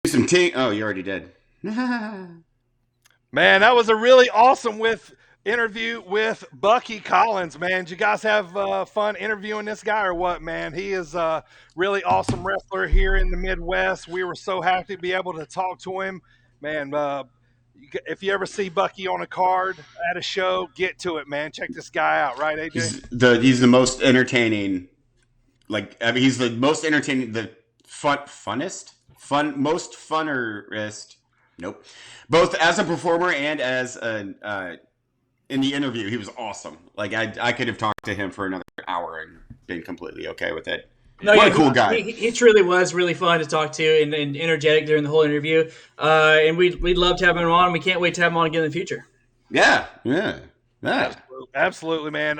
some team. Oh, you already did. Man, that was a really awesome interview with Bucky Collins, man. Did you guys have fun interviewing this guy or what, man? He is a really awesome wrestler here in the Midwest. We were so happy to be able to talk to him. Man, if you ever see Bucky on a card at a show, get to it, man. Check this guy out, right, AJ? He's the most entertaining. He's the most entertaining, the most funnerest. Nope. Both as a performer and as in the interview, he was awesome. Like I could have talked to him for another hour and been completely okay with it. No, what a cool guy. He truly was really fun to talk to and energetic during the whole interview. And we'd love to have him on. We can't wait to have him on again in the future. Yeah. Absolutely, man.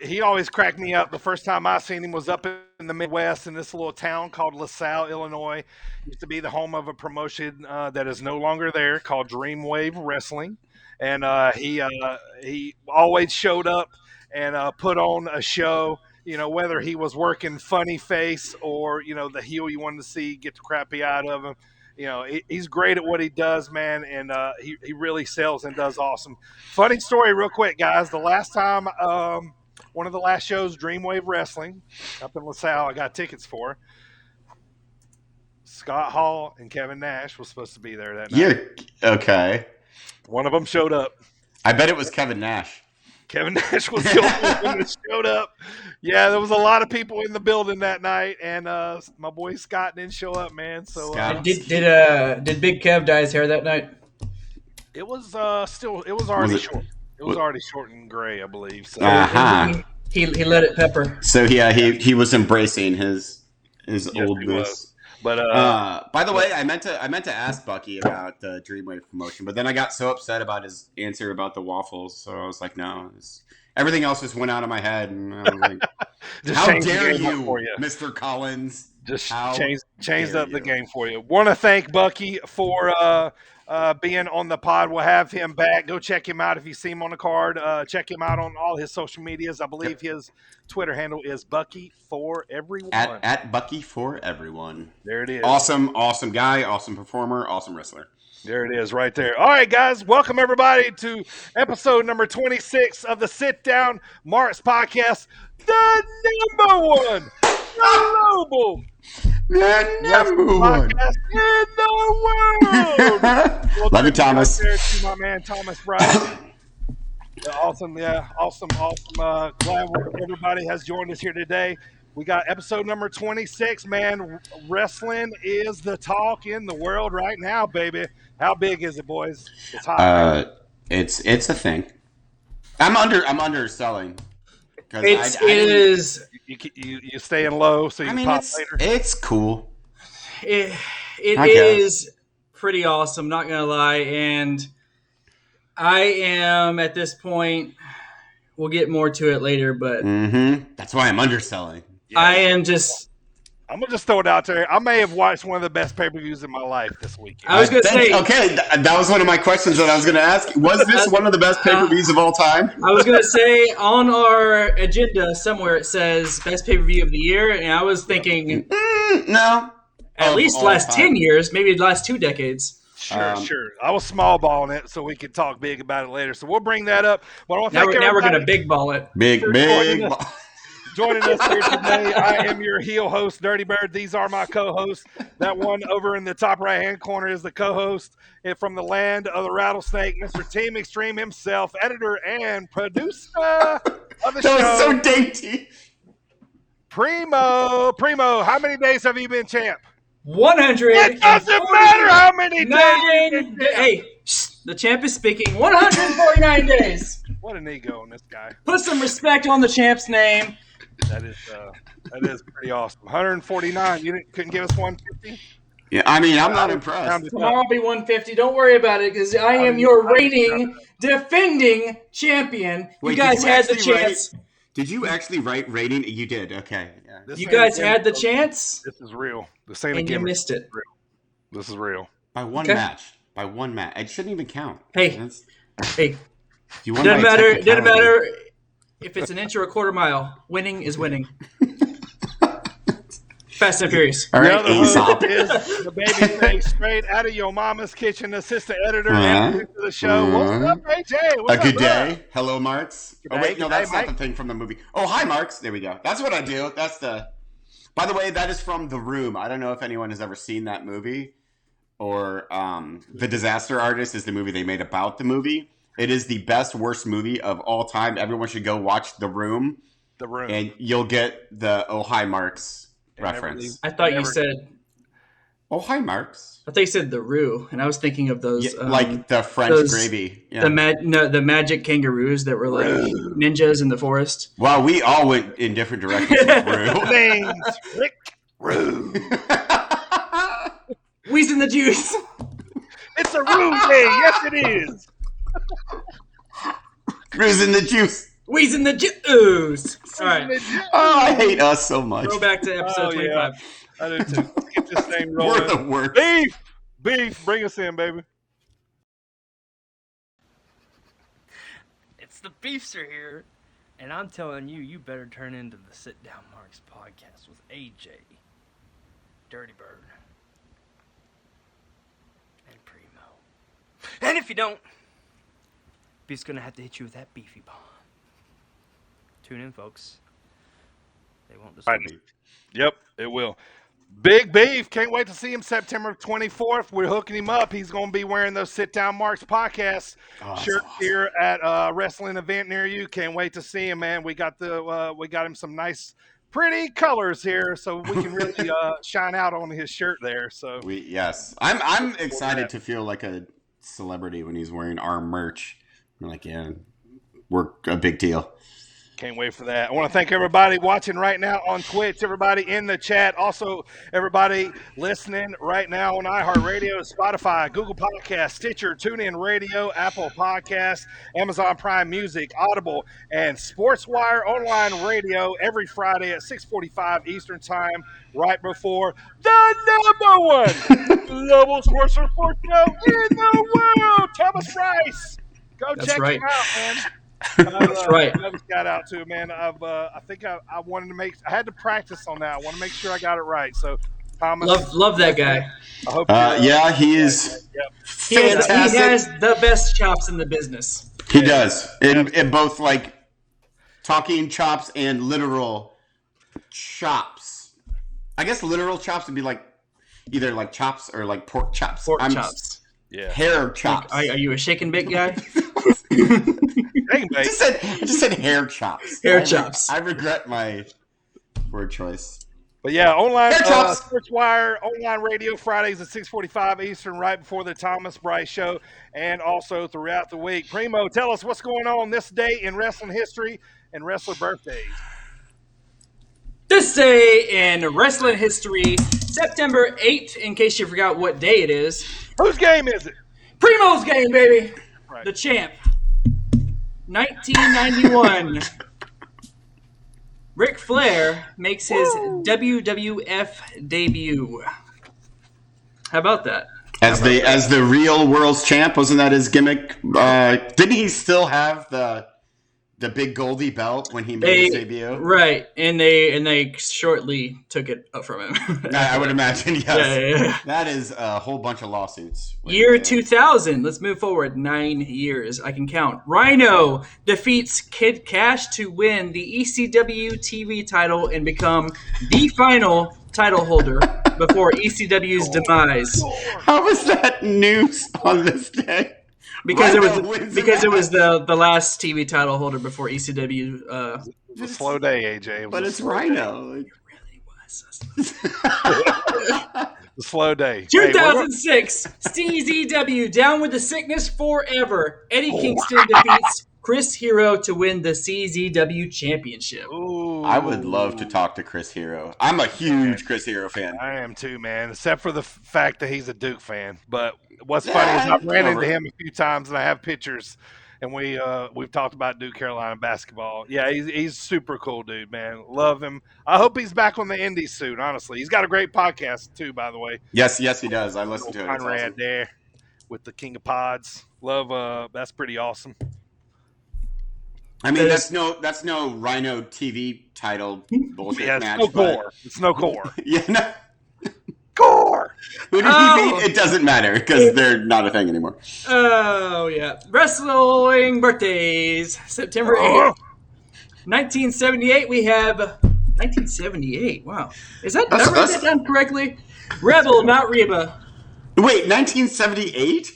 He always cracked me up. The first time I seen him was up in the Midwest in this little town called LaSalle, Illinois. Used to be the home of a promotion that is no longer there called Dreamwave Wrestling. And he always showed up and put on a show, whether he was working funny face or, the heel you wanted to see get the crap beat out of him. He's great at what he does, man, and he really sells and does awesome. Funny story real quick, guys. The last time, one of the last shows, Dreamwave Wrestling, up in LaSalle, I got tickets for. Scott Hall and Kevin Nash was supposed to be there that night. Yeah, okay. One of them showed up. I bet it was Kevin Nash. Kevin Nash was the only one that showed up. Yeah, there was a lot of people in the building that night, and my boy Scott didn't show up, man. So did Big Kev dye his hair that night? It was already short. It was already short and gray, I believe. So he let it pepper. So yeah, he was embracing his oldness. But by the way, I meant to ask Bucky about the Dreamwave promotion, but then I got so upset about his answer about the waffles, so I was like, no. Everything else just went out of my head, and I was like, "How dare you, Mr. Collins?" Just changed up the game for you. Want to thank Bucky for being on the pod. We'll have him back. Go check him out if you see him on the card. Check him out on all his social medias. I believe his Twitter handle is Bucky for Everyone. At Bucky for Everyone. There it is. Awesome guy, awesome performer, awesome wrestler. There it is right there. All right, guys. Welcome, everybody, to episode number 26 of the Sit Down Marks podcast. The number one global podcast in the world. Love you, Thomas. There to my man, Thomas Bright. Awesome. Glad everybody has joined us here today. We got episode number 26, man. Wrestling is the talk in the world right now, baby. How big is it, boys? It's hot. Right? It's a thing. I'm underselling. It is. You staying low, so you can pop later. It's cool. It is pretty awesome. Not gonna lie, and I am at this point. We'll get more to it later, but that's why I'm underselling. Yeah. I'm gonna just throw it out there. I may have watched one of the best pay-per-views in my life this weekend. I was gonna say, okay, that was one of my questions that I was gonna ask. Was this one of the best pay-per-views of all time? I was gonna say on our agenda somewhere it says best pay-per-view of the year, and I was thinking, no, at least last 10 years, maybe the last 2 decades. Sure. I was small balling it so we could talk big about it later. So we'll bring that up. But now we're gonna big ball it. Big. Joining us here today, I am your heel host, Dirty Bird. These are my co-hosts. That one over in the top right-hand corner is the co-host. And from the land of the rattlesnake, Mr. Team Extreme himself, editor and producer of the show. That was so dainty. Primo, how many days have you been champ? 100. It doesn't matter how many days. Hey, the champ is speaking. 149 days. What an ego on this guy. Put some respect on the champ's name. That is pretty awesome. 149. You couldn't give us 150? Yeah, I mean, I'm not impressed. Tomorrow will be 150. Don't worry about it, because I am your reigning, defending champion. You guys had the chance. Did you actually write rating? You did. Okay. Yeah. You guys had the chance. This is real. This ain't and you missed it. This is real. By one match. It shouldn't even count. Hey. Doesn't matter if it's an inch or a quarter mile. Winning is winning. Fast and Furious. All The right, other host Aesop. is the baby face straight out of your mama's kitchen, assistant editor and producer of the show. What's up, AJ? What's A good up, day. Hello, Marks. Good Oh, day, wait, no, good that's day, not Mike. the thing from the movie. Oh, hi, Marks. There we go. That's what I do. That's the... By the way, that is from The Room. I don't know if anyone has ever seen that movie. Or The Disaster Artist is the movie they made about the movie. It is the best, worst movie of all time. Everyone should go watch The Room. The Room. And you'll get the Oh, hi, Marks reference. I thought you said... Oh, hi, Marks. I thought you said the Roo, and I was thinking of those... Yeah, like the French gravy. Yeah. The magic kangaroos that were like ninjas in the forest. Wow, we all went in different directions with Rue. Name's Rick Rue. Wheezing the juice. It's a Rue day. Yes, it is. Rue's in the juice. Wheezing the juice. All right. Oh, I hate us so much. Go back to episode 25. Yeah. I do too. Let's get this thing rolling. We're the worst. Beef. Bring us in, baby. It's the Beefs are here, and I'm telling you, you better turn into the Sit Down Marks podcast with AJ, Dirty Bird, and Primo. And if you don't, Beef's gonna have to hit you with that beefy bomb. Tune in, folks. They won't disturb you. Yep, it will. Big Beef. Can't wait to see him September 24th. We're hooking him up. He's going to be wearing those Sit Down Marks podcast shirts awesome. Here at a wrestling event near you. Can't wait to see him, man. We got him some nice, pretty colors here, so we can really shine out on his shirt there. So I'm excited to feel like a celebrity when he's wearing our merch. I'm like, yeah, we're a big deal. Can't wait for that. I want to thank everybody watching right now on Twitch, everybody in the chat, also everybody listening right now on iHeartRadio, Spotify, Google Podcasts, Stitcher, TuneIn Radio, Apple Podcasts, Amazon Prime Music, Audible, and SportsWire Online Radio every Friday at 6:45 Eastern Time, right before the number one global sports report show in the world, Thomas Rice. Go check him out, man. That's right. Shout out to him, man. I think I wanted to I had to practice on that. I want to make sure I got it right. So, Thomas, love that guy. I hope he is fantastic. He has the best chops in the business. He does in both like talking chops and literal chops. I guess literal chops would be like either like chops or like pork chops. Chops. Yeah. Hair chops. Are you a shake and bake guy? I just said hair chops. Chops. I regret my word choice. But yeah, online SportsWire, online radio Fridays at 6:45 Eastern, right before the Thomas Bryce Show, and also throughout the week. Primo, tell us what's going on this day in wrestling history and wrestler birthdays. This day in wrestling history, September 8th, in case you forgot what day it is. Whose game is it? Primo's game, baby. Right. The champ. 1991. Ric Flair makes his WWF debut. How about that? As the real world's champ, wasn't that his gimmick? Didn't he still have the big Goldie belt when he made his debut? Right, and they shortly took it up from him. I would imagine, yes. Yeah. That is a whole bunch of lawsuits. Year 2000. Let's move forward 9 years. I can count. Rhino defeats Kid Cash to win the ECW TV title and become the final title holder before ECW's demise. How was that news on this day? Because it was the last TV title holder before ECW. It was a slow day, AJ. But it's Rhino. It really was. A slow day. 2006, CZW down with the sickness forever. Eddie Kingston defeats Chris Hero to win the CZW championship. Ooh. I would love to talk to Chris Hero. I'm a huge Chris Hero fan. I am too, man. Except for the fact that he's a Duke fan. But what's funny is I've ran into him a few times, and I have pictures. And we've talked about Duke Carolina basketball. Yeah, he's super cool, dude, man. Love him. I hope he's back on the Indies soon. Honestly, he's got a great podcast too, by the way. Yes, he does. I listen to it. Conrad awesome. there with the King of Pods. Love. That's pretty awesome. I mean, that's no Rhino TV title bullshit Yeah, match. it's no gore. It's no gore. Yeah, no. Gore. Who did he beat? It doesn't matter because they're not a thing anymore. Oh, yeah. Wrestling birthdays. September 8th. 1978, we have... 1978, wow. Did I write that down correctly? Rebel, not Reba. Wait, 1978?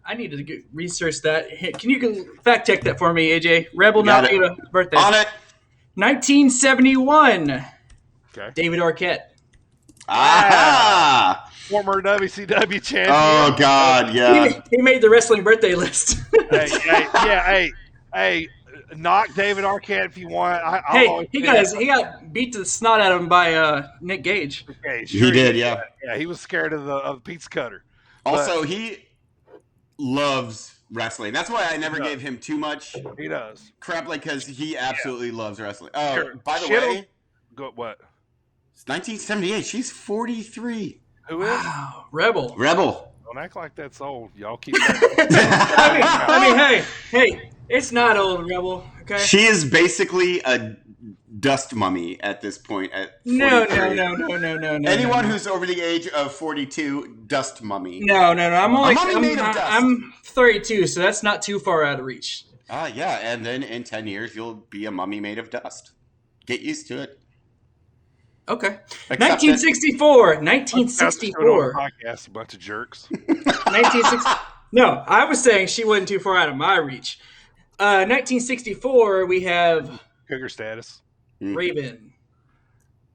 I need to research that. Can you fact check that for me, AJ? Rebel, not Reba, birthday. On it. 1971. Okay. David Arquette. Ah! Former WCW champion. Oh, God, yeah. He made the wrestling birthday list. Hey, knock David Arquette if you want. He got beat to the snot out of him by Nick Gage. Okay, sure he did, yeah. Yeah, he was scared of the pizza cutter. Also, he loves wrestling. That's why I never gave him too much He does. crap, like, because he absolutely loves wrestling. Oh, Sure. by the way, what? it's 1978. She's 43. Who is? Wow, Rebel. Don't act like that's old. Y'all keep that. I mean, hey, it's not old, Rebel. Okay. She is basically a dust mummy at this point. At 43. No. Anyone who's over the age of 42, dust mummy. No. I'm 32, so that's not too far out of reach. Yeah, and then in 10 years, you'll be a mummy made of dust. Get used to it. Okay. Accept 1964. Podcast, 1964. a bunch of jerks. 1960. No, I was saying she wasn't too far out of my reach. 1964, we have Cougar status. Raven.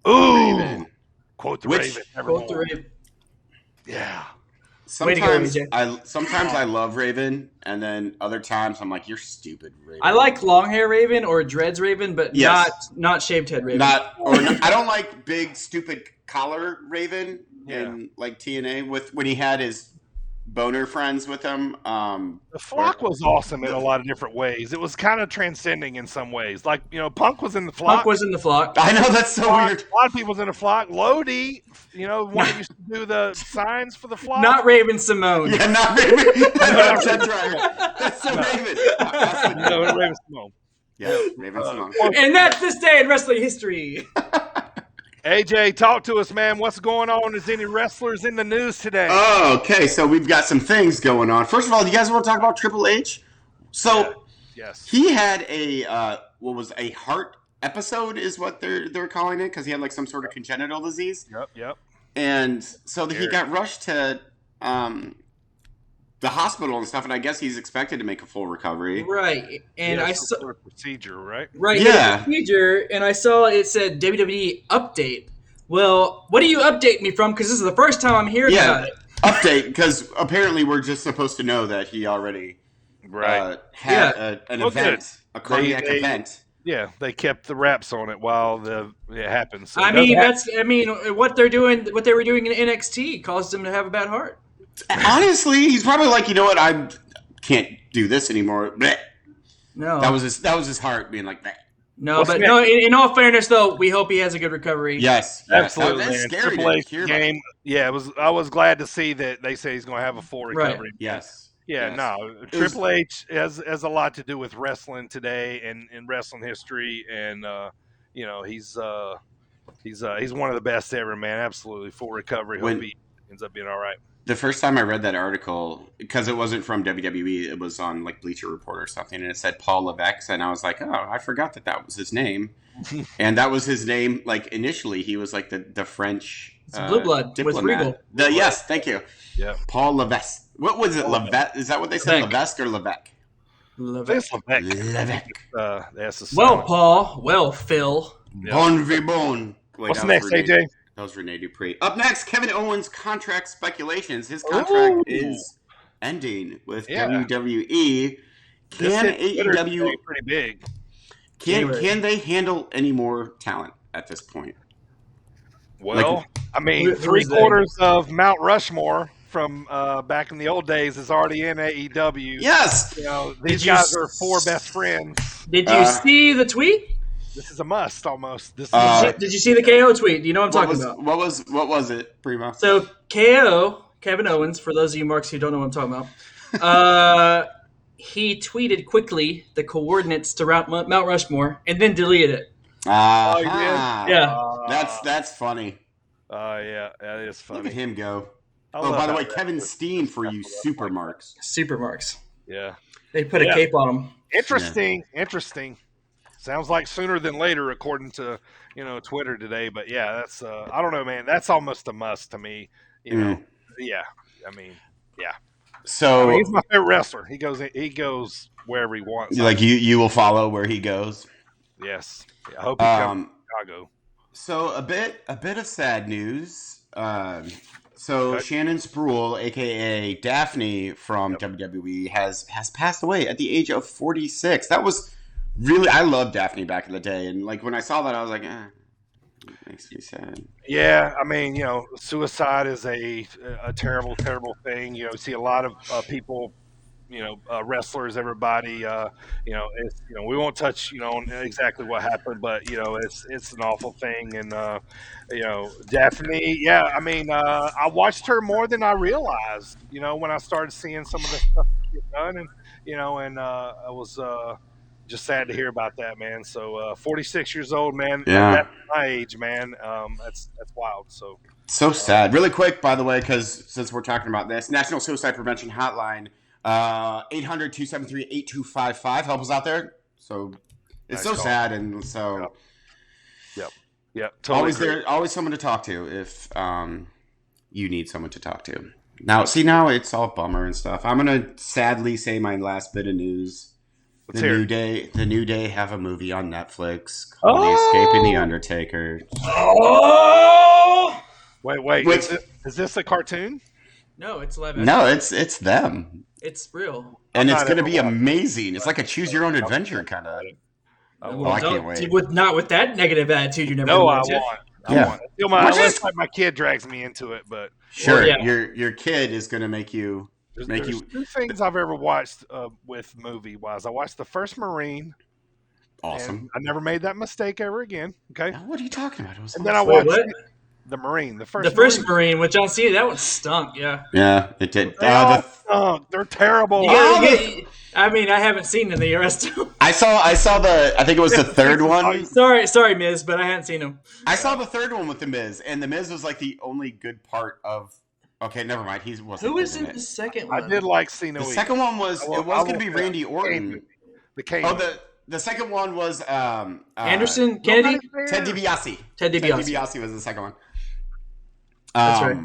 Ooh. Raven. Quote the Which- Raven. Quote the Raven. Yeah. Way to go, Sometimes I love Raven, and then other times I'm like, you're stupid, Raven. I like long hair Raven or dreads Raven, but Yes. not shaved head Raven. I don't like big stupid collar Raven Yeah. in like TNA when he had his boner friends with him. The flock was awesome in a lot of different ways. It was kind of transcending in some ways. Like, Punk was in the flock. Punk was in the flock. I know, that's so weird. A lot of people was in the flock. Lodi, one that used to do the signs for the flock. Not Raven Simone. Yeah, not Raven. That's right. That's so Raven. No, Raven Simone. Yeah, Raven Simone. And that's this day in wrestling history. AJ, talk to us, man. What's going on? Is any wrestlers in the news today? Okay, so we've got some things going on. First of all, do you guys want to talk about Triple H? So yes, he had a heart episode, is what they're calling it, because he had like some sort of congenital disease. Yep. And so he got rushed to the hospital and stuff, and I guess he's expected to make a full recovery. Right. And I saw sort of procedure, right? Right, Yeah. procedure, and I saw it said WWE update. Well, what do you update me from? Because this is the first time I'm hearing about it. Update, because apparently we're just supposed to know that he already had an event, a cardiac event. Yeah, they kept the wraps on it while it happened. So what they were doing in NXT caused him to have a bad heart. Honestly, he's probably like, you know what, I can't do this anymore. Blech. No, that was his heart being like that. No, but no. In all fairness, though, we hope he has a good recovery. Yes, absolutely. That's scary Triple to H hear game. Yeah, I was glad to see that they say he's going to have a full recovery. Right. Yes. Yeah, yes. No. Triple H has a lot to do with wrestling today and in wrestling history, and he's one of the best ever, man. Absolutely, full recovery. Hope he ends up being all right. The first time I read that article, because it wasn't from WWE, it was on like Bleacher Report or something, and it said Paul Levesque, and I was like, oh, I forgot that was his name. And that was his name, like initially, he was like the French Blue Blood diplomat. with Regal. Yes, thank you. Yeah. Paul Levesque. What was it, Levesque? Is that what they said, Levesque or Levesque? Levesque. Well, Paul. Well, Phil. Bon vivant. What's next, AJ? That was Rene Dupree. Up next, Kevin Owens' contract speculations. His contract is ending with WWE. Can AEW pretty big? Can they handle any more talent at this point? Well, I mean, 3/4 of Mount Rushmore from back in the old days is already in AEW. Yes. These guys are 4 best friends. Did you see the tweet? This is a must, almost. Did you see the KO tweet? Do you know what I'm talking about? What was it, Primo? So KO, Kevin Owens, for those of you marks who don't know what I'm talking about, he tweeted quickly the coordinates to Mount Rushmore and then deleted it. Ah, you did? Yeah. that's funny. Yeah, that is funny. Look at him go. I Oh, love by the how way, that Kevin was- Steen for you super marks. Super marks. Yeah. They put a Yeah. cape on him. Interesting. Sounds like sooner than later, according to Twitter today. But yeah, that's I don't know, man. That's almost a must to me. You know, yeah. I mean, yeah. So he's my favorite wrestler. He goes wherever he wants. like you will follow where he goes. Yes. Yeah, I hope he comes to Chicago. So a bit of sad news. So Shannon Spruill, aka Daphne from WWE, has passed away at the age of 46. That was really, I loved Daphne back in the day, and like when I saw that, I was like, it makes me sad. Yeah, I mean, suicide is a terrible, terrible thing. You see a lot of people, wrestlers, everybody. It's, we won't touch, on exactly what happened, but it's an awful thing. And Daphne, yeah, I mean, I watched her more than I realized. When I started seeing some of the stuff get done, and I was just sad to hear about that, man. So 46 years old, man. Yeah. That's my age, man. That's wild. So sad. Really quick, by the way, because since we're talking about this, National Suicide Prevention Hotline, 800-273-8255. Help us out there. So it's Nice so call. sad, and so Yep. Totally always agree. there, always someone to talk to if you need someone to talk to. Now it's all bummer and stuff. I'm gonna sadly say my last bit of news. Let's hear it. The New Day have a movie on Netflix called The Escaping the Undertaker. Oh! Wait. Is this a cartoon? No, it's live. No, it's them, It's real. and I'm it's not gonna ever be watching amazing. It's like a choose your own adventure kind of. Oh, I can't wait. Not with that negative attitude, you never. No, will, I Jeff. want. Yeah. I want. Feel my, Which unless is- like my kid drags me into it, but Sure, Well, yeah. your kid is gonna make you. there's two things I've ever watched with movie wise. I watched the first Marine. Awesome. And I never made that mistake ever again. Okay. Now, what are you talking about? It was And then I awesome. Wait, watched what? the Marine. The The first first Marine with John Cena, that one stunk. Yeah. Yeah, it did. They all stunk. They're terrible. I mean, I haven't seen the rest of them. I saw I think it was the third one. Sorry, Miz, but I hadn't seen them. I saw the third one with the Miz, and the Miz was like the only good part of. Okay, never mind. He wasn't. Who was good in it. the second I one? did like Cena. The second one was I will- it was I going to be will- Randy Orton. The Kane. Oh, the second one was Anderson, Kennedy, Ted DiBiase. Ted DiBiase. DiBiase was the second one. That's right.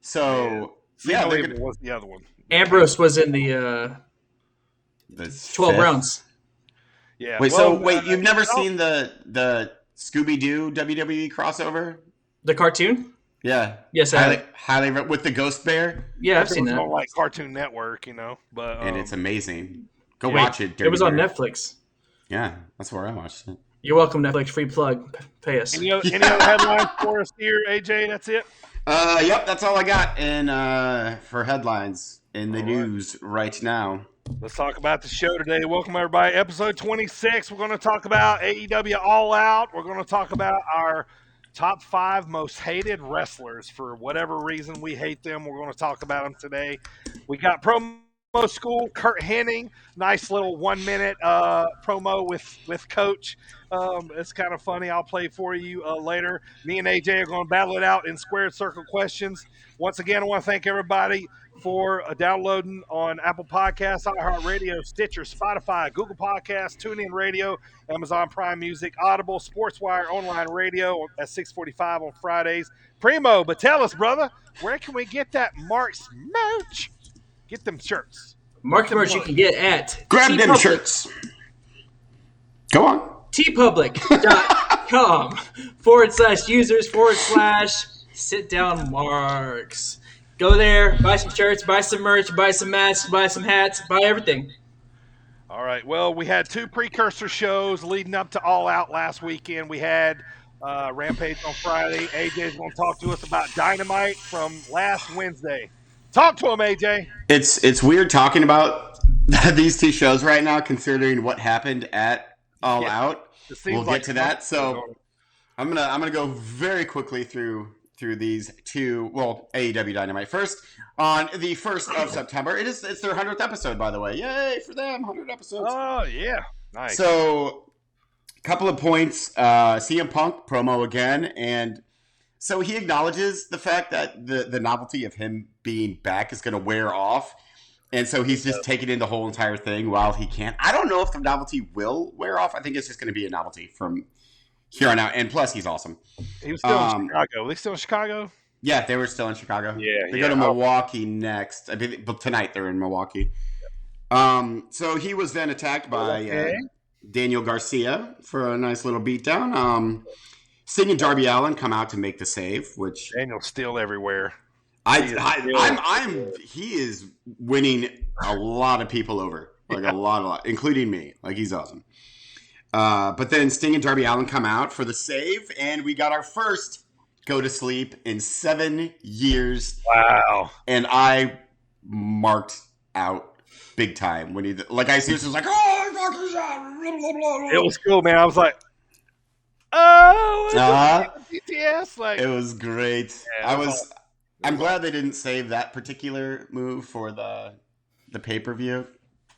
So Yeah, yeah, they're gonna, was the other one. Ambrose was in the the 12 fifth. rounds. Yeah. Wait, well, you've never seen the Scooby Doo WWE crossover? The cartoon? Yeah. Yes, I have. highly with the Ghost Bear, Yeah, I've seen Everyone's that. on like Cartoon Network, but and it's amazing. Go Wait, watch it. It was on Dirty Bear. Netflix. Yeah, that's where I watched it. You're welcome, Netflix. Free plug. Pay us. any other headlines for us here, AJ? That's it. Yep, that's all I got in for headlines in the All right. news right now. Let's talk about the show today. Welcome, everybody. Episode 26. We're going to talk about AEW All Out. We're going to talk about our top 5 most hated wrestlers. For whatever reason we hate them, we're going to talk about them today. We got promo school, Kurt Hennig. Nice little 1-minute promo with Coach. It's kind of funny. I'll play for you later. Me and AJ are going to battle it out in squared circle questions. Once again, I want to thank everybody for downloading on Apple Podcasts, iHeartRadio, Stitcher, Spotify, Google Podcasts, TuneIn Radio, Amazon Prime Music, Audible, SportsWire, Online Radio at 6:45 on Fridays. Primo, but tell us, brother, where can we get that Mark's merch? Get them shirts. Mark merch you can get at Grab them TeePublic. shirts. Go on. tpublic.com/users/sit-down marks. Go there, buy some shirts, buy some merch, buy some masks, buy some hats, buy everything. All right. Well, we had 2 precursor shows leading up to All Out last weekend. We had Rampage on Friday. AJ's going to talk to us about Dynamite from last Wednesday. Talk to him, AJ. It's weird talking about these 2 shows right now, considering what happened at All Yeah. Out. It seems We'll like get to that. So I'm gonna go very quickly through through these two, AEW Dynamite. First, on the 1st of September, it's their 100th episode, by the way. Yay for them, 100 episodes. Oh, yeah. Nice. So, a couple of points. CM Punk promo again, and so he acknowledges the fact that the novelty of him being back is going to wear off. And so he's just taking in the whole entire thing while he can. I don't know if the novelty will wear off. I think it's just going to be a novelty from here on out. And plus, he's awesome. He was still in Chicago. Are they still in Chicago? Yeah, they were still in Chicago. Yeah, they go to Milwaukee next. I think, but tonight they're in Milwaukee. So he was then attacked by Daniel Garcia for a nice little beatdown. Sting and Darby Allen come out to make the save, which Daniel's still everywhere. He is winning a lot of people over, like a lot, including me. Like, he's awesome. But then Sting and Darby Allen come out for the save, and we got our first go to sleep in 7 years. Wow! And I marked out big time when I seriously was like, "Oh, fuck this out!" It was cool, man. I was like, "Oh, BTS!" Like, it was great. Yeah, I'm glad they didn't save that particular move for the pay-per-view,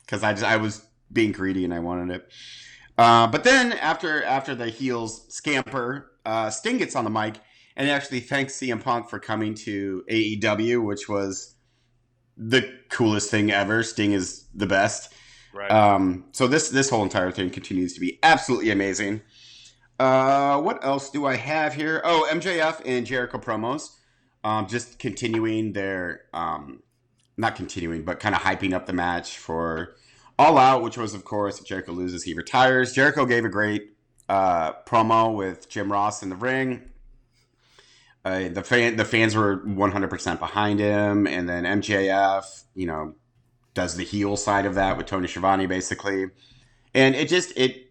because I was being greedy and I wanted it. But then after the heels scamper, Sting gets on the mic and he actually thanks CM Punk for coming to AEW, which was the coolest thing ever. Sting is the best. Right. So this whole entire thing continues to be absolutely amazing. What else do I have here? Oh, MJF and Jericho promos. Just continuing their, not continuing, but kind of hyping up the match for All Out, which was, of course, if Jericho loses, he retires. Jericho gave a great promo with Jim Ross in the ring. The fans were 100% behind him, and then MJF, does the heel side of that with Tony Schiavone, basically. And it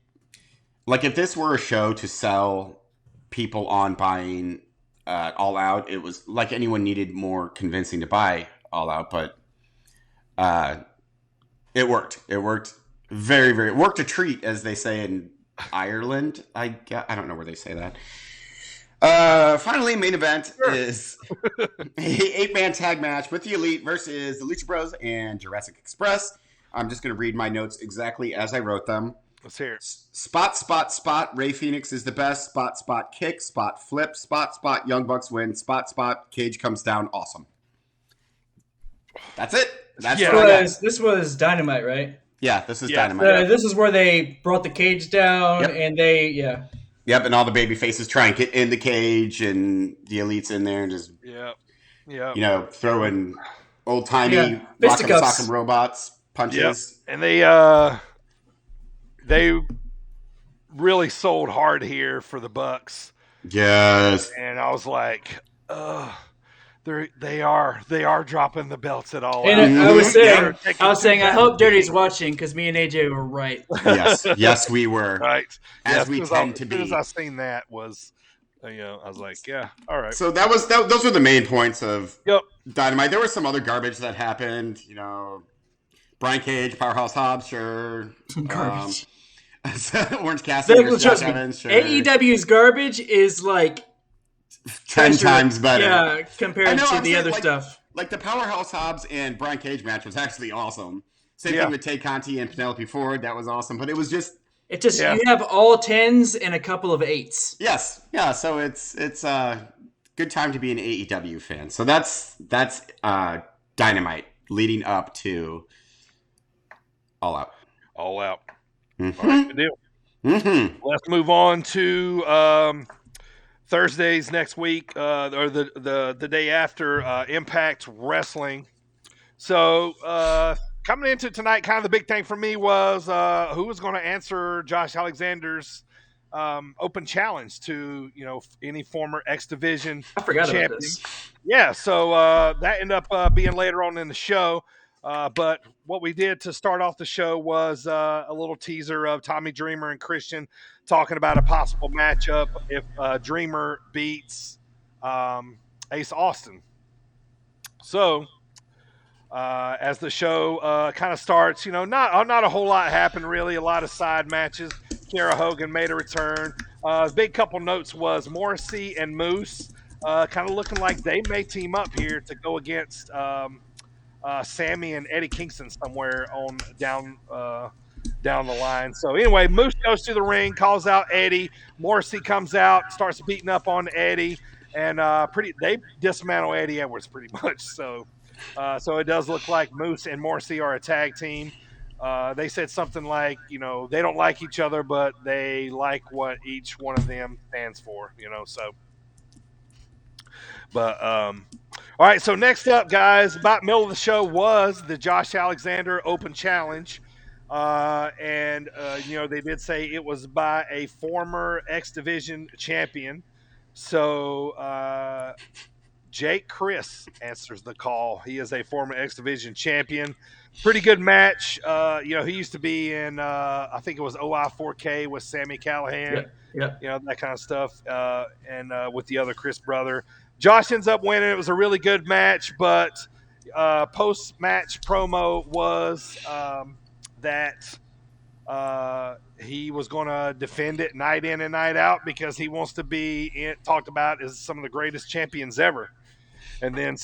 like, if this were a show to sell people on buying All Out, it was like anyone needed more convincing to buy All Out, but it worked. It worked very, very. It worked a treat, as they say in Ireland. I don't know where they say that. Finally, main event is a 8-man tag match with the Elite versus the Lucha Bros and Jurassic Express. I'm just going to read my notes exactly as I wrote them. Let's hear it. Spot. Ray Phoenix is the best. Spot. Kick. Spot. Flip. Spot. Young Bucks win. Spot. Cage comes down. Awesome. That's it. This was Dynamite, right? Yeah, this is Dynamite. This is where they brought the cage down, and Yep, and all the baby faces try and get in the cage, and the Elite's in there and just throwing old timey rock'em sock'em robots punches. Yep. And they really sold hard here for the Bucks. Yes. And I was like, they are dropping the belts at all. And I was saying, I hope Dirty's watching, because me and AJ were right. Yes, we were. Right. As we tend to be. As soon as I seen that was, I was like, yeah, all right. So those were the main points of Dynamite. There was some other garbage that happened. Brian Cage, Powerhouse Hobbs, sure. Garbage. Orange Cassidy, trust me, Evans, sure. AEW's garbage is like 10 times better. Yeah, compared to the other stuff. Like the Powerhouse Hobbs and Brian Cage match was actually awesome. Same thing with Tay Conti and Penelope Ford. That was awesome. But it was just... you have all 10s and a couple of 8s. Yes. Yeah, so it's a good time to be an AEW fan. So that's Dynamite leading up to All Out. All Out. Mm-hmm. All right, good deal. Mm-hmm. Let's move on to Thursdays next week, or the day after, Impact Wrestling. So coming into tonight, kind of the big thing for me was who was going to answer Josh Alexander's open challenge to any former X Division I forgot champion. about this. Yeah, so that ended up being later on in the show. But what we did to start off the show was a little teaser of Tommy Dreamer and Christian talking about a possible matchup if Dreamer beats Ace Austin. So as the show kind of starts, not a whole lot happened really. A lot of side matches. Kiera Hogan made a return. The big couple notes was Morrissey and Moose kind of looking like they may team up here to go against Sammy and Eddie Kingston somewhere on down the line. So anyway, Moose goes to the ring, calls out Eddie. Morrissey comes out, starts beating up on Eddie, and they dismantle Eddie Edwards pretty much. So it does look like Moose and Morrissey are a tag team. They said something like, they don't like each other, but they like what each one of them stands for. So. But all right, so next up, guys, about middle of the show was the Josh Alexander Open Challenge. And they did say it was by a former X Division champion. So Jake Chris answers the call. He is a former X Division champion. Pretty good match. He used to be in I think it was OI4K with Sammy Callahan. Yeah. That kind of stuff. And with the other Chris brother. Josh ends up winning. It was a really good match, but post-match promo was that he was going to defend it night in and night out because he wants to be talked about as some of the greatest champions ever. And then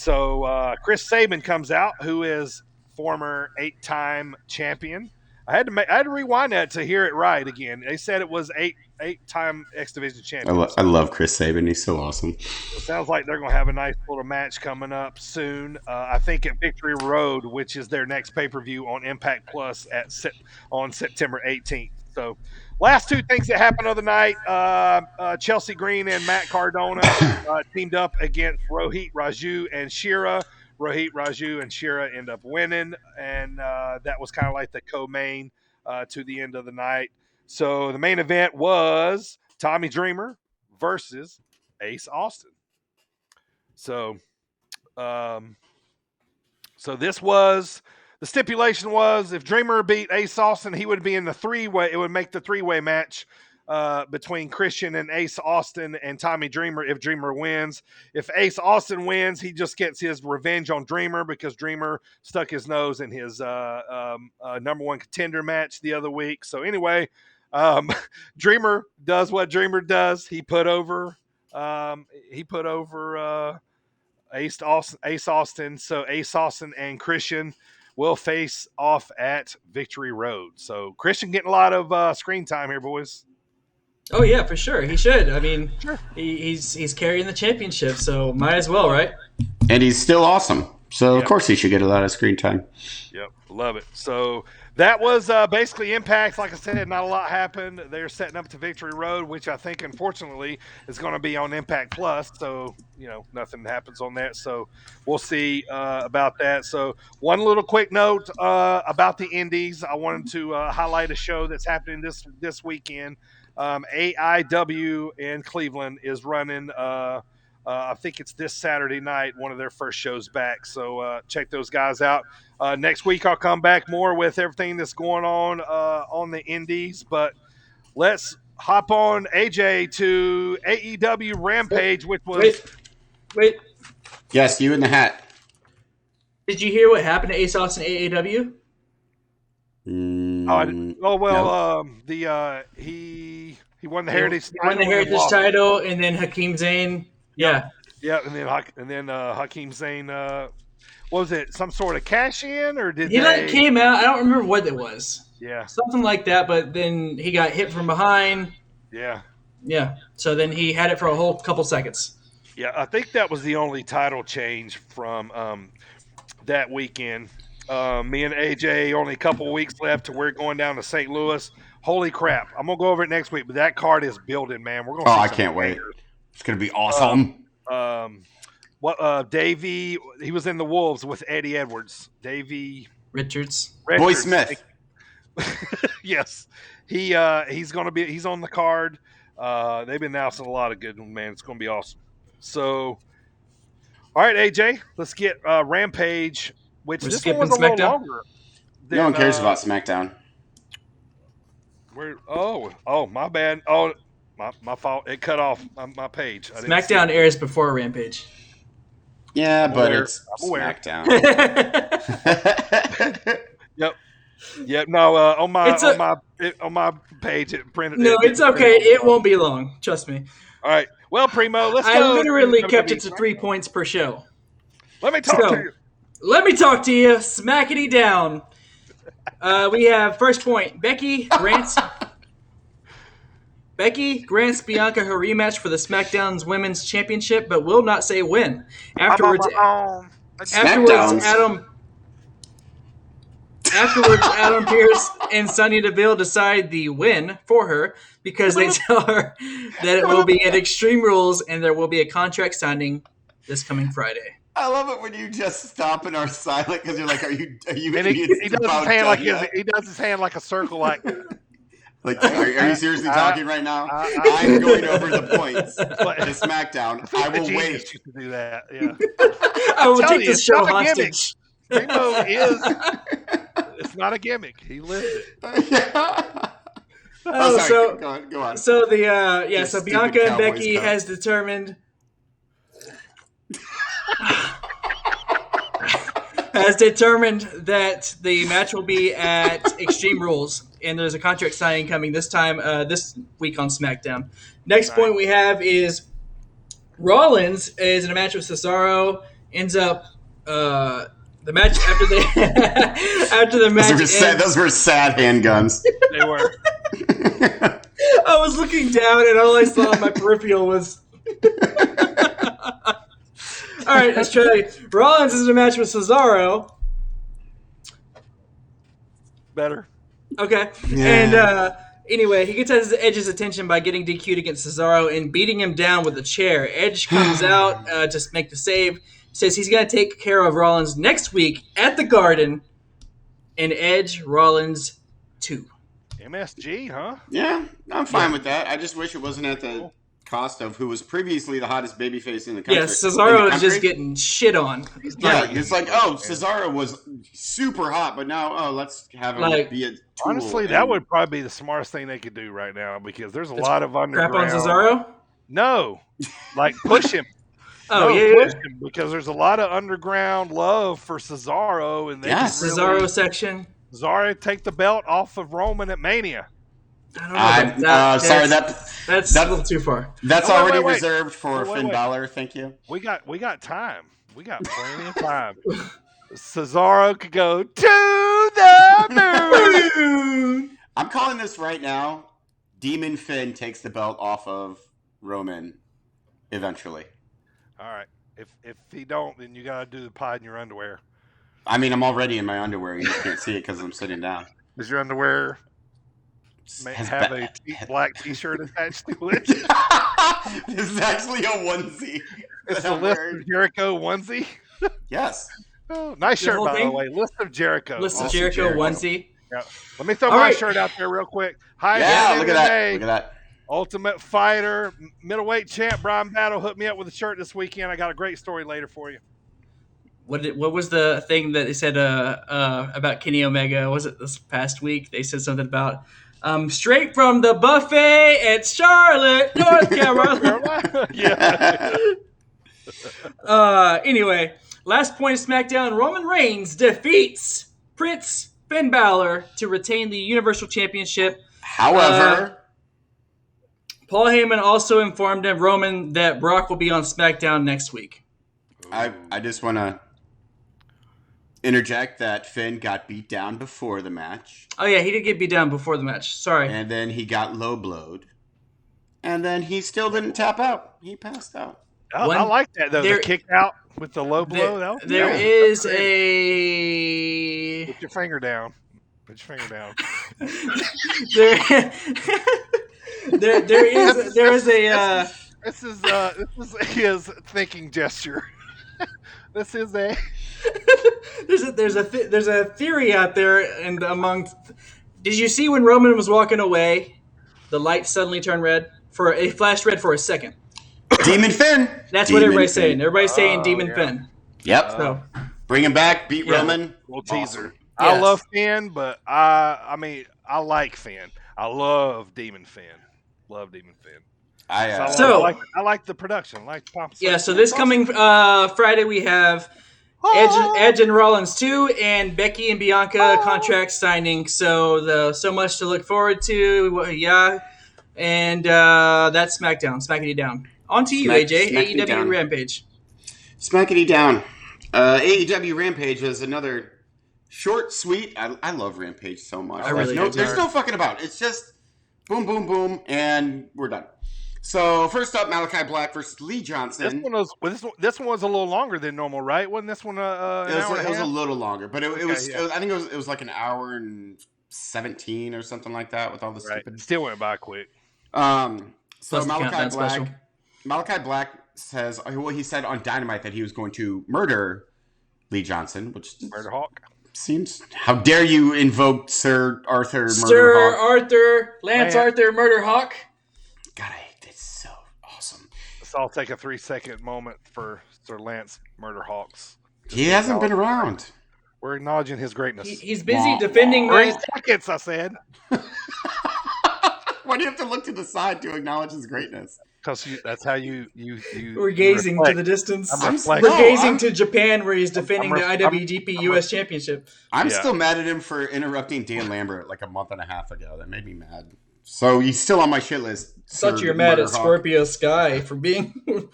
Chris Sabin comes out, who is former 8-time champion. I had to rewind that to hear it right again. They said it was eight-time X Division champion. I love Chris Sabin. He's so awesome. It sounds like they're going to have a nice little match coming up soon. I think at Victory Road, which is their next pay-per-view on Impact Plus on September 18th. So, last two things that happened the other night: Chelsea Green and Matt Cardona teamed up against Rohit Raju and Shira. Rohit Raju and Shira end up winning, and that was kind of like the co-main to the end of the night. So the main event was Tommy Dreamer versus Ace Austin. So this was the stipulation was if Dreamer beat Ace Austin, he would be in the three-way. It would make the three-way match between Christian and Ace Austin and Tommy Dreamer if Dreamer wins. If Ace Austin wins, he just gets his revenge on Dreamer because Dreamer stuck his nose in his number one contender match the other week. So anyway, Dreamer does what Dreamer does. He put over Ace Austin. So Ace Austin and Christian will face off at Victory Road. So Christian getting a lot of screen time here, boys. Oh yeah, for sure. He should. I mean, Sure. he's carrying the championship, so might as well, right? And he's still awesome. So, Yep. of course, he should get a lot of screen time. Yep, love it. So that was basically Impact. Like I said, not a lot happened. They're setting up to Victory Road, which I think, unfortunately, is going to be on Impact Plus. So, nothing happens on that. So we'll see about that. So one little quick note about the Indies. I wanted to highlight a show that's happening this weekend. AIW in Cleveland is running I think it's this Saturday night, one of their first shows back. So check those guys out. Next week I'll come back more with everything that's going on the Indies. But let's hop on, AJ, to AEW Rampage, which was... Wait. Yes, you in the hat. Did you hear what happened to Ace Austin AAW? He won the Heritage He won the Heritage title, and then Hakeem Zayn. Yeah. Yeah, and then Hakeem Zayn. What was it? Some sort of cash in, or did He came out? I don't remember what it was. Yeah, something like that. But then he got hit from behind. Yeah. So then he had it for a whole couple seconds. Yeah, I think that was the only title change from that weekend. Me and AJ, only a couple weeks left to we're going down to St. Louis. Holy crap. I'm going to go over it next week, but that card is building, man. We're going to I can't wait. It's going to be awesome. Davey, he was in the Wolves with Eddie Edwards. Davey Richards. Boy Smith. Yes. He's going to be, he's on the card. They've been announcing a lot of good, man. It's going to be awesome. So, all right, AJ, let's get Rampage, which We're this one was a skipping little SmackDown? longer. No one cares about SmackDown. My bad. Oh, my fault. It cut off my page. I didn't see SmackDown it. airs before Rampage. Yeah, but aware. it's I'm aware. SmackDown. Yep. No, on my page it printed. No, it's okay. It won't be long. Trust me. All right. Well, Primo, let's I go. literally kept it to 3 points per show. Let me talk to you. Let me talk to you. Smackity down. We have first point. Becky grants Bianca her rematch for the SmackDown's Women's Championship, but will not say when. Afterwards, Adam Pearce and Sonya Deville decide the win for her because they tell her that it will be at Extreme Rules and there will be a contract signing this coming Friday. I love it when you just stop and are silent because you're like, are you And he does his hand like he does his hand like a circle, like. Like, are you seriously talking right now? I'm going over the points to SmackDown. I will wait. To do that, yeah. I will take this show hostage. Primo is. It's not a gimmick. He lives it. Oh, sorry. Go on. So so Bianca and Becky has determined that the match will be at Extreme Rules, and there's a contract signing coming this week on SmackDown. Next point we have is Rollins is in a match with Cesaro. Ends up the match after the match. Those were sad handguns. They were. I was looking down, and all I saw on my peripheral was. All right, let's try. Rollins is in a match with Cesaro. Better. Okay. Yeah. And anyway, he gets Edge's attention by getting DQ'd against Cesaro and beating him down with a chair. Edge comes out to make the save. Says he's going to take care of Rollins next week at the Garden in Edge Rollins 2. MSG, huh? Yeah, I'm fine with that. I just wish it wasn't at the cost of who was previously the hottest babyface in the country. Yeah, Cesaro is just getting shit on. Yeah, it's like, Cesaro was super hot, but now, let's have him be a tool. Honestly, that would probably be the smartest thing they could do right now because there's a lot of underground. Crap on Cesaro? No, like push him. Push him because there's a lot of underground love for Cesaro, and Cesaro section. Cesaro take the belt off of Roman at Mania. I don't know. Sorry, that's a little too far. That's already reserved for Finn Balor. Thank you. We got time. We got plenty of time. Cesaro could go to the moon. I'm calling this right now. Demon Finn takes the belt off of Roman eventually. All right. If he don't, then you gotta do the pod in your underwear. I mean, I'm already in my underwear. You just can't see it because I'm sitting down. Does your underwear have a black T-shirt attached to it? This is actually a onesie. It's the List of Jericho onesie? Yes. Oh, nice shirt, by the way. List of Jericho. List of Jericho onesie. Yeah. Let me throw my shirt out there real quick. Hi, look at that. Look at that. Ultimate Fighter, middleweight champ Brian Battle hooked me up with a shirt this weekend. I got a great story later for you. What was the thing that they said about Kenny Omega? Was it this past week? They said something about straight from the buffet at Charlotte, North Carolina. Yeah. Anyway, last point of SmackDown: Roman Reigns defeats Prince Finn Balor to retain the Universal Championship. However, Paul Heyman also informed Roman that Brock will be on SmackDown next week. I just want to interject that Finn got beat down before the match. Oh, yeah, he did get beat down before the match. Sorry. And then he got low-blowed. And then he still didn't tap out. He passed out. I like that, though. The kick out with the low blow. There is a... Put your finger down. There is a... This is his thinking gesture. This is a... There's a theory out there, and amongst. Did you see when Roman was walking away, the light suddenly turned red flashed red for a second? Demon Finn. That's what everybody's saying. Everybody's saying Demon Finn. Yep. So bring him back. Beat Roman. Little teaser. Yes. I love Finn, but I like Finn. I love Demon Finn. I like the production. I like the pomp. Yeah. So this coming Friday we have. Edge and Rollins 2 and Becky and Bianca contract signing. So much to look forward to. Yeah. And that's SmackDown. Smacking you down. On to you, AJ. AEW Rampage. Smackety down. AEW Rampage is another short, sweet. I love Rampage so much. There's no fucking about it. It's just boom, boom, boom, and we're done. So first up, Malachi Black versus Lee Johnson. This one was a little longer than normal, right? Wasn't this one it was a little longer, but it was. Yeah. I think it was like an hour and 17 or something like that with all the stupid. Still went by quick. So Malachi Black says, well, he said on Dynamite that he was going to murder Lee Johnson, which Murder Hawk. Seems. How dare you invoke Sir Arthur Lance Murder Hawk? Arthur Murder Hawk. God, it's so awesome. So I'll take a 3-second moment for Sir Lance Murder Hawks. He hasn't been around. We're acknowledging his greatness. He's busy defending 3 seconds, I said. Why do you have to look to the side to acknowledge his greatness? Because that's how you We're gazing to the distance. We're gazing to Japan where he's defending the IWGP US Championship. I'm still mad at him for interrupting Dan Lambert like a month and a half ago. That made me mad. So he's still on my shit list. I thought you were mad at Scorpio Sky for being... I'm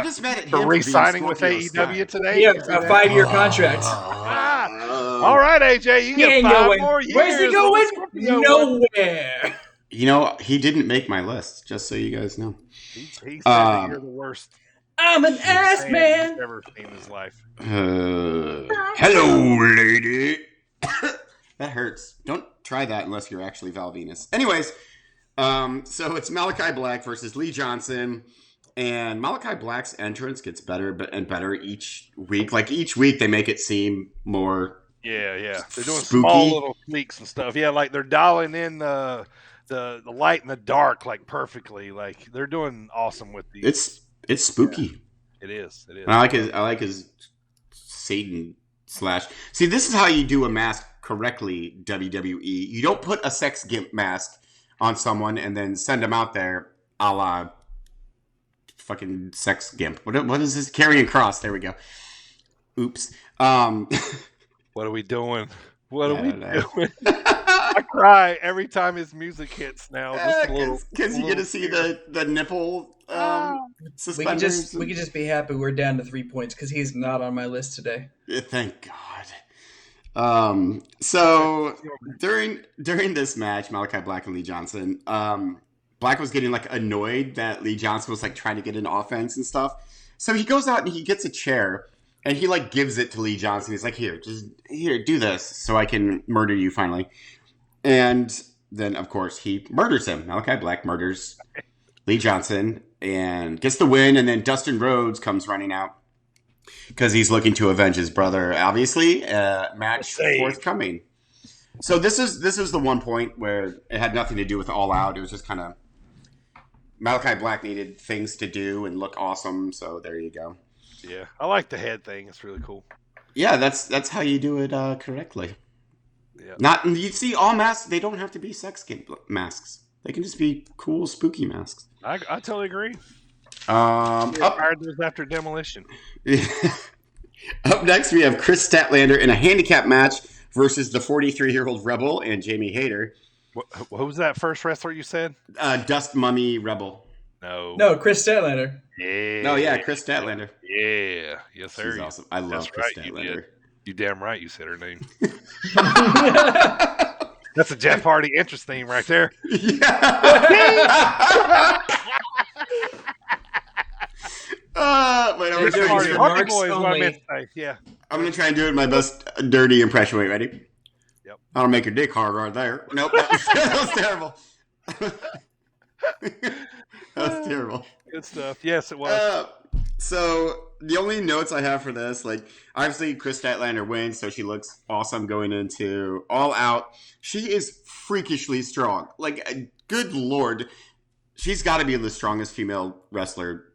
just mad at him for re-signing with AEW today. Yeah, a 5-year contract. All right, AJ, you get 5 more years. Where's he going? Nowhere. You know, he didn't make my list, just so you guys know. He said that you're the worst. I'm an ass man. He's ever seen in his life. Hello, lady. That hurts. Don't try that unless you're actually Val Venus. Anyways, so it's Malachi Black versus Lee Johnson. And Malachi Black's entrance gets better and better each week. Like, each week they make it seem more Yeah. They're doing spooky. Small little tweaks and stuff. Yeah, like they're dialing in the light and the dark like perfectly. Like they're doing awesome with these. It's spooky. Yeah, it is. I like his Satan slash. See, this is how you do a mask correctly, WWE. You don't put a sex gimp mask on someone and then send them out there a la fucking sex gimp. What is this? Karrion Kross. There we go. Oops. What are we doing? What are we doing? I cry every time his music hits now. Because you get to see the nipple suspenders. We could just be happy we're down to 3 points because he's not on my list today. Yeah, thank God. So during this match, Malachi Black and Lee Johnson, Black was getting like annoyed that Lee Johnson was like trying to get an offense and stuff. So he goes out and he gets a chair and he like gives it to Lee Johnson. He's like, here, do this so I can murder you finally. And then, of course, he murders him. Malachi Black murders Lee Johnson and gets the win. And then Dustin Rhodes comes running out because he's looking to avenge his brother. Obviously, match forthcoming. So this is the one point where it had nothing to do with All Out. It was just kind of Malachi Black needed things to do and look awesome. So there you go. Yeah, I like the head thing. It's really cool. Yeah, that's how you do it correctly. Yeah. You see, all masks, they don't have to be sex masks. They can just be cool, spooky masks. I totally agree. Up those after Demolition. Up next, we have Chris Statlander in a handicap match versus the 43-year-old Rebel and Jamie Hayter. Who was that first wrestler you said? Dust Mummy Rebel. No, Chris Statlander. Yeah. No, yeah, Chris Statlander. Yeah. Yes, sir. She's awesome. I love Chris Statlander. You damn right you said her name. That's a Jeff Hardy interest theme right there. Yeah. Wait, I'm going to try and do it in my best dirty impression. Wait, ready? Yep. I'll make your dick hard right there. Nope, that was terrible. That was terrible. Good stuff. Yes, it was. So the only notes I have for this, like, obviously Chris Statlander wins, so she looks awesome going into All Out. She is freakishly strong. Like, good Lord. She's got to be the strongest female wrestler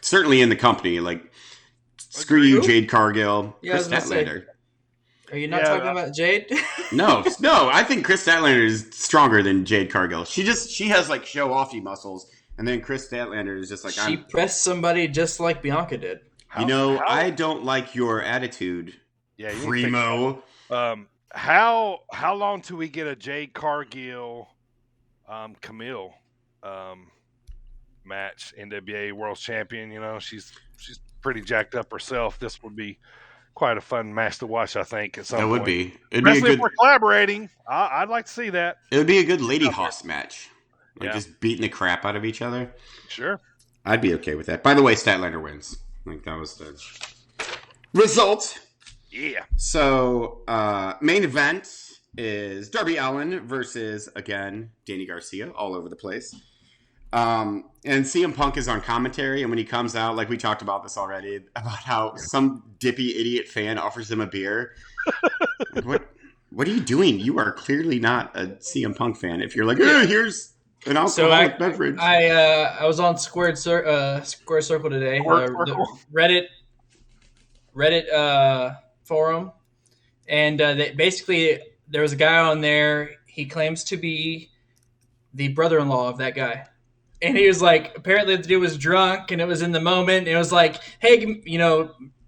certainly in the company. Like, screw you, Jade Cargill. Yeah, Chris Statlander. Are you not talking about Jade? No, I think Chris Statlander is stronger than Jade Cargill. She has like show-offy muscles, and then Chris Statlander is just like she pressed somebody just like Bianca did. I don't like your attitude, Primo. How long till we get a Jade Cargill, Camille match. NWA World Champion. She's pretty jacked up herself. This would be quite a fun match to watch. I think at some That point. would be. It'd Especially be a if we're good. collaborating. I'd like to see that. It would be a good Lady Hoss match. Like Yeah. just beating the crap out of each other. Sure. I'd be okay with that. By the way, Statlander wins. Like that was the result. Yeah. So main event is Darby Allen versus again Danny Garcia, all over the place. And CM Punk is on commentary, and when he comes out, like we talked about this already, about how some dippy idiot fan offers him a beer. Like, what are you doing? You are clearly not a CM Punk fan. If you're like, here's an alcoholic beverage. I was on Square Circle today, the Reddit forum, and basically there was a guy on there. He claims to be the brother-in-law of that guy. And he was like, apparently the dude was drunk and it was in the moment. And it was like, hey,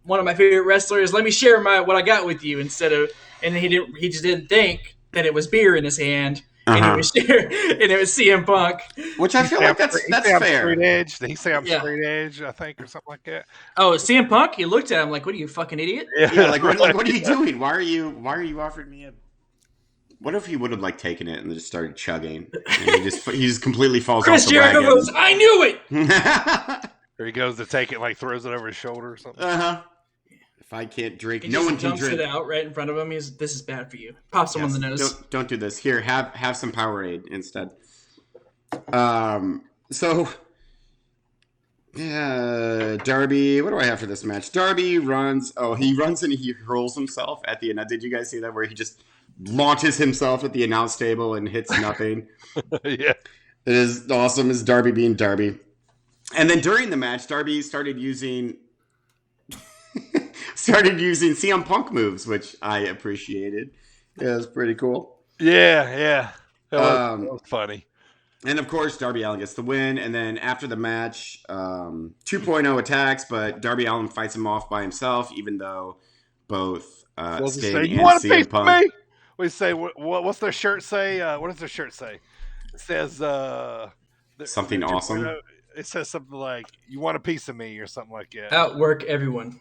one of my favorite wrestlers, let me share what I got with you and he just didn't think that it was beer in his hand. And he was and it was CM Punk. Which I feel like that's fair. Straight edge. Did he say I'm straight edge, I think, or something like that? Oh, CM Punk? He looked at him like, what are you, fucking idiot? Yeah, like what are you doing? Why are you offering me a... What if he would have taken it and just started chugging? And he just completely falls Chris off the Jericho wagon. goes, I knew it! Or he goes to take it, throws it over his shoulder or something. If I can't drink, He no just one can dumps drink. it out right in front of him. This is bad for you. Pops him on the nose. Don't do this. Here, have some Powerade instead. So, yeah, Darby. What do I have for this match? Darby runs. Oh, he runs and he hurls himself at the end. Did you guys see that? Where he just launches himself at the announce table and hits nothing. Yeah, it is awesome. Is Darby being Darby? And then during the match, Darby started using CM Punk moves, which I appreciated. Yeah, it was pretty cool. Yeah. That was funny. And of course, Darby Allin gets the win. And then after the match, 2.0 attacks, but Darby Allin fights him off by himself, even though both Sting and CM Punk. We say, what's their shirt say? What does their shirt say? It says something awesome. It says something like, you want a piece of me or something like that. Outwork everyone.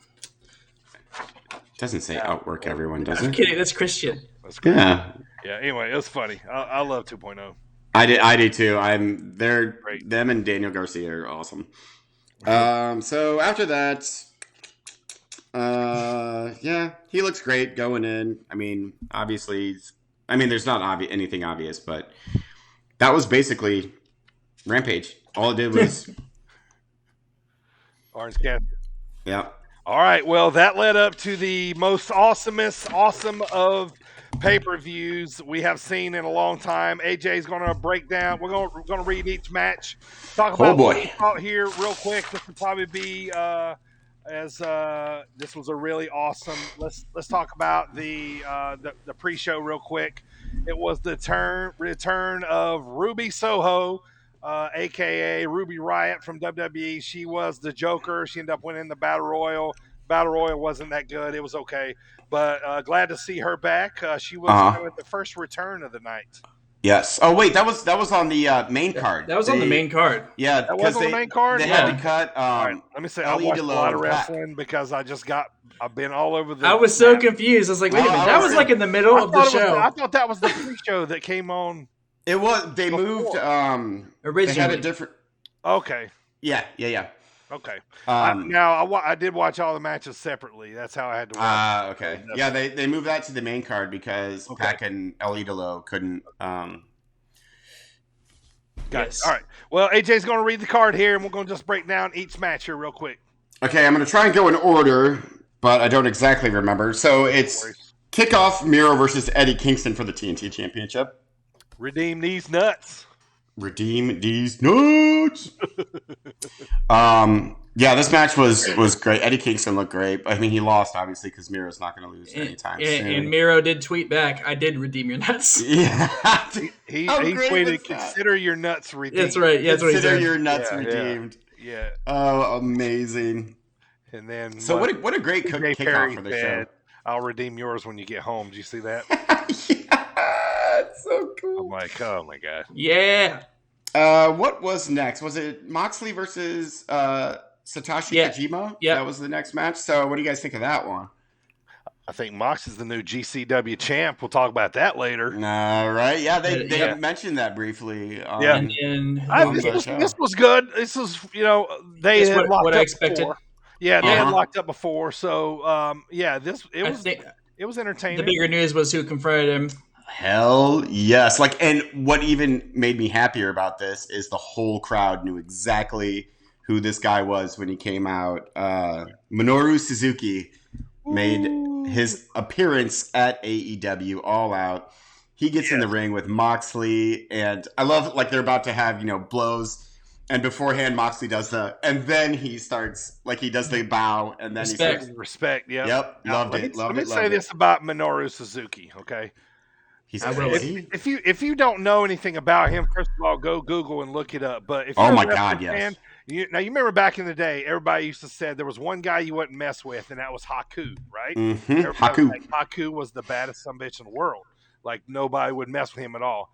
It doesn't say outwork everyone, does it? I'm kidding. That's Christian. Yeah. Yeah, anyway, it was funny. I love 2.0. I do too. Them and Daniel Garcia are awesome. So after that, he looks great going in. I mean, obviously, there's not anything obvious, but that was basically Rampage. All it did was Orange Cassidy. Yeah. All right. Well, that led up to the most awesome of pay-per-views we have seen in a long time. AJ is going to break down. We're going to read each match. Talk about what we thought here real quick. This would probably be this was a really awesome. Let's talk about the pre-show real quick. It was the return of Ruby Soho, a.k.a. Ruby Riott from WWE. She was the Joker. She ended up winning the Battle Royal. Battle Royal wasn't that good. It was okay. But glad to see her back. She was the first return of the night. Yes. Oh, wait. That was on the main card. That was on the main card. Yeah. That was on the main card? They had to cut. All right, let me say, I watched a lot of wrestling because I've been all over the... I was so confused. I was like, wait a minute. That was in the middle of the show. I thought that was the pre-show that came on. It was. They moved. Originally. They had a different. Okay. Yeah. Okay. I did watch all the matches separately. That's how I had to watch. Okay. Yeah, they moved that to the main card because Pac and El Idolo couldn't. Yes. All right. Well, AJ's going to read the card here, and we're going to just break down each match here real quick. Okay, I'm going to try and go in order, but I don't exactly remember. So it's kickoff Miro versus Eddie Kingston for the TNT Championship. Redeem these nuts. Redeem these nuts. Yeah, this match was great. Eddie Kingston looked great. I mean, he lost obviously because Miro's not going to lose anytime soon. And Miro did tweet back, "I did redeem your nuts." Yeah, he tweeted, "Consider your nuts redeemed." That's right. Yeah, that's what he said. Consider your nuts redeemed. Yeah. Oh, amazing. And then what a great kickoff for the show. I'll redeem yours when you get home. Did you see that? Yeah, it's so cool. I'm like, oh my god. Yeah. What was next? Was it Moxley versus Satoshi Kojima? Yeah. That was the next match. So what do you guys think of that one? I think Mox is the new GCW champ. We'll talk about that later. All right. Yeah, they Yeah. mentioned that briefly. Yeah. And then This was good. This was, they It's had locked what up I expected. before. Yeah, they had Uh-huh. locked up before. So, it was entertaining. the bigger news was who confronted him. Hell yes. And what even made me happier about this is the whole crowd knew exactly who this guy was when he came out. Minoru Suzuki made his appearance at AEW All Out. He gets in the ring with Moxley, and I love they're about to have, blows. And beforehand, Moxley does and then he starts, he does the bow, and then Respect. he starts. Respect, yeah. Yep, loved it. Let me say this about Minoru Suzuki, okay? He's I will. crazy. If you don't know anything about him, first of all, go Google and look it up. But if Oh you're my a wrestling God, yes. fan, you remember back in the day, everybody used to say there was one guy you wouldn't mess with, and that was Haku, right? Mm-hmm. Everybody was Haku. like, Haku was the baddest sumbitch in the world. Nobody would mess with him at all.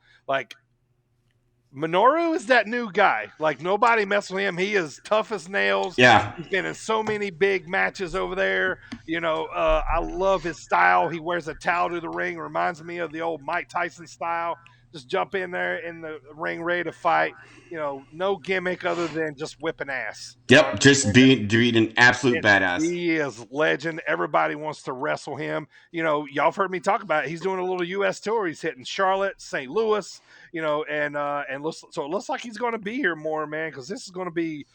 Minoru is that new guy. Nobody mess with him. He is tough as nails. Yeah. He's been in so many big matches over there. I love his style. He wears a towel to the ring. Reminds me of the old Mike Tyson style. Just jump in there in the ring ready to fight. No gimmick other than just whipping ass. Yep, just being an absolute badass. He is legend. Everybody wants to wrestle him. Y'all have heard me talk about it. He's doing a little U.S. tour. He's hitting Charlotte, St. Louis, so it looks like he's going to be here more, man, because this is going to be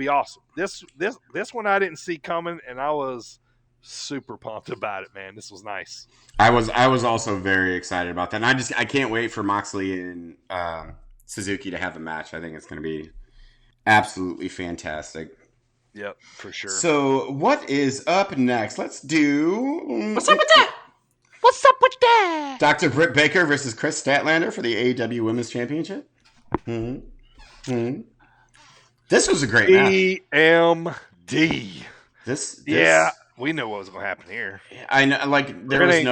awesome. This one I didn't see coming, and I was super pumped about it, man. This was nice. I was also very excited about that. And I can't wait for Moxley and Suzuki to have a match. I think it's going to be absolutely fantastic. Yep, for sure. So what is up next? Let's do. What's up with that? What's up with that? Dr. Britt Baker versus Chris Statlander for the AEW Women's Championship. Mm-hmm. This was a great match. EMD. This Yeah, we know what was going to happen here. I know. There was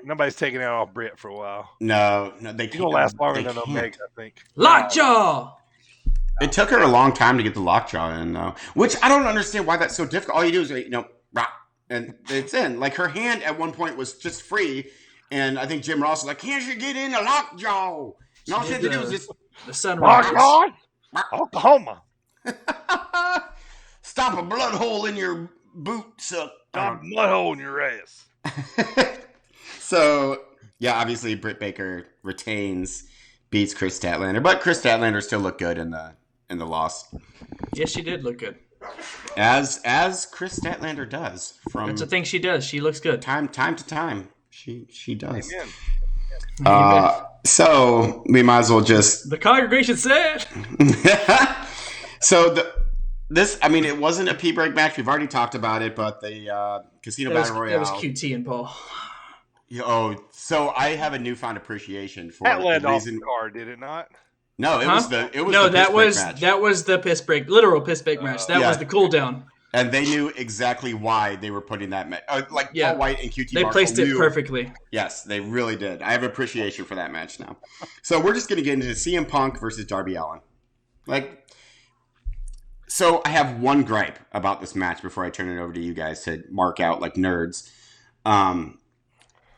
nobody's taking it off Britt for a while. No, they He's can't. gonna last longer They than can't. Omega, I think. Lockjaw. It took her a long time to get the lockjaw in, though. Which I don't understand why that's so difficult. All you do is, rock, and it's in. Her hand at one point was just free, and I think Jim Ross was like, "Can't you get in the lockjaw?" And all she had to do was just The Sunrise. Oklahoma. stop a blood hole in your boot, suck. Got a mud hole in your ass. So, yeah, obviously Britt Baker retains, beats Chris Statlander, but Chris Statlander still looked good in the loss. Yes, she did look good. As Chris Statlander does from That's the thing she does. She looks good. time to time. She does. Amen. So we might as well just. The congregation said. So it wasn't a pee break match. We've already talked about it, but the Casino Battle Royale. That was QT and Paul. So I have a newfound appreciation for That led the off the reason. card, did it not? No, it was the that piss break match. was the piss break, literal piss break match. That was the cool down. And they knew exactly why they were putting that match. Paul White and QT. They Marshall placed it knew. perfectly. Yes, they really did. I have appreciation for that match now. So we're just going to get into CM Punk versus Darby Allen. So I have one gripe about this match before I turn it over to you guys to mark out like nerds.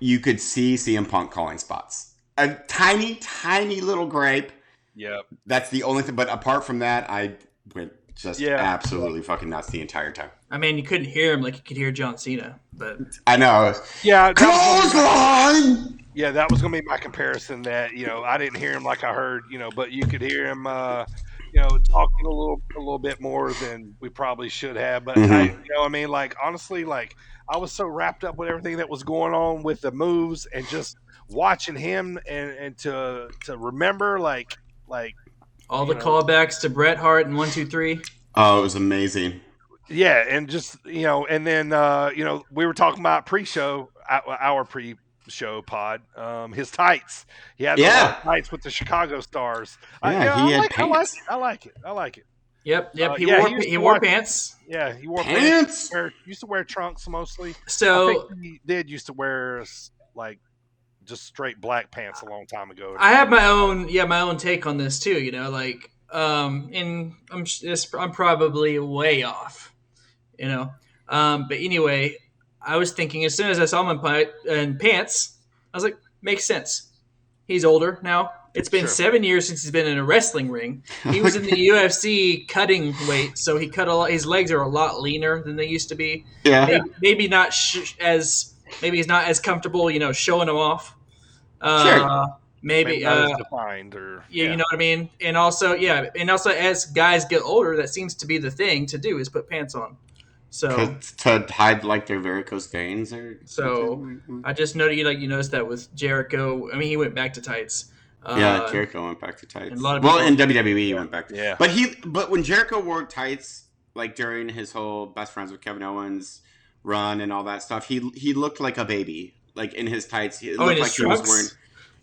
You could see CM Punk calling spots. A tiny, tiny little gripe. Yep. That's the only thing. But apart from that, I went just absolutely fucking nuts the entire time. I mean, you couldn't hear him like you could hear John Cena, but I know. Yeah. Clothesline! Yeah, that was going to be my comparison. That I didn't hear him like I heard, but you could hear him, talking a little bit more than we probably should have. But honestly, I was so wrapped up with everything that was going on with the moves and just watching him and to remember all the callbacks to Bret Hart and 1, 2, 3. Oh, it was amazing. Yeah, and just and then we were talking about our pre-show pod, his tights. He had tights with the Chicago Stars. Yeah, he had pants. I like it. Yep. He wore pants. Yeah, he wore pants. Used to wear trunks mostly. So I think he did used to wear just straight black pants a long time ago. I have my own take on this too. Like, and I'm probably way off. But anyway, I was thinking as soon as I saw him in pants, I was like, makes sense. He's older now. It's been 7 years since he's been in a wrestling ring. He was in the UFC cutting weight, so he cut a lot. His legs are a lot leaner than they used to be. Yeah. Maybe not maybe he's not as comfortable, showing them off. Maybe not as defined, or you know what I mean. And also, as guys get older, that seems to be the thing to do is put pants on. So to hide like their varicose veins, or something. I just noticed, you noticed that with Jericho. I mean, he went back to tights. Jericho went back to tights. In WWE, he went back. Yeah. But when Jericho wore tights, like during his whole best friends with Kevin Owens run and all that stuff, he looked like a baby, like in his tights. He looked like he was wearing.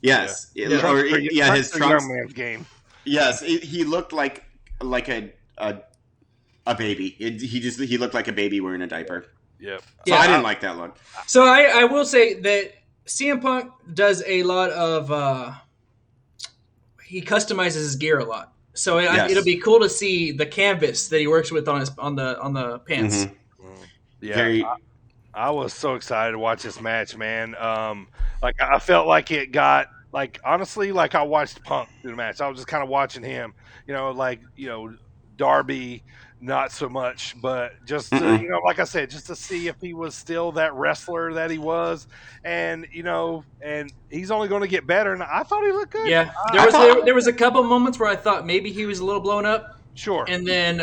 Yes, his trunks. Young man's game. Yes, he looked like a baby. He looked like a baby wearing a diaper. Yep. So I didn't like that look. So I will say that CM Punk does a lot of he customizes his gear a lot. So it'll be cool to see the canvas that he works with on the pants. Mm-hmm. Yeah. I was so excited to watch this match, man. Like I felt like it got honestly, like I watched Punk do the match. I was just kind of watching him, Darby, not so much, but just to, like I said, just to see if he was still that wrestler that he was, and and he's only going to get better. And I thought he looked good. Yeah, there was a couple moments where I thought maybe he was a little blown up. Sure, and then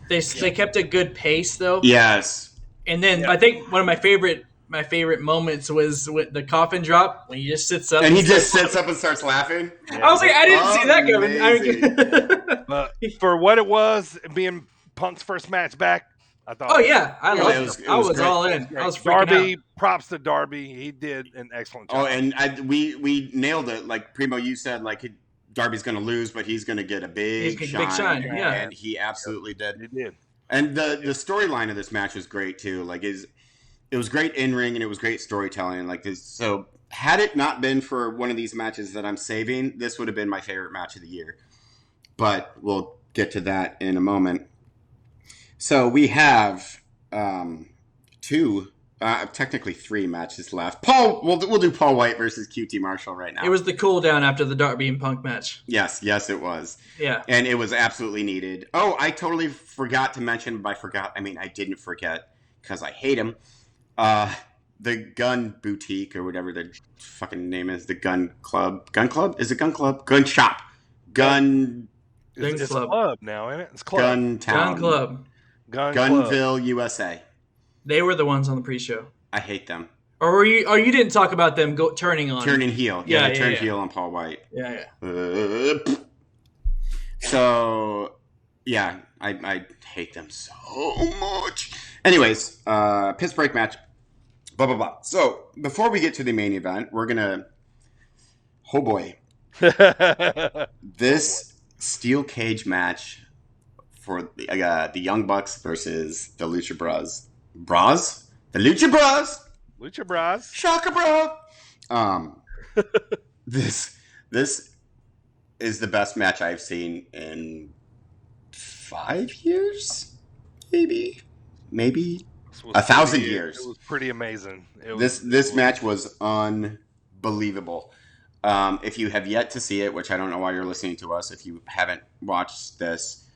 they kept a good pace though. Yes, and then I think one of my favorite moments was with the coffin drop when he just sits up and he just sits up and starts laughing. Yeah. I was like, I didn't see that coming. But for what it was, being Punk's first match back, I thought. Oh yeah, I loved it. I was all in. I was freaking Darby, out. Props to Darby. He did an excellent job. Oh, and we nailed it. Like Primo, you said, like Darby's going to lose, but he's going to get a big shine. Yeah, and he absolutely did. He did. And the storyline of this match was great too. Like it was great in ring and it was great storytelling. Like this, so had it not been for one of these matches that I'm saving, this would have been my favorite match of the year. But we'll get to that in a moment. So we have technically three matches left. We'll do Paul White versus QT Marshall right now. It was the cool down after the Darby and Punk match. Yes, it was. Yeah. And it was absolutely needed. Oh, I totally forgot to mention, I didn't forget because I hate him. The Gun Boutique or whatever the fucking name is, the Gun Club. Gun Club? Is it Gun Club? Gun Shop. It's club now, isn't it? It's club. Gun Town. Gun Club. Gunville, USA. They were the ones on the pre-show. I hate them. Or you didn't talk about them turning heel. Yeah, they turned heel on Paul White. Yeah. So, yeah, I hate them so much. Anyways, piss break match. Blah, blah, blah. So, before we get to the main event, we're going to... Oh, boy. This steel cage match for the Young Bucks versus the Lucha Bros. The Lucha Bros. Lucha Bros. Shaka bro. This is the best match I've seen in 5 years, maybe 1,000 years. It was pretty amazing. This match was unbelievable. If you have yet to see it, which I don't know why you're listening to us, if you haven't watched this,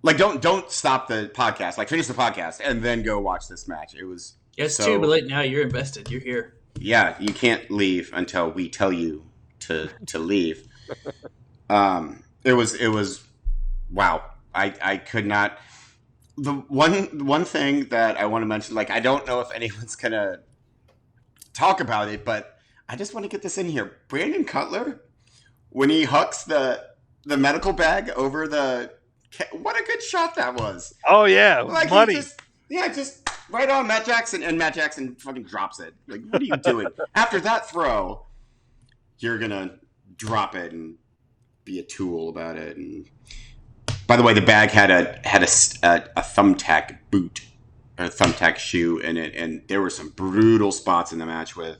like don't stop the podcast, like finish the podcast and then go watch this match. It was it's too late now. You're invested. You're here. Yeah, you can't leave until we tell you to leave. It was wow. I could not. The one thing that I want to mention, like I don't know if anyone's gonna talk about it, but I just want to get this in here. Brandon Cutler, when he hucks the medical bag over what a good shot that was. Oh yeah, like money. Just right on Matt Jackson, and Matt Jackson fucking drops it. Like, what are you doing? After that throw, you're gonna drop it and be a tool about it. And by the way, the bag had a thumbtack boot or a thumbtack shoe in it, and there were some brutal spots in the match with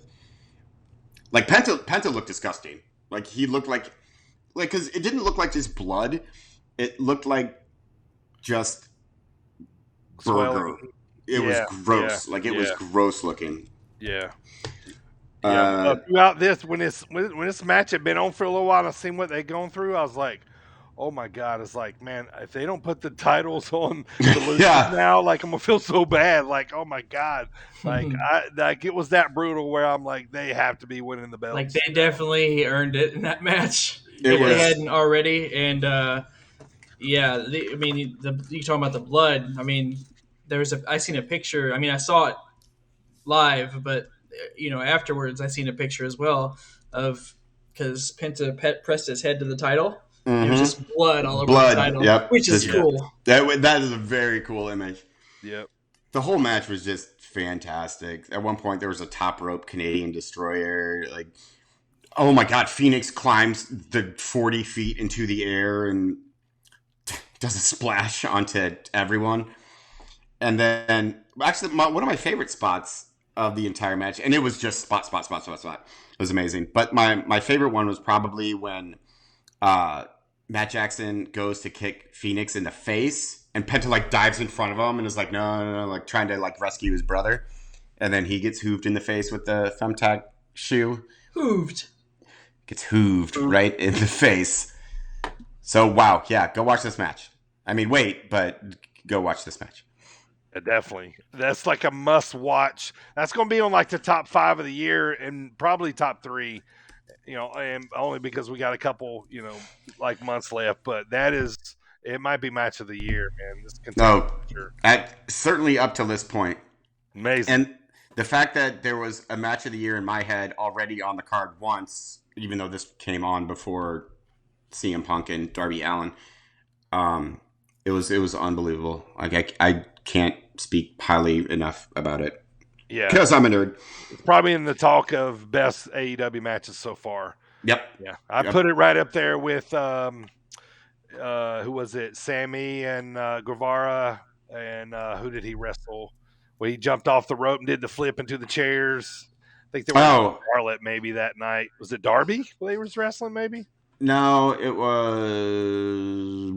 Like Penta looked disgusting. Like he looked like because it didn't look like just blood. It looked like just burger. Swelling. It was gross. Yeah, like it was gross looking. Yeah. Throughout this, when this match had been on for a little while, and I seen what they'd gone through, I was like, "Oh my god!" It's like, man, if they don't put the titles on the losers now, like I'm gonna feel so bad. Like, oh my god, like it was that brutal where I'm like, they have to be winning the belts. Like they definitely earned it in that match if was. they hadn't already. And you talking about the blood. I mean, I seen a picture. I mean, I saw it live, but afterwards I seen a picture as well of because Penta pressed his head to the title. Mm-hmm. It was just blood all over the title, which is cool. That is a very cool image. Yep. The whole match was just fantastic. At one point, there was a top rope Canadian destroyer. Like, oh my god, Phoenix climbs the 40 feet into the air and does a splash onto everyone. And then, actually, one of my favorite spots of the entire match, and it was just spot. It was amazing. But my favorite one was probably when Matt Jackson goes to kick Phoenix in the face, and Penta like dives in front of him and is like, no, like trying to like rescue his brother, and then he gets hooved in the face with the thumbtack shoe. Gets hooved right in the face. So wow, yeah, go watch this match. I mean, wait, but go watch this match. Definitely. That's like a must watch. That's going to be on like the top 5 of the year and probably top 3, and only because we got a couple, like months left, but it might be match of the year, man. This certainly up to this point. Amazing. And the fact that there was a match of the year in my head already on the card once, even though this came on before CM Punk and Darby Allen, it was unbelievable. Like I can't speak highly enough about it. Yeah, because I'm a nerd. It's probably in the talk of best AEW matches so far. Yep. Yeah, I put it right up there with who was it? Sammy and Guevara, and who did he wrestle? Well, he jumped off the rope and did the flip into the chairs. I think there was Charlotte maybe that night. Was it Darby? They was wrestling maybe. No, it was.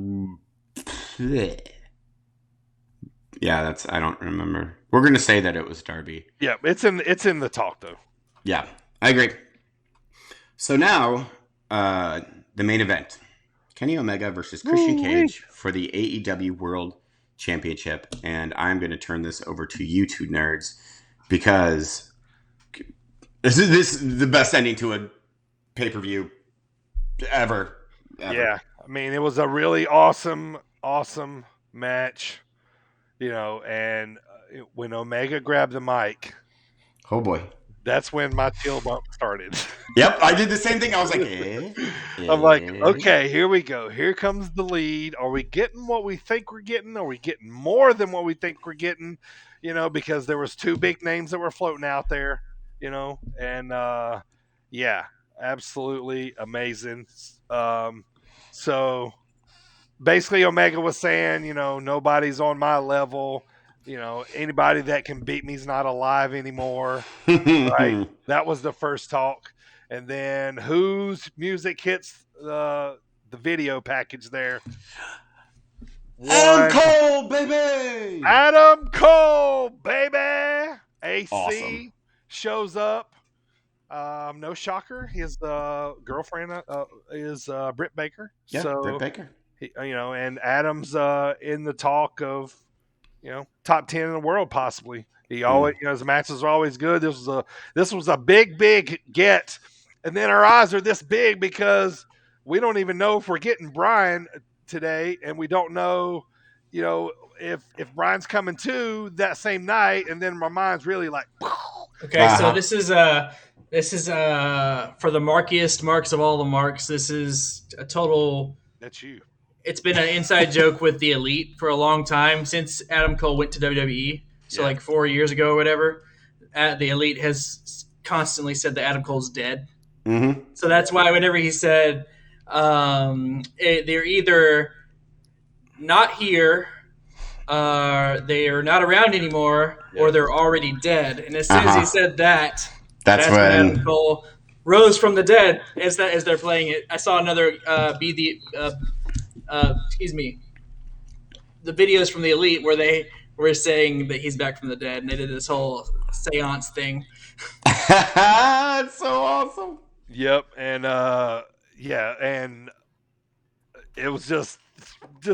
Yeah, I don't remember. We're gonna say that it was Darby. Yeah, it's in the talk though. Yeah, I agree. So now, the main event: Kenny Omega versus Christian Cage for the AEW World Championship, and I'm going to turn this over to you two nerds because this is the best ending to a pay-per-view ever. Yeah, I mean, it was a really awesome match. And when Omega grabbed the mic, oh boy, that's when my chill bump started. Yep, I did the same thing. I was like, I'm like, okay, here we go. Here comes the lead. Are we getting what we think we're getting? Are we getting more than what we think we're getting? Because there was 2 big names that were floating out there. And yeah, absolutely amazing. So. Basically, Omega was saying, nobody's on my level. Anybody that can beat me is not alive anymore. Right? That was the first talk. And then whose music hits the video package there? Adam Cole, baby! Adam Cole, baby! AC awesome. shows up. No shocker. His girlfriend is Britt Baker. Yeah, so, Britt Baker. And Adam's in the talk of, top 10 in the world possibly. He always, his matches are always good. This was a big get, and then our eyes are this big because we don't even know if we're getting Brian today, and we don't know, if Brian's coming too that same night, and then my mind's really like. Okay, so this is for the markiest marks of all the marks. This is a total. That's you. It's been an inside joke with the Elite for a long time since Adam Cole went to WWE. So like 4 years ago or whatever, the Elite has constantly said that Adam Cole's dead. Mm-hmm. So that's why whenever he said they're either not here, they are not around anymore, or they're already dead. And as soon as he said that, that's when Adam Cole rose from the dead as they're playing it. I saw another the videos from the Elite where they were saying that he's back from the dead, and they did this whole seance thing. It's so awesome. Yep, and and it was just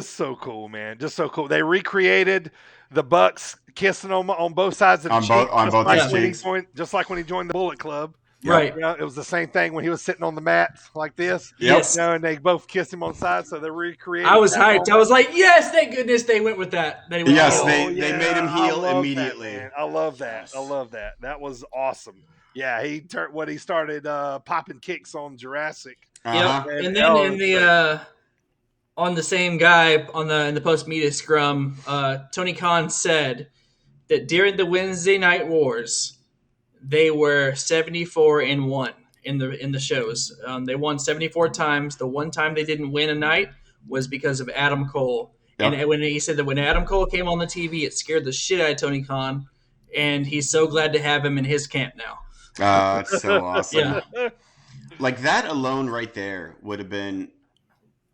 so cool, man. Just so cool. They recreated the Bucks kissing on both sides of the cheek, just like when he joined the Bullet Club. Yep. Right. You know, it was the same thing when he was sitting on the mat like this. Yes. You know, and they both kissed him on sides, so they recreated. I was hyped. I was like, yes, thank goodness they went with that. They made him heel immediately. I love that. I love that. That was awesome. Yeah, he started popping kicks on Jurassic. Yep. And then on the same guy in the post media scrum, Tony Khan said that during the Wednesday Night Wars, they were 74-1 in the shows. They won 74 times. The one time they didn't win a night was because of Adam Cole. Yep. And when he said that when Adam Cole came on the TV, it scared the shit out of Tony Khan, and he's so glad to have him in his camp now. It's so awesome. Yeah. Like that alone right there would have been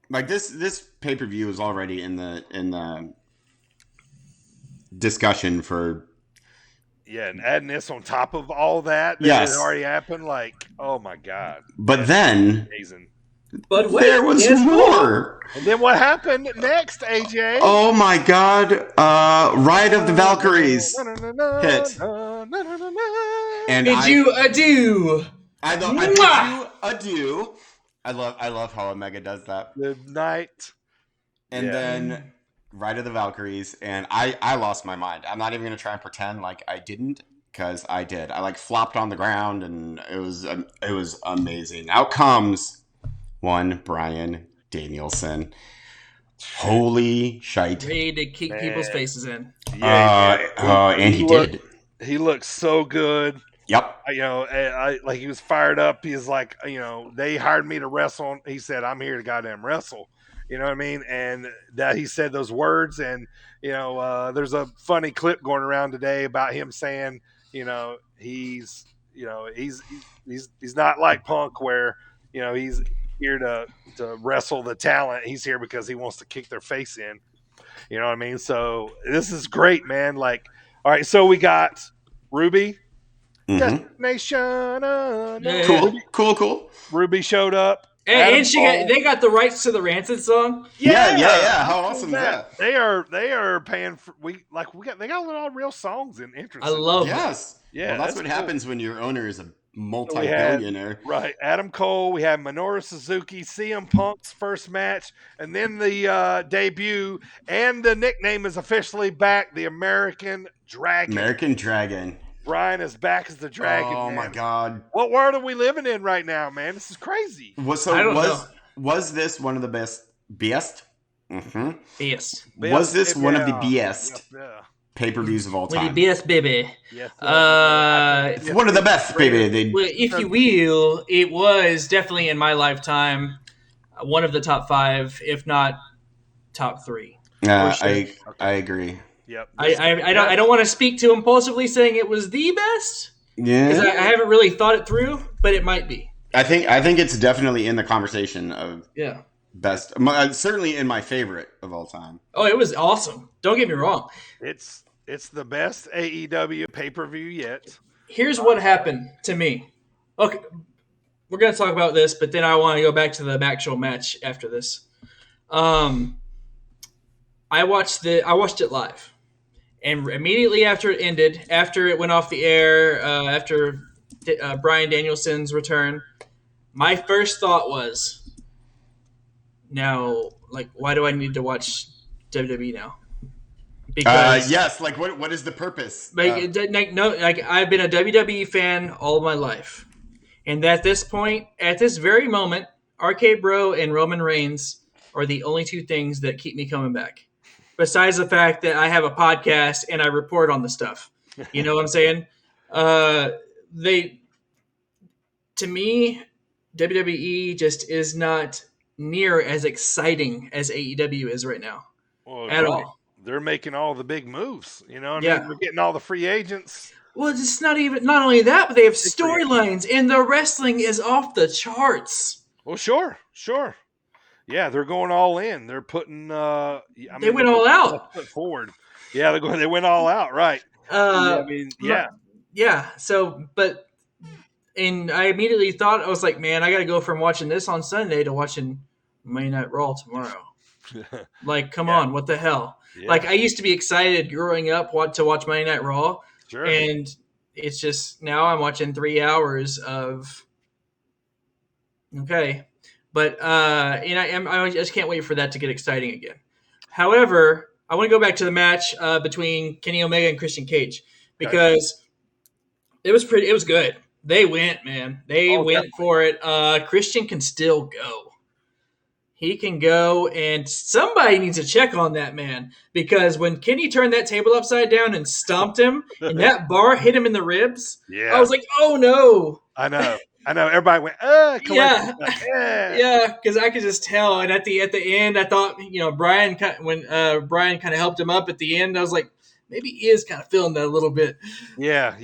like this pay-per-view is already in the discussion for. Yeah, and adding this on top of all that had already happened, like, oh my God. But then amazing. But wait, there was more. And then what happened next, AJ? Oh my God. Ride of the Valkyries hit. And bid you adieu. I bid you adieu. I love how Omega does that. Good night. And then Ride of the Valkyries, and I lost my mind. I'm not even going to try and pretend like I didn't, because I did. I like flopped on the ground, and it was amazing. Out comes one Bryan Danielson. Holy shite. Ready to kick people's faces in. And he did. He looked so good. Yep. You know, like he was fired up. He's like, you know, they hired me to wrestle. He said, I'm here to goddamn wrestle. You know what I mean? And that he said those words. And, you know, there's a funny clip going around today about him saying, you know, he's not like Punk where, you know, he's here to wrestle the talent. He's here because he wants to kick their face in. You know what I mean? So this is great, man. Like, all right, so we got Ruby. Destination. Cool. Ruby showed up. And they got the rights to the Rancid song. Yeah. How awesome is that? They are paying for they got a lot of real songs and interest. I love yes. That. Yeah, well, that's what happens when your owner is a multi-billionaire. Right. Adam Cole, we had Minoru Suzuki, CM Punk's first match, and then the debut, and the nickname is officially back, the American Dragon. Brian is back as the Dragon. Oh, my God. What world are we living in right now, man? This is crazy. Was this one of the best? Mm-hmm. Best. Was this one of the best pay-per-views of all time? The best, baby. Yes. It's one of the best, baby. Well, if you will, it was definitely in my lifetime one of the top 5, if not top 3. I agree. Yep. I don't want to speak too impulsively saying it was the best. Yeah. Because I haven't really thought it through, but it might be. I think it's definitely in the conversation of best. Certainly in my favorite of all time. Oh, it was awesome. Don't get me wrong. It's the best AEW pay-per-view yet. Here's what happened to me. Okay, we're gonna talk about this, but then I want to go back to the actual match after this. I watched it live. And immediately after it ended, after it went off the air, after Bryan Danielson's return, my first thought was, now, like, why do I need to watch WWE now? Because yes, like what is the purpose? I've been a WWE fan all my life, and at this point, at this very moment, RK Bro and Roman Reigns are the only two things that keep me coming back. Besides the fact that I have a podcast and I report on the stuff. You know what I'm saying? To me, WWE just is not near as exciting as AEW is right now. Well, at all. They're making all the big moves. You know what I mean? We're getting all the free agents. Well, it's not only that, but they have storylines, and the wrestling is off the charts. Well, sure. Yeah, they're going all in. They're putting. They went all out. Foot forward. Yeah, they went all out. Right. Yeah. So, and I immediately thought, I was like, man, I got to go from watching this on Sunday to watching Monday Night Raw tomorrow. Like, come on, what the hell? Yeah. Like, I used to be excited growing up to watch Monday Night Raw, and it's just now I'm watching 3 hours of. Okay, but and I just can't wait for that to get exciting again. However, I want to go back to the match between Kenny Omega and Christian Cage because it was good. They went, man. They went for it. Christian can still go. He can go, and somebody needs to check on that man because when Kenny turned that table upside down and stomped him, and that bar hit him in the ribs, I was like, oh no. I know. Everybody went, yeah, because I could just tell. And at the end, I thought, Brian, when Brian kind of helped him up at the end, I was like, maybe he is kind of feeling that a little bit. Yeah.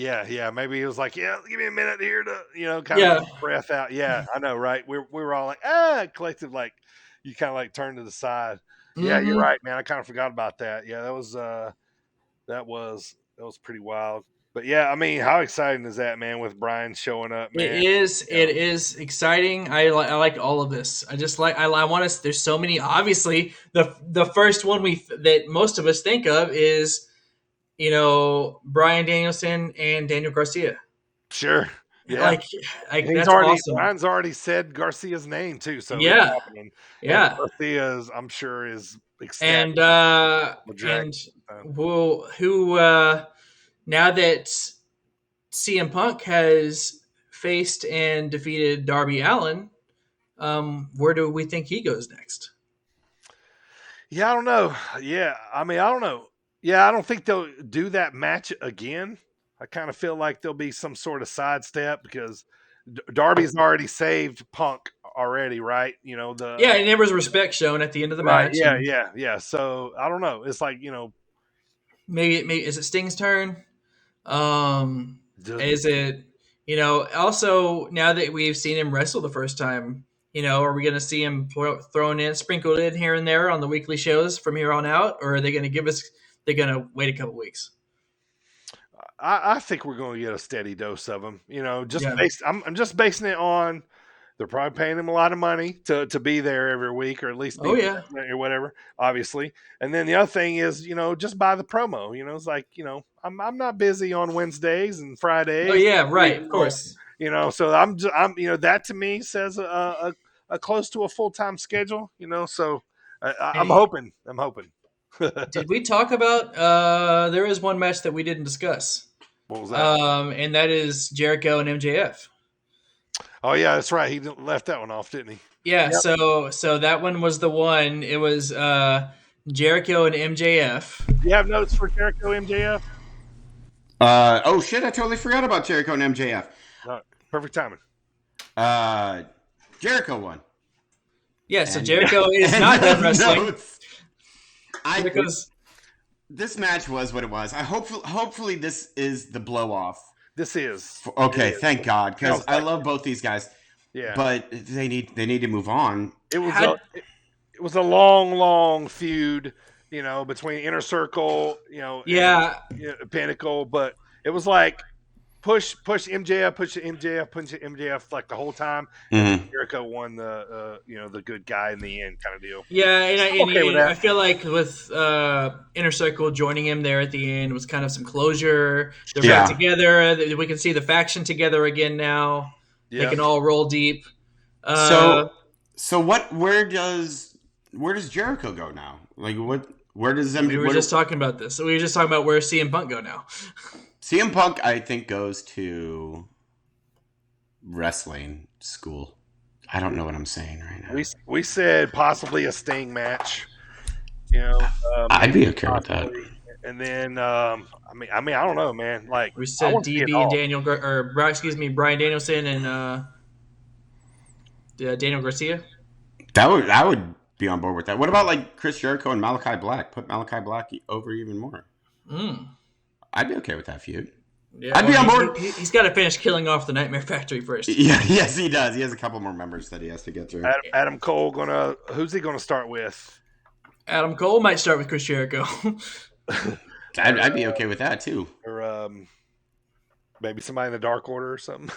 Maybe he was like, give me a minute here to, kind of breath out. Yeah, I know, right? We were all like, collective, like, you kind of like turn to the side. Mm-hmm. Yeah, you're right, man. I kind of forgot about that. Yeah, that was pretty wild. But yeah, I mean, how exciting is that, man? With Brian showing up, man. It is exciting. I like all of this. I want us. There's so many. Obviously, the first one that most of us think of is, Bryan Danielson and Daniel Garcia. Sure. Yeah. Like that's awesome. Brian's already said Garcia's name too, so yeah. And Garcia's, I'm sure, is ecstatic. And who now that CM Punk has faced and defeated Darby Allen, where do we think he goes next? Yeah, I don't know. Yeah, I mean, I don't know. Yeah, I don't think they'll do that match again. I kind of feel like there'll be some sort of sidestep because Darby's already saved Punk already, right? And there was respect shown at the end of the match. Yeah. So I don't know. It's like maybe is it Sting's turn? Is it also now that we've seen him wrestle the first time? Are we going to see him sprinkled in here and there on the weekly shows from here on out, or are they going to they're going to wait a couple weeks? I think we're going to get a steady dose of them. I'm just basing it on they're probably paying him a lot of money to be there every week, or at least or whatever, obviously. And then the other thing is, just buy the promo. It's like, I'm not busy on Wednesdays and Fridays. Oh yeah, right, of course. So I'm that to me says a close to a full-time schedule. So I'm hoping. Did we talk about? There is one match that we didn't discuss. What was that? And that is Jericho and MJF. Oh yeah, that's right. He left that one off, didn't he? Yeah. Yep. So that one was the one. It was Jericho and MJF. Do you have notes for Jericho and MJF? Oh shit! I totally forgot about Jericho and MJF. Perfect timing. Jericho won. Yeah. So Jericho is not done wrestling. Because this match was what it was. Hopefully this is the blow off. This is okay. Thank God, because I love both these guys. Yeah, but they need to move on. It was a long feud, between Inner Circle, and Pinnacle. But it was like push MJF like the whole time. Mm-hmm. Jericho won the good guy in the end kind of deal. Yeah, and I feel like with Inner Circle joining him there at the end was kind of some closure. They're back together. We can see the faction together again now. Yeah. They can all roll deep. So where does Jericho go now? Like where does MJF? We were just talking about this. So we were just talking about where CM Punk go now. CM Punk, I think, goes to wrestling school. I don't know what I'm saying right now. We said possibly a Sting match. I'd be okay with that. And then, I don't know, man. Like we said, DB and Bryan Danielson and Daniel Garcia. I would be on board with that. What about like Chris Jericho and Malachi Black? Put Malachi Black over even more. I'd be okay with that feud. Yeah, I'd be on board. He's got to finish killing off the Nightmare Factory first. Yeah, yes, he does. He has a couple more members that he has to get through. Adam Cole who's he gonna start with? Adam Cole might start with Chris Jericho. I'd be okay with that too. Or maybe somebody in the Dark Order or something.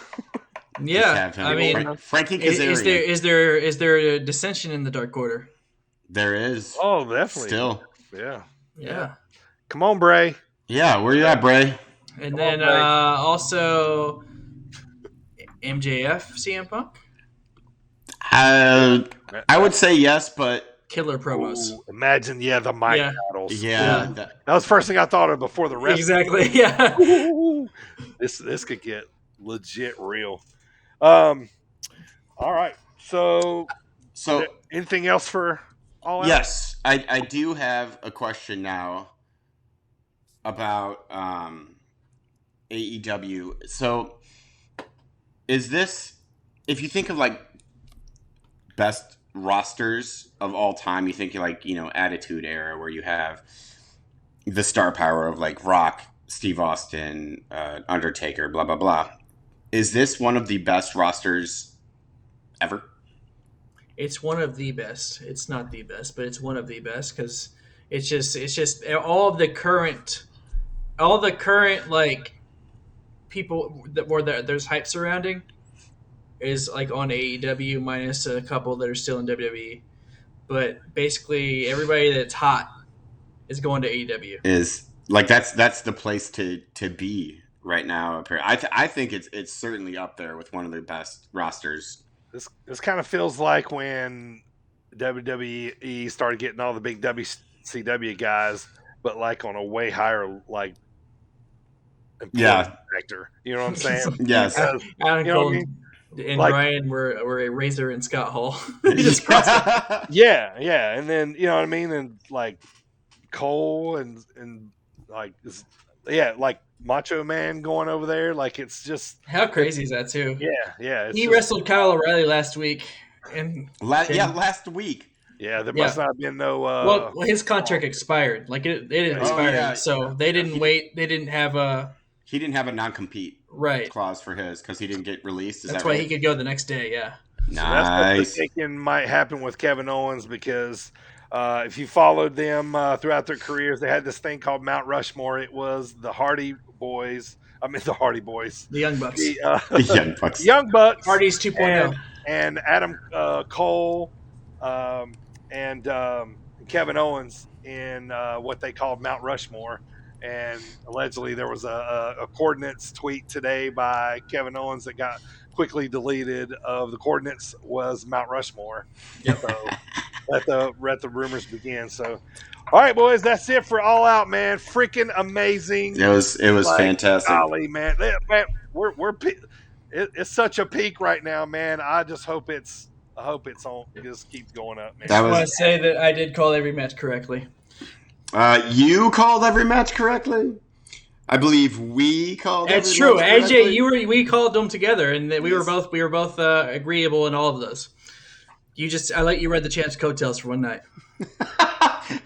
Yeah, I mean, Frankie Kazarian. Is there a dissension in the Dark Order? There is. Oh, definitely. Still. Yeah. Come on, Bray. Yeah, where you at, Bray? And then also MJF, CM Punk. I would say yes, but Killer promos. Ooh, imagine, the mic battles. Yeah, that was the first thing I thought of before the rest. Exactly. Yeah. This could get legit real. All right. So anything else for All Out? Yes, I do have a question now about AEW. So is this, if you think of like best rosters of all time, you think like, Attitude Era, where you have the star power of like Rock, Steve Austin, Undertaker, blah, blah, blah. Is this one of the best rosters ever? It's one of the best. It's not the best, but it's one of the best because it's just all the current like people that there's hype surrounding is like on AEW minus a couple that are still in WWE. But basically everybody that's hot is going to AEW. Is like that's the place to be right now. I think it's certainly up there with one of the best rosters. This kind of feels like when WWE started getting all the big WCW guys, but like on a way higher like factor. You know what I'm saying? Yes. Adam Cole and like, Ryan were a Razor and Scott Hall. Yeah, and then you know what I mean, and like Cole and like like Macho Man going over there, like it's just how crazy is that too? Yeah. He wrestled Kyle O'Reilly last week, and last week. Yeah, there must not have been no. Well, his contract expired. Like it expired, so they didn't wait. They didn't have a. He didn't have a non-compete clause for his because he didn't get released. That's why he could go the next day. Yeah. Nice. So that's what I'm thinking might happen with Kevin Owens because if you followed them throughout their careers, they had this thing called Mount Rushmore. It was the Hardy Boys. The Hardy Boys. The Young Bucks. The Young Bucks. Young Bucks. Hardy's 2.0. And Adam Cole and Kevin Owens in what they called Mount Rushmore. And allegedly there was a coordinates tweet today by Kevin Owens that got quickly deleted of the coordinates was Mount Rushmore. Yep. So let the rumors begin. So, all right, boys, that's it for All Out, man. Freaking amazing. It was fantastic. Golly, man, it's such a peak right now, man. I hope it's on. Just keeps going up, man. I want to say that I did call every match correctly. You called every match correctly. I believe we called. It's true, AJ. We called them together, and we were both agreeable in all of those. I let you read the Champs coattails for one night.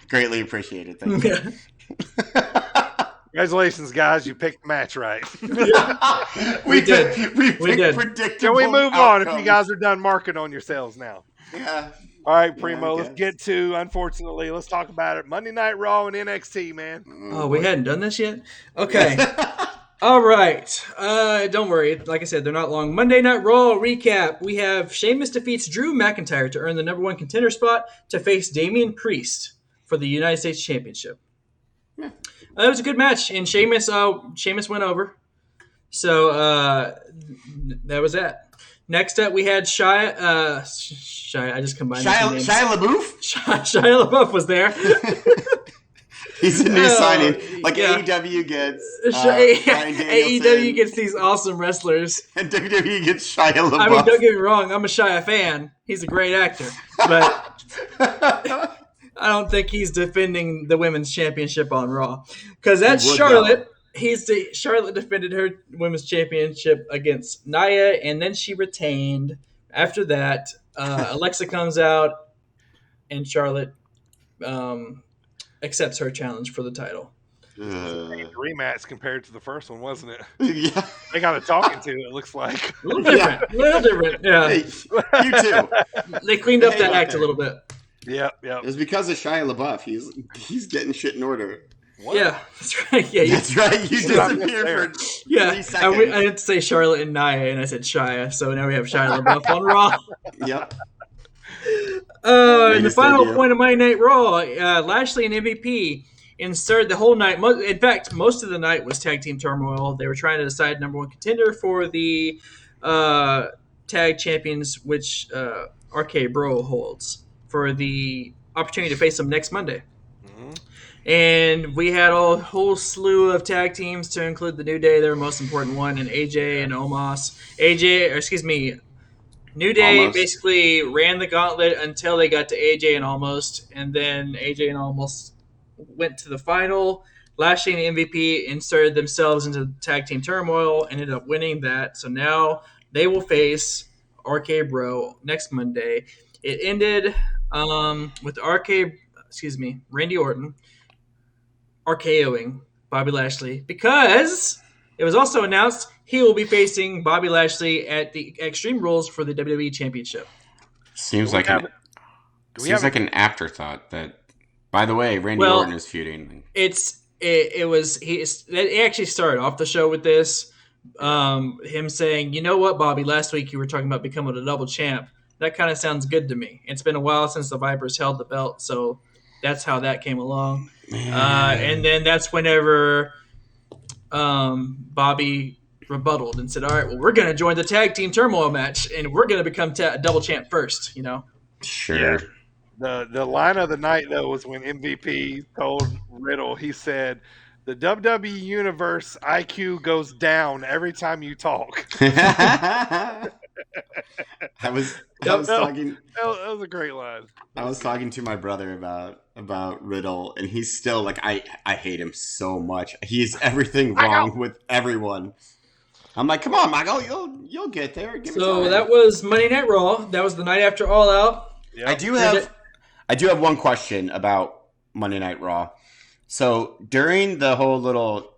Greatly appreciated. Thank you. Congratulations, guys! You picked the match right. we did. We did. Can we move on? If you guys are done marking on yourselves now. Yeah. All right, Primo, let's get to, unfortunately, let's talk about it. Monday Night Raw and NXT, man. Oh, we hadn't done this yet? Okay. All right. Don't worry. Like I said, they're not long. Monday Night Raw recap. We have Sheamus defeats Drew McIntyre to earn the number one contender spot to face Damian Priest for the United States Championship. Yeah. It was a good match, and Sheamus went over. So that was that. Next up, we had Shia. I just combined Shia LaBeouf. Shia LaBeouf was there. He's a new signing. Like AEW gets. AEW gets these awesome wrestlers, and WWE gets Shia LaBeouf. I mean, don't get me wrong. I'm a Shia fan. He's a great actor, but I don't think he's defending the women's championship on Raw because that's Charlotte. Charlotte defended her women's championship against Nia, and then she retained. After that, Alexa comes out, and Charlotte accepts her challenge for the title. rematch compared to the first one, wasn't it? Yeah. They got a talking to. It looks like A little different. A little different. Yeah. Hey, you too. They cleaned up Hey, that out act a there. little bit. Yep. It's because of Shia LaBeouf. He's getting shit in order. What? Yeah, that's right. Yeah, That's right. You Shit, I missed disappeared there. for yeah. 3 seconds. I had to say Charlotte and Nia, and I said Shia, so now we have Shia LaBeouf on Raw. Yep. And the Latest final debut. point of Monday Night Raw, Lashley and MVP inserted the whole night. In fact, most of the night was tag team turmoil. They were trying to decide number one contender for the tag champions, which RK Bro holds, for the opportunity to face them next Monday. And we had a whole slew of tag teams to include the New Day, their most important one, and AJ and Omos. New Day Almost. basically ran the gauntlet until they got to AJ and Almost, and then AJ and Almost went to the final. Lashley and MVP inserted themselves into tag team turmoil, ended up winning that. So now they will face RK Bro next Monday. It ended with Randy Orton RKOing Bobby Lashley because it was also announced he will be facing Bobby Lashley at the Extreme Rules for the WWE Championship. Seems Do we like have- an afterthought that, by the way, Randy Orton is feuding. It actually started off the show with this, him saying, "You know what, Bobby? Last week you were talking about becoming a double champ. That kind of sounds good to me. It's been a while since the Vipers held the belt, so that's how that came along." And then that's whenever Bobby rebutted and said, "All right, well, we're going to join the tag team turmoil match, and we're going to become double champ first." You know. Sure. The line of the night though was when MVP told Riddle. He said, "The WWE Universe IQ goes down every time you talk." I was That talking. That was a great line. I was talking to my brother about Riddle, and he's still like, I hate him so much. He's everything wrong with everyone. I'm like, come on, Michael, you'll get there. Give me So time. that was Monday Night Raw. That was the night after All Out. Yep. I do have one question about Monday Night Raw. So during the whole little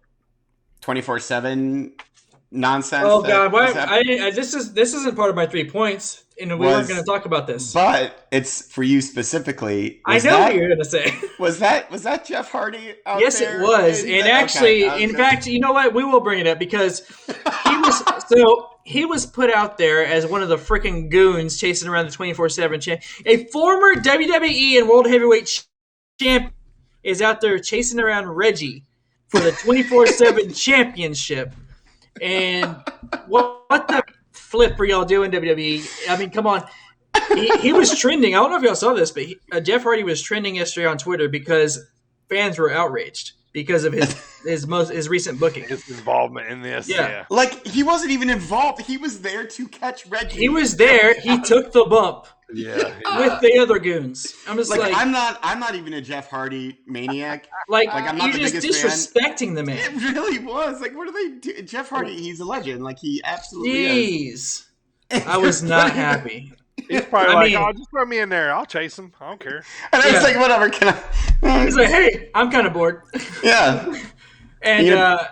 24/7 nonsense. Oh God! Why? happening- This isn't part of my 3 points, and we weren't going to talk about this. But it's for you specifically. I know what you're going to say. Was that Jeff Hardy out Yes, there? it was. And actually, in fact, you know what? We will bring it up because he was put out there as one of the freaking goons chasing around the 24/7 champ. A former WWE and World Heavyweight champ is out there chasing around Reggie for the 24/7 championship. And what the flip are y'all doing, WWE? I mean, come on. He was trending. I don't know if y'all saw this, but Jeff Hardy was trending yesterday on Twitter because fans were outraged because of his recent booking. His involvement in this. Yeah. Yeah. Like, he wasn't even involved. He was there to catch Reggie. He was there. He took the bump Yeah. with the other goons. I'm just like, like I'm not even a Jeff Hardy maniac. you're I'm not the just biggest fan. disrespecting the man. It really was. Like, what do they do? Jeff Hardy, he's a legend. Like, he absolutely is. Jeez. I was not happy. He's probably I mean- "Oh, just throw me in there. I'll chase him. I don't care." And I was Yeah. like, whatever, can I? He's like, hey, I'm kind of bored. Yeah. And Yeah.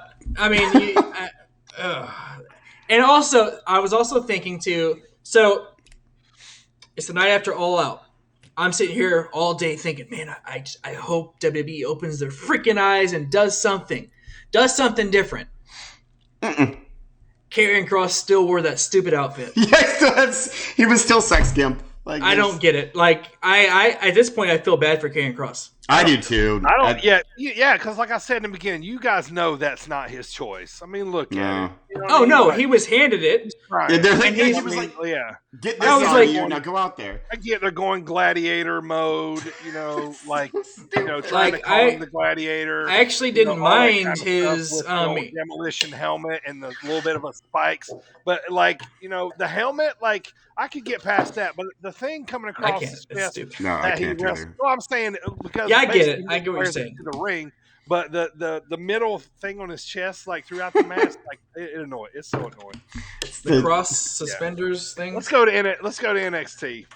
and also, I was also thinking too. So it's the night after All Out. I'm sitting here all day thinking, man, I hope WWE opens their freaking eyes and does something different. Karrion Kross still wore that stupid outfit. Yeah, he was still sex gimp. Like, I don't get it. Like I at this point, I feel bad for Karrion Kross. I do too. I don't. Yeah. Because like I said in the beginning, you guys know that's not his choice. I mean, look at No. it. You know what Oh I mean? no, Like, he was handed it. right. Yeah, they're like, And he's- he was like, yeah. get this I was on like- you, now go out there. I get they're going gladiator mode. You know, like trying Like, to call him the gladiator. I actually you didn't know, all that mind kind of stuff his with the old demolition helmet and the little bit of a spikes, but like the helmet, like I could get past that, but the thing coming I across can't. his It's chest stupid. No, I that he can't wrestles. either. Well, I'm saying because Yeah, I get it. basically I get what you're wears it saying. to the ring, but the middle thing on his chest, like throughout the match, like it annoying. It's so annoying. The cross suspenders thing. Let's go to NXT.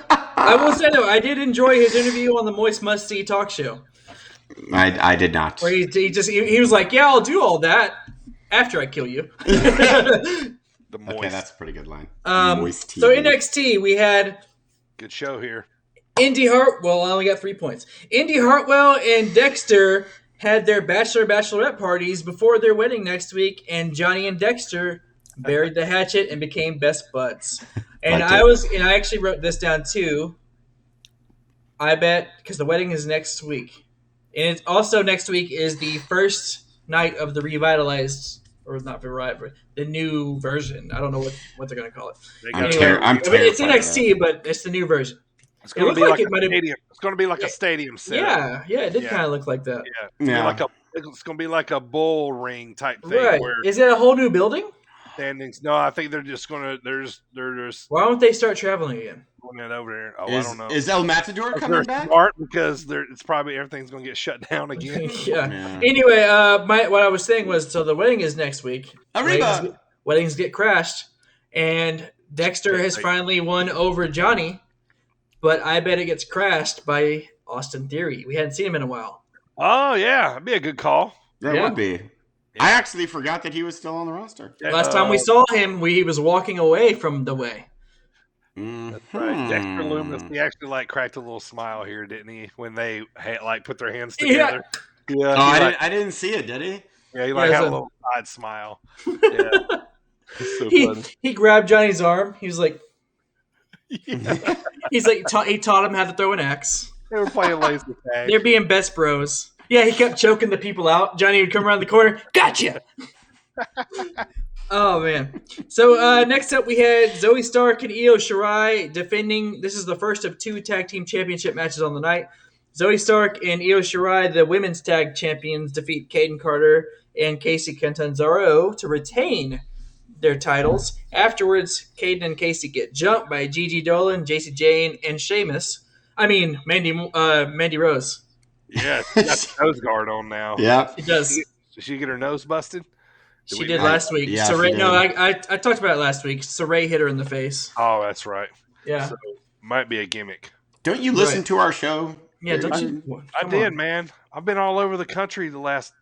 I will say though, I did enjoy his interview on the Moist Musty talk show. I did not. Where he was like, yeah, I'll do all that after I kill you. The moist. Okay, that's a pretty good line. Moist TV. So NXT, we had good show here. Indy Hartwell. I only got 3 points. Indy Hartwell and Dexter had their bachelorette parties before their wedding next week, and Johnny and Dexter buried the hatchet and became best buds. And I actually wrote this down too. I bet because the wedding is next week, and it's also next week is the first night of the revitalized, or not revitalized, the new version. I don't know what they're gonna call it. I'm terrified. It's NXT, but it's the new version. It's going to be like a stadium. It's going to be like a stadium set. Yeah, it did kind of look like that. Yeah. It's going to be like a bull ring type thing. Right. Where is it a whole new building? Standings. No, I think they're just going to. They're just. Why don't they start traveling again? Going it over there. I don't know. Is El Matador coming back? Smart because it's probably everything's going to get shut down again. Yeah. Anyway, what I was saying was, so the wedding is next week. Arriba. Weddings get crashed, and Dexter has finally won over Johnny. But I bet it gets crashed by Austin Theory. We hadn't seen him in a while. Oh, yeah. That'd be a good call. That would be. Yeah. I actually forgot that he was still on the roster. Last time we saw him, he was walking away from the way. That's right. Dexter Loomis, he actually cracked a little smile here, didn't he? When they put their hands together. Yeah. I didn't see it, did he? Yeah, he had a little side smile. Yeah. So fun. He grabbed Johnny's arm. He was like... He's like, he taught him how to throw an axe. They were playing laser tag. They're being best bros. Yeah, he kept choking the people out. Johnny would come around the corner. Gotcha! Oh, man. So, next up we had Zoe Stark and Io Shirai defending. This is the first of 2 tag team championship matches on the night. Zoe Stark and Io Shirai, the women's tag champions, defeat Kaden Carter and Casey Catanzaro to retain their titles. Afterwards, Caden and Casey get jumped by Gigi Dolan, JC Jane, and Sheamus. I mean, Mandy Rose. Yeah, she got the nose guard on now. Yeah. She does. Did she get her nose busted? She did last week. Yeah, Saray, no, I talked about it last week. Saray hit her in the face. Oh, that's right. Yeah. So, might be a gimmick. Don't you listen to our show? Yeah, don't you? I did, man. I've been all over the country the last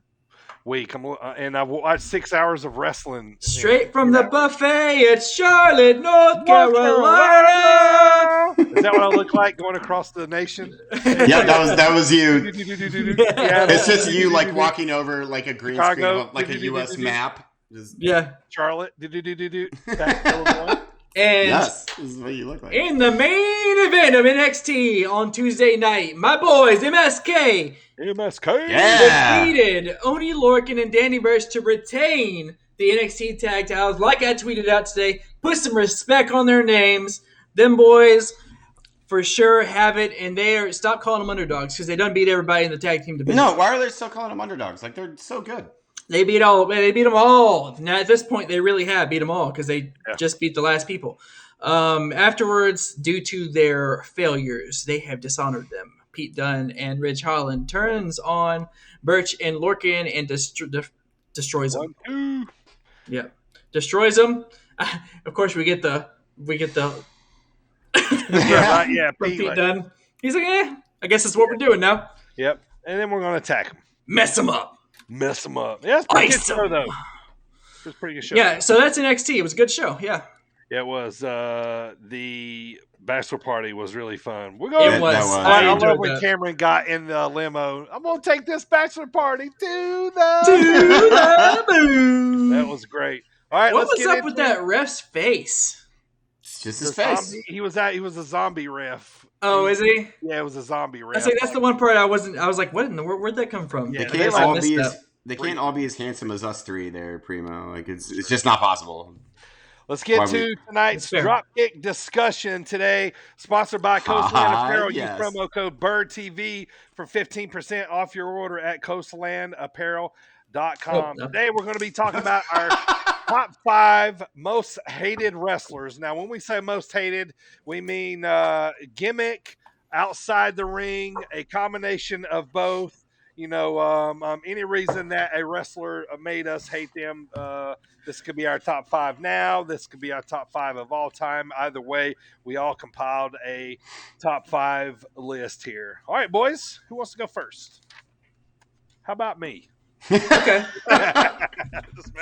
week. And I've watched 6 hours of wrestling. Straight from the buffet at Charlotte, North Carolina. Is that what I look like going across the nation? Yeah, that was you. Yeah, it's just you walking over a green screen, like a U.S. map. Yeah, Charlotte. Back to Illinois. And yes, this is what you look like. In the main event of NXT on Tuesday night, my boys MSK defeated Oni Lorcan and Danny Burch to retain the NXT tag titles. Like I tweeted out today, put some respect on their names. Them boys for sure have it, and stop calling them underdogs because they done beat everybody in the tag team division. No, why are they still calling them underdogs? They're so good. They beat them all. Now at this point, they really have beat them all because they just beat the last people. Afterwards, due to their failures, they have dishonored them. Pete Dunne and Ridge Holland turns on Burch and Lorcan and destroys them. Yeah, destroys them. Of course, we get the Pete Dunne. He's like, I guess that's what we're doing now. Yep, and then we're gonna attack him, mess him up. Yeah, it's pretty good show though. It was a pretty good show. Yeah, so that's NXT. It was a good show. Yeah. Yeah, it was. The bachelor party was really fun. We're going. It was. I love when Cameron got in the limo. I'm gonna take this bachelor party to the moon. That was great. All right, what was up with that ref's face? It's just his face. He was a zombie ref. Oh, is he? Yeah, it was a zombie ref. That's the one part I was like, what in the world? Where'd that come from? Yeah, they can't all be as handsome as us three there, Primo. It's just not possible. Let's get to tonight's Dropkick discussion today, sponsored by Coastland Apparel. Use promo code BIRDTV for 15% off your order at coastlandapparel.com. Today we're going to be talking about our top 5 most hated wrestlers. Now, when we say most hated, we mean gimmick, outside the ring, a combination of both. Any reason that a wrestler made us hate them. This could be our top 5 now. This could be our top 5 of all time. Either way, we all compiled a top 5 list here. All right, boys, who wants to go first? How about me? Okay.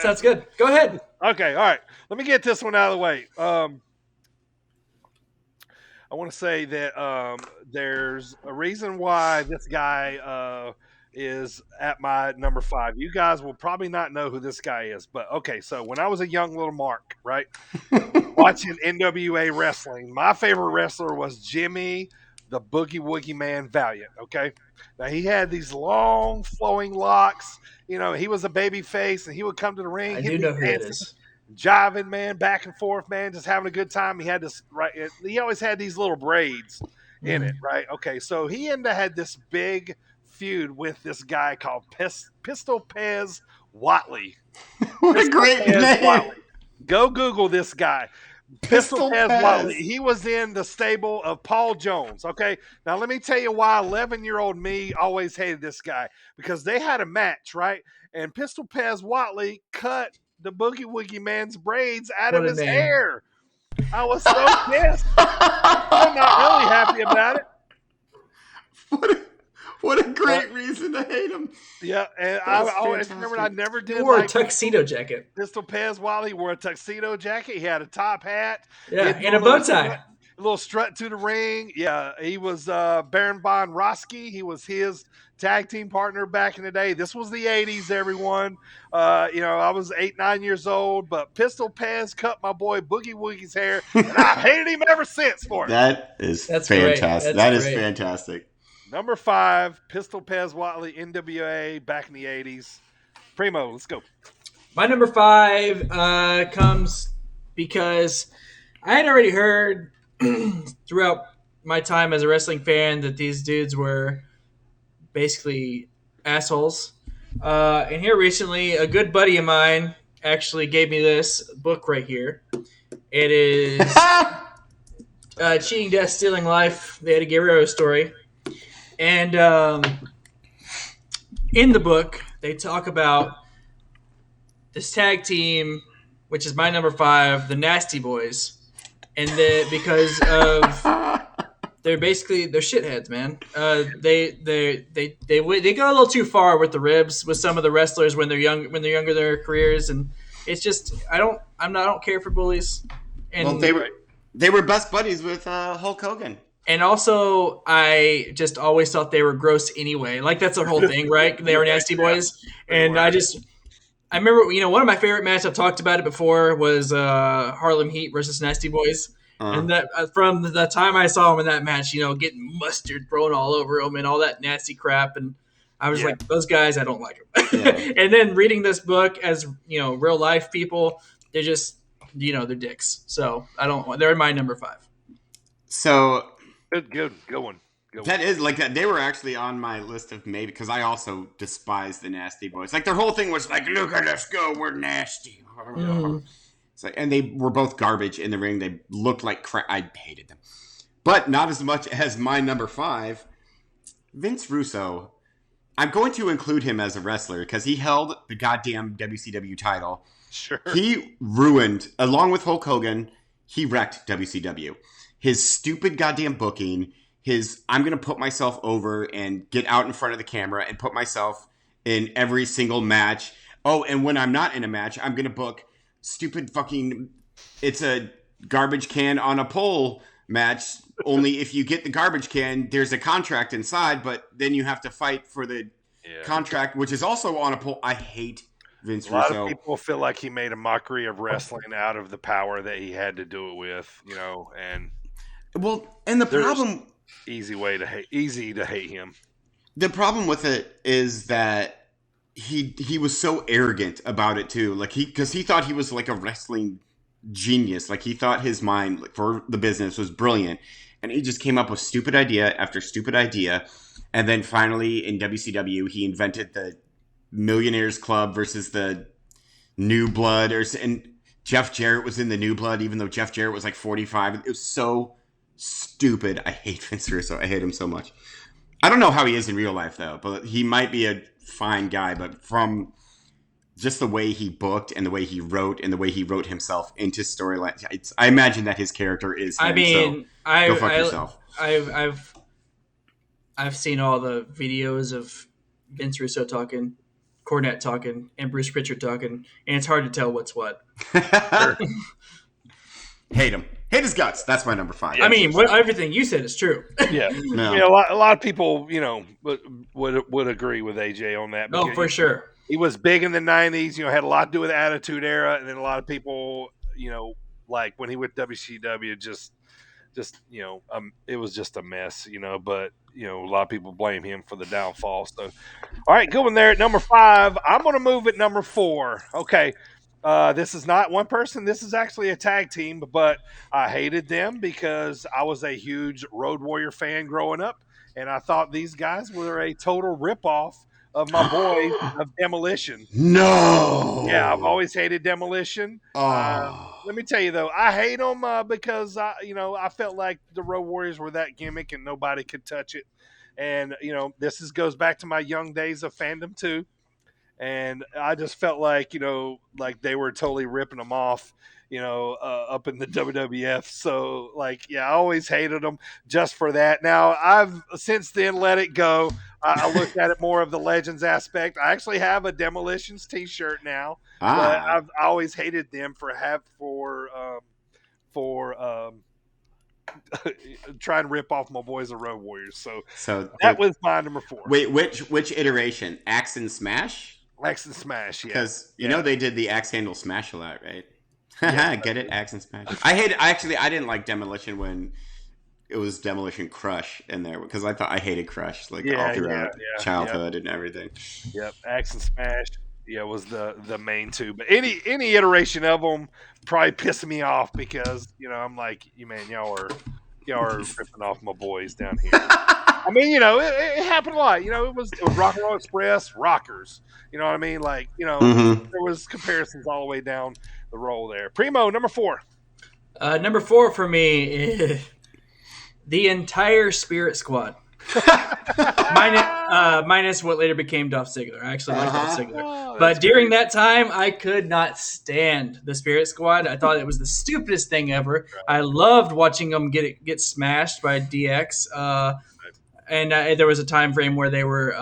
Sounds good. Go ahead. Okay, all right. Let me get this one out of the way. I want to say that there's a reason why this guy is at my number 5. You guys will probably not know who this guy is, but okay. So when I was a young little Mark, right, watching NWA wrestling, my favorite wrestler was Jimmy the Boogie Woogie Man Valiant. Okay, now he had these long flowing locks. You know, he was a baby face, and he would come to the ring. I he'd do be know who it dancing, is. jiving, man, back and forth, man, just having a good time. He had this right. He always had these little braids in it, right? Okay, so he had this big feud with this guy called Pistol Pez Watley. What a great name! Watley. Go Google this guy. Pistol Pez Pez. Watley. He was in the stable of Paul Jones. Okay, now let me tell you why 11-year-old me always hated this guy, because they had a match, right? And Pistol Pez Watley cut the Boogie Woogie Man's braids out What of a his name. hair. I was so pissed. I'm not really happy about it. What a great reason to hate him. Yeah, and I That's always fantastic. remember I never did He wore a like tuxedo jacket. Pistol Pez Watley. He wore a tuxedo jacket. He had a top hat. Yeah, He had and a bow tie. A little strut to the ring. Yeah, he was Baron Von Roski. He was his tag team partner back in the day. This was the 80s, everyone. I was 8, 9 years old, but Pistol Pez cut my boy Boogie Woogie's hair, and I hated him ever since for it. That's fantastic. That is great. fantastic. Number 5, Pistol Pez Watley, NWA, back in the 80s. Primo, let's go. My number 5 comes because I had already heard throughout my time as a wrestling fan that these dudes were basically assholes. And here recently, a good buddy of mine actually gave me this book right here. It is Cheating, Death, Stealing Life, the Eddie Guerrero story. And in the book, they talk about this tag team, which is my number 5, the Nasty Boys, and because of they're shitheads, man. They go a little too far with the ribs with some of the wrestlers when they're younger in their careers, and it's just I don't care for bullies. And well, they were best buddies with Hulk Hogan. And also, I just always thought they were gross anyway. Like, that's their whole thing, right? They were Nasty Boys. And I remember, one of my favorite matches, I've talked about it before, was Harlem Heat versus Nasty Boys. And that from the time I saw them in that match, getting mustard thrown all over them and all that nasty crap. And I was like, those guys, I don't like them. Yeah. And then reading this book as, real life people, they're just, they're dicks. So they're my number 5. So... Good one. That is like that. They were actually on my list of maybe because I also despise the Nasty Boys. Like their whole thing was like, "Look at us go, we're nasty." It's like, and they were both garbage in the ring. They looked like crap. I hated them, but not as much as my number 5, Vince Russo. I'm going to include him as a wrestler because he held the goddamn WCW title. Sure. He ruined, along with Hulk Hogan, he wrecked WCW. His stupid goddamn booking, I'm going to put myself over and get out in front of the camera and put myself in every single match. Oh, and when I'm not in a match, I'm going to book stupid fucking, it's a garbage can on a pole match. Only if you get the garbage can, there's a contract inside, but then you have to fight for the contract, which is also on a pole. I hate Vince Russo. A lot of people feel like he made a mockery of wrestling out of the power that he had to do it with, and... Well, and the problem... Easy to hate him. The problem with it is that he was so arrogant about it too. Like because he thought he was like a wrestling genius. Like he thought his mind for the business was brilliant, and he just came up with stupid idea after stupid idea. And then finally in WCW, he invented the Millionaires Club versus the New Blood, and Jeff Jarrett was in the New Blood, even though Jeff Jarrett was like 45. It was so stupid. I hate Vince Russo. I hate him so much. I don't know how he is in real life though, but he might be a fine guy, but from just the way he booked and the way he wrote and the way he wrote himself into storylines, I imagine that his character is him. Go fuck yourself. I've seen all the videos of Vince Russo talking, Cornette talking, and Bruce Pritchard talking, and it's hard to tell what's what. Hate him. Hate his guts. That's my number 5. I mean, everything you said is true. Yeah, No. You know, a lot of people, you know, would agree with AJ on that. Oh, for sure. He was big in the '90s. You know, had a lot to do with the Attitude Era, and then a lot of people, you know, like when he went WCW, just you know, it was just a mess, you know. But you know, a lot of people blame him for the downfall. So, all right, going there at number 5. I'm going to move at number 4. Okay. This is not one person. This is actually a tag team, but I hated them because I was a huge Road Warrior fan growing up, and I thought these guys were a total ripoff of my boys of Demolition. No. Yeah, I've always hated Demolition. Oh. Let me tell you though, I hate them because I felt like the Road Warriors were that gimmick and nobody could touch it. And you know, goes back to my young days of fandom too. And I just felt like, you know, like they were totally ripping them off, you know, up in the WWF. So, like, yeah, I always hated them just for that. Now, I've since then let it go. I looked at it more of the Legends aspect. I actually have a Demolitions T-shirt now, but I always hated them for trying to rip off my boys the Road Warriors. So that was my number 4. Wait, which iteration? Axe and Smash? Axe and Smash, yeah. Because you know they did the axe handle smash a lot, right? Get it? Axe and Smash. I didn't like Demolition when it was Demolition Crush in there because I hated Crush all throughout childhood and everything. Yep, Axe and Smash. Yeah, was the main two, but any iteration of them probably pissed me off because you know I'm like, y'all are ripping off my boys down here. I mean, you know, it happened a lot. You know, it was Rock and Roll Express, Rockers. You know what I mean? Like, you know, there was comparisons all the way down the roll there. Primo, number 4. Number 4 for me is the entire Spirit Squad. Minus what later became Dolph Ziggler. I actually like Dolph Ziggler. But during that time, I could not stand the Spirit Squad. I thought it was the stupidest thing ever. I loved watching them get smashed by DX. And there was a time frame where they were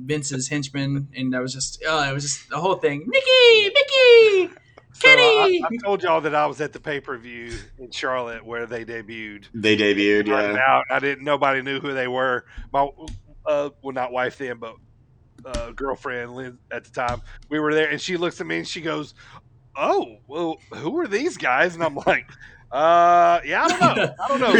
Vince's henchmen, and it was just the whole thing. Mickey, Kenny. I told y'all that I was at the pay-per-view in Charlotte where they debuted. Yeah. Nobody knew who they were. My, well, not wife then, but girlfriend Liz, at the time. We were there, and she looks at me and she goes, "Oh, well, who are these guys?" And I'm like, yeah, I don't know.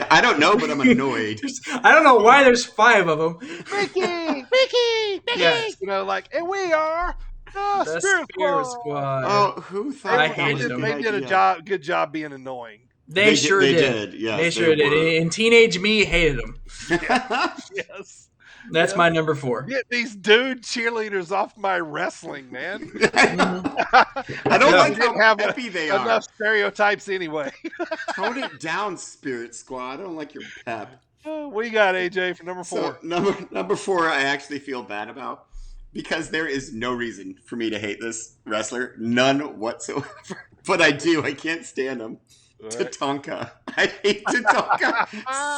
I don't know, but I'm annoyed. I don't know why there's 5 of them. Mickey. Yes. You know, like, and we are the Spirit Squad. Oh, who thought I hated them. They did a good job being annoying. They sure did. Yeah, they sure did. And teenage me hated them. Yes. That's my number 4. Get these dude cheerleaders off my wrestling, man. I don't like how happy they are. Enough stereotypes anyway. Tone it down, Spirit Squad. I don't like your pep. What you got, AJ, for number 4? So, number 4, I actually feel bad about because there is no reason for me to hate this wrestler, none whatsoever. But I do. I can't stand him. Right. Tatanka. I hate Tatanka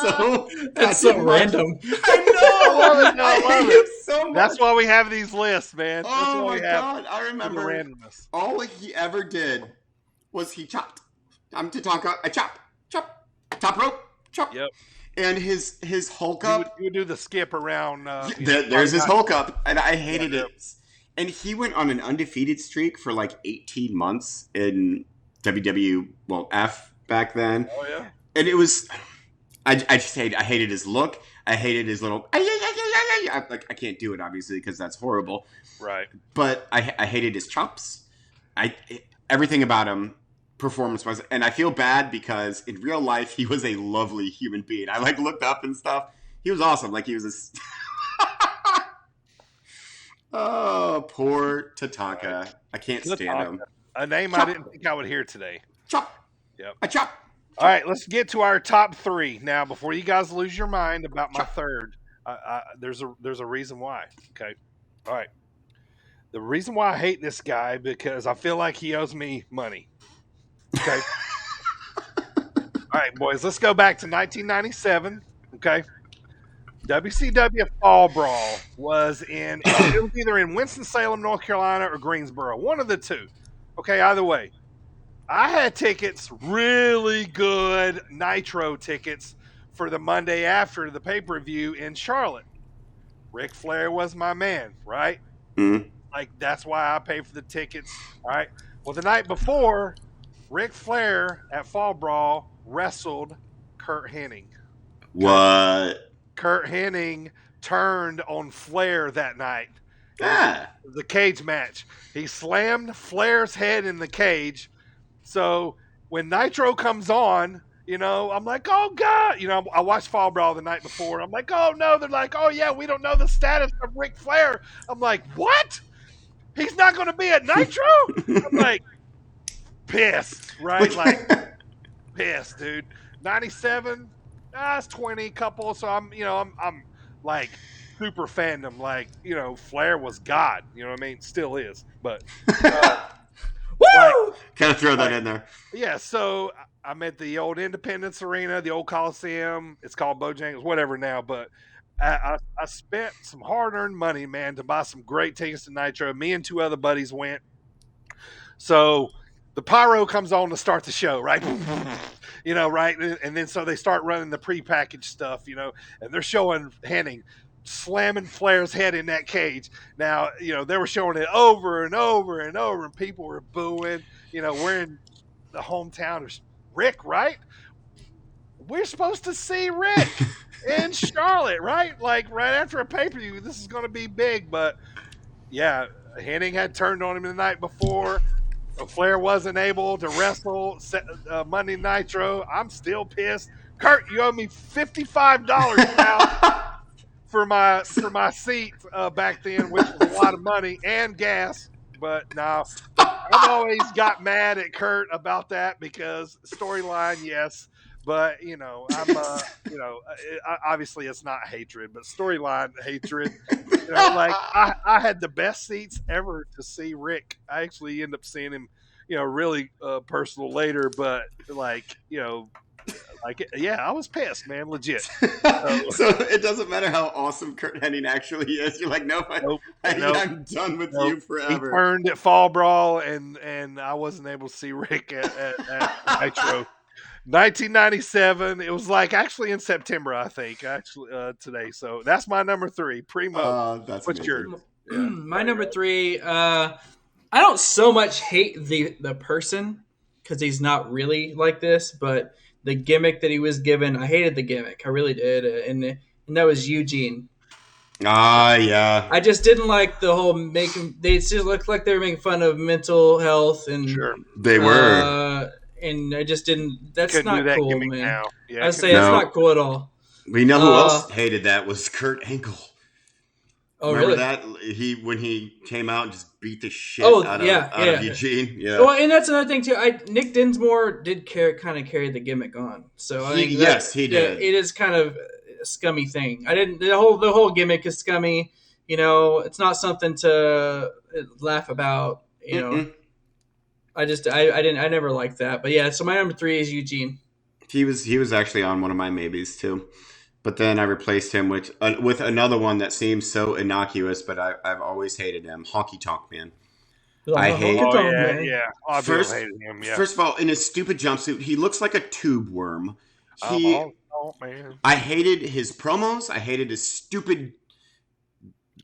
so. That's so random. I know. I hate him so much. That's why we have these lists, man. That's Oh why my god! I remember randomness. All he ever did was he chopped. I'm Tatanka. I chop, top rope, chop. Yep. And his Hulk up. You would do the skip around. There's his Hulk up, and I hated it. And he went on an undefeated streak for like 18 months in F back then. Oh yeah. And it was, I hated his look. I hated his little. I can't do it obviously because that's horrible. Right. But I hated his chops. Everything about him. Performance-wise, and I feel bad because in real life he was a lovely human being. I looked up and stuff. He was awesome. He was oh, poor Tatanka. I can't stand him. A name I didn't think I would hear today. Chop. Yep. I chop. All right, let's get to our top 3 now. Before you guys lose your mind about my third, there's a reason why. Okay. All right. The reason why I hate this guy because I feel like he owes me money. Okay. All right, boys, let's go back to 1997. Okay. WCW Fall Brawl was it was either in Winston-Salem, North Carolina, or Greensboro. One of the two. Okay, either way. I had tickets, really good Nitro tickets, for the Monday after the pay-per-view in Charlotte. Ric Flair was my man, right? Mm. Like, that's why I paid for the tickets, right? Well, the night before, Ric Flair at Fall Brawl wrestled Kurt Hennig. What? Kurt Hennig turned on Flair that night. Ah. The cage match. He slammed Flair's head in the cage. So when Nitro comes on, I'm like, oh, God. I watched Fall Brawl the night before. I'm like, oh, no. They're like, oh, yeah, we don't know the status of Ric Flair. I'm like, what? He's not going to be at Nitro? I'm like, pissed, right? Like, pissed, dude. 97, it's 20 couple. So I'm like super fandom. Like, Flair was God. You know what I mean? Still is. But, Woo! Kind of throw that in there. Yeah, so I'm at the old Independence Arena, the old Coliseum. It's called Bojangles, whatever now. But I spent some hard-earned money, man, to buy some great tickets to Nitro. Me and two other buddies went. So the pyro comes on to start the show, right? Right? And then so they start running the prepackaged stuff, and they're showing Hennig slamming Flair's head in that cage. Now, they were showing it over and over and over, and people were booing. We're in the hometown of Rick, right? We're supposed to see Rick in Charlotte, right? Like, right after a pay-per-view, this is going to be big. But, yeah, Hennig had turned on him the night before. Flair wasn't able to wrestle Monday Nitro. I'm still pissed. Kurt, you owe me $55 now. For my seat back then, which was a lot of money and gas. But no, I've always got mad at Kurt about that because storyline, yes, but I'm obviously it's not hatred, but storyline hatred. Like I had the best seats ever to see Rick. I actually ended up seeing him, really personal later, but yeah, I was pissed, man, legit. So it doesn't matter how awesome Kurt Hennig actually is. You're like, nope, I'm done with you forever. He turned at Fall Brawl, and I wasn't able to see Rick at Nitro. 1997. It was actually in September, I think. Today. So that's my number 3. Primo. That's what's amazing. yours? Yeah. My number 3. I don't so much hate the person because he's not really like this, but the gimmick that he was given, I hated the gimmick. I really did, and that was Eugene. Yeah. I just didn't like the whole making. They just looked like they were making fun of mental health, and sure they were. And I just didn't. That's Couldn't not do that cool, gimmick man. now. Yeah, I'd say that's not cool at all. We know who else hated that was Kurt Angle. Oh, Remember really? that when he came out and just beat the shit out of Eugene. Yeah. Well, and that's another thing too. Nick Dinsmore did kind of carry the gimmick on. So I think he did. Yeah, it is kind of a scummy thing. The whole gimmick is scummy. It's not something to laugh about. I never liked that. But yeah, so my number 3 is Eugene. He was actually on one of my maybes too. But then I replaced him with another one that seems so innocuous, but I've always hated him, Honky Tonk Man. I hate him. Yeah. First hated him. Yeah. First of all, in his stupid jumpsuit, he looks like a tube worm. Man. I hated his promos. I hated his stupid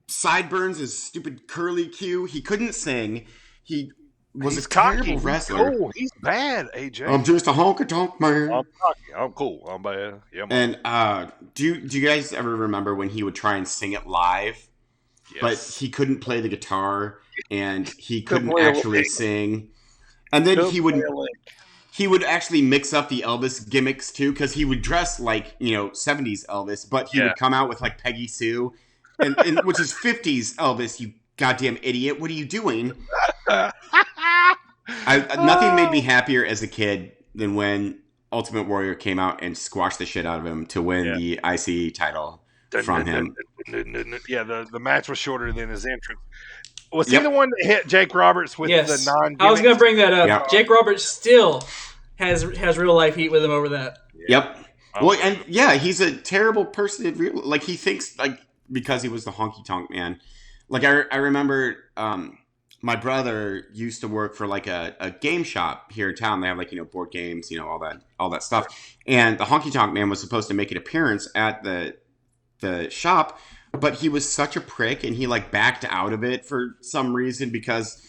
sideburns, his stupid curly Q. He couldn't sing. He was a terrible wrestler. Cool. He's bad, AJ. I'm just a honky tonk man. I'm cocky. I'm cool. I'm bad. Yeah, and do you guys ever remember when he would try and sing it live? Yes. But he couldn't play the guitar and he couldn't actually sing. And then he would actually mix up the Elvis gimmicks too, because he would dress like 70s Elvis, but he would come out with like Peggy Sue, and which is 50s Elvis. You goddamn idiot! What are you doing? Nothing made me happier as a kid than when Ultimate Warrior came out and squashed the shit out of him to win the IC title from him. Yeah, the match was shorter than his entrance. Was he the one that hit Jake Roberts with the non-gimmick? I was going to bring that up. Yep. Jake Roberts still has real life heat with him over that. Yep. Well, and yeah, he's a terrible person in real. Like he thinks like because he was the honky tonk man. Like I remember my brother used to work for like a game shop here in town. They have like board games, all that stuff. And the honky tonk man was supposed to make an appearance at the shop, but he was such a prick and he like backed out of it for some reason because.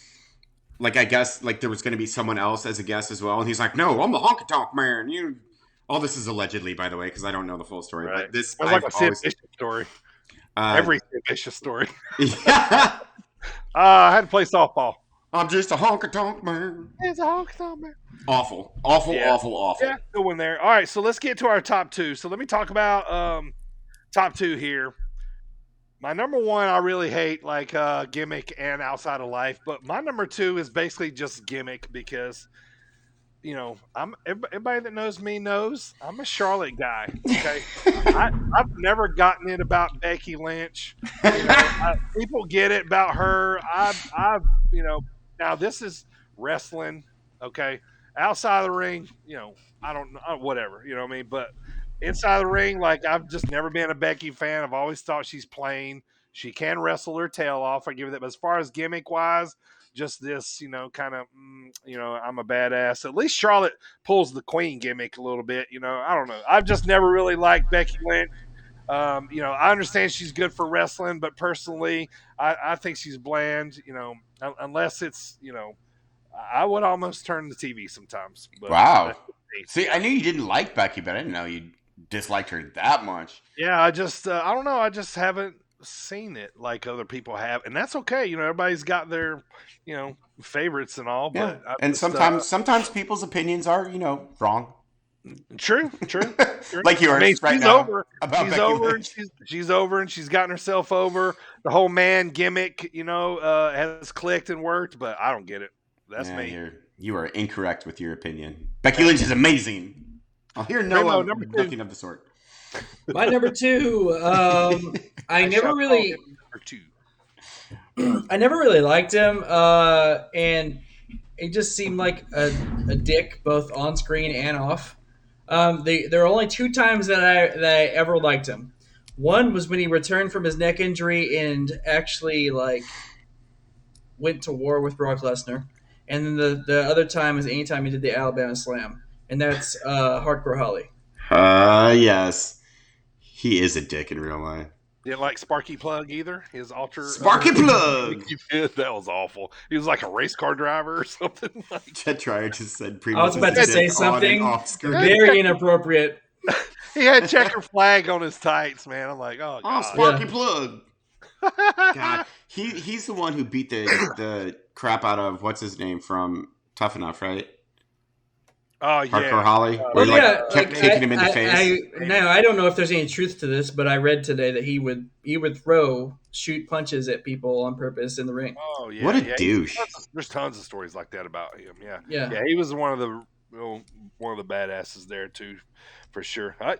Like, I guess, like, there was going to be someone else as a guest as well. And he's like, no, I'm the honky-tonk man. All this is allegedly, by the way, because I don't know the full story. Right. But this... It's like a Sid Vicious story. Every Sid Vicious story. Yeah. I had to play softball. I'm just a honky-tonk man. It's a honky-tonk man. Awful. Yeah, good one there. All right, so let's get to our top two. So let me talk about top two here. My number one, I really hate like gimmick and outside of life, but my number two is basically just gimmick because, I'm everybody that knows me knows I'm a Charlotte guy. Okay, I've never gotten it about Becky Lynch. People get it about her. I've now this is wrestling. Okay, outside of the ring, I don't know, whatever. You know what I mean, but. Inside the ring, like I've just never been a Becky fan. I've always thought she's plain. She can wrestle her tail off. I give her that. But as far as gimmick wise, just this, kind of, I'm a badass. At least Charlotte pulls the queen gimmick a little bit. I don't know. I've just never really liked Becky Lynch. I understand she's good for wrestling, but personally, I think she's bland. Unless it's, I would almost turn the TV sometimes. But wow. See, I knew you didn't like Becky, but I didn't know you disliked her that much. Yeah, I just I don't know. I just haven't seen it like other people have, and that's okay. Everybody's got their favorites and all. But yeah. And sometimes people's opinions are wrong. True. Like yours. She's now over. She's over, and she's gotten herself over. The whole man gimmick, has clicked and worked, but I don't get it. That's me. You are incorrect with your opinion. Becky Lynch is amazing. I'll hear nothing of the sort. My number two, I never really liked him, and it just seemed like a dick both on screen and off. There are only two times that I ever liked him. One was when he returned from his neck injury and actually like went to war with Brock Lesnar. And then the other time is anytime he did the Alabama Slam. And that's Hardcore Holly. Yes. He is a dick in real life. Didn't like Sparky Plug either. His alter Sparky Plug. That was awful. He was like a race car driver or something. Ted Trier just said. I was about to say something very inappropriate. He had checker flag on his tights, man. I'm like, oh, God. Sparky Plug. God, he's the one who beat the crap out of what's his name from Tough Enough, right? Oh yeah, Hardcore Holly. Where he kept kicking him in the face. I don't know if there's any truth to this, but I read today that he would shoot punches at people on purpose in the ring. Oh yeah, what a douche! There's tons of stories like that about him. Yeah. He was one of the badasses there too, for sure. I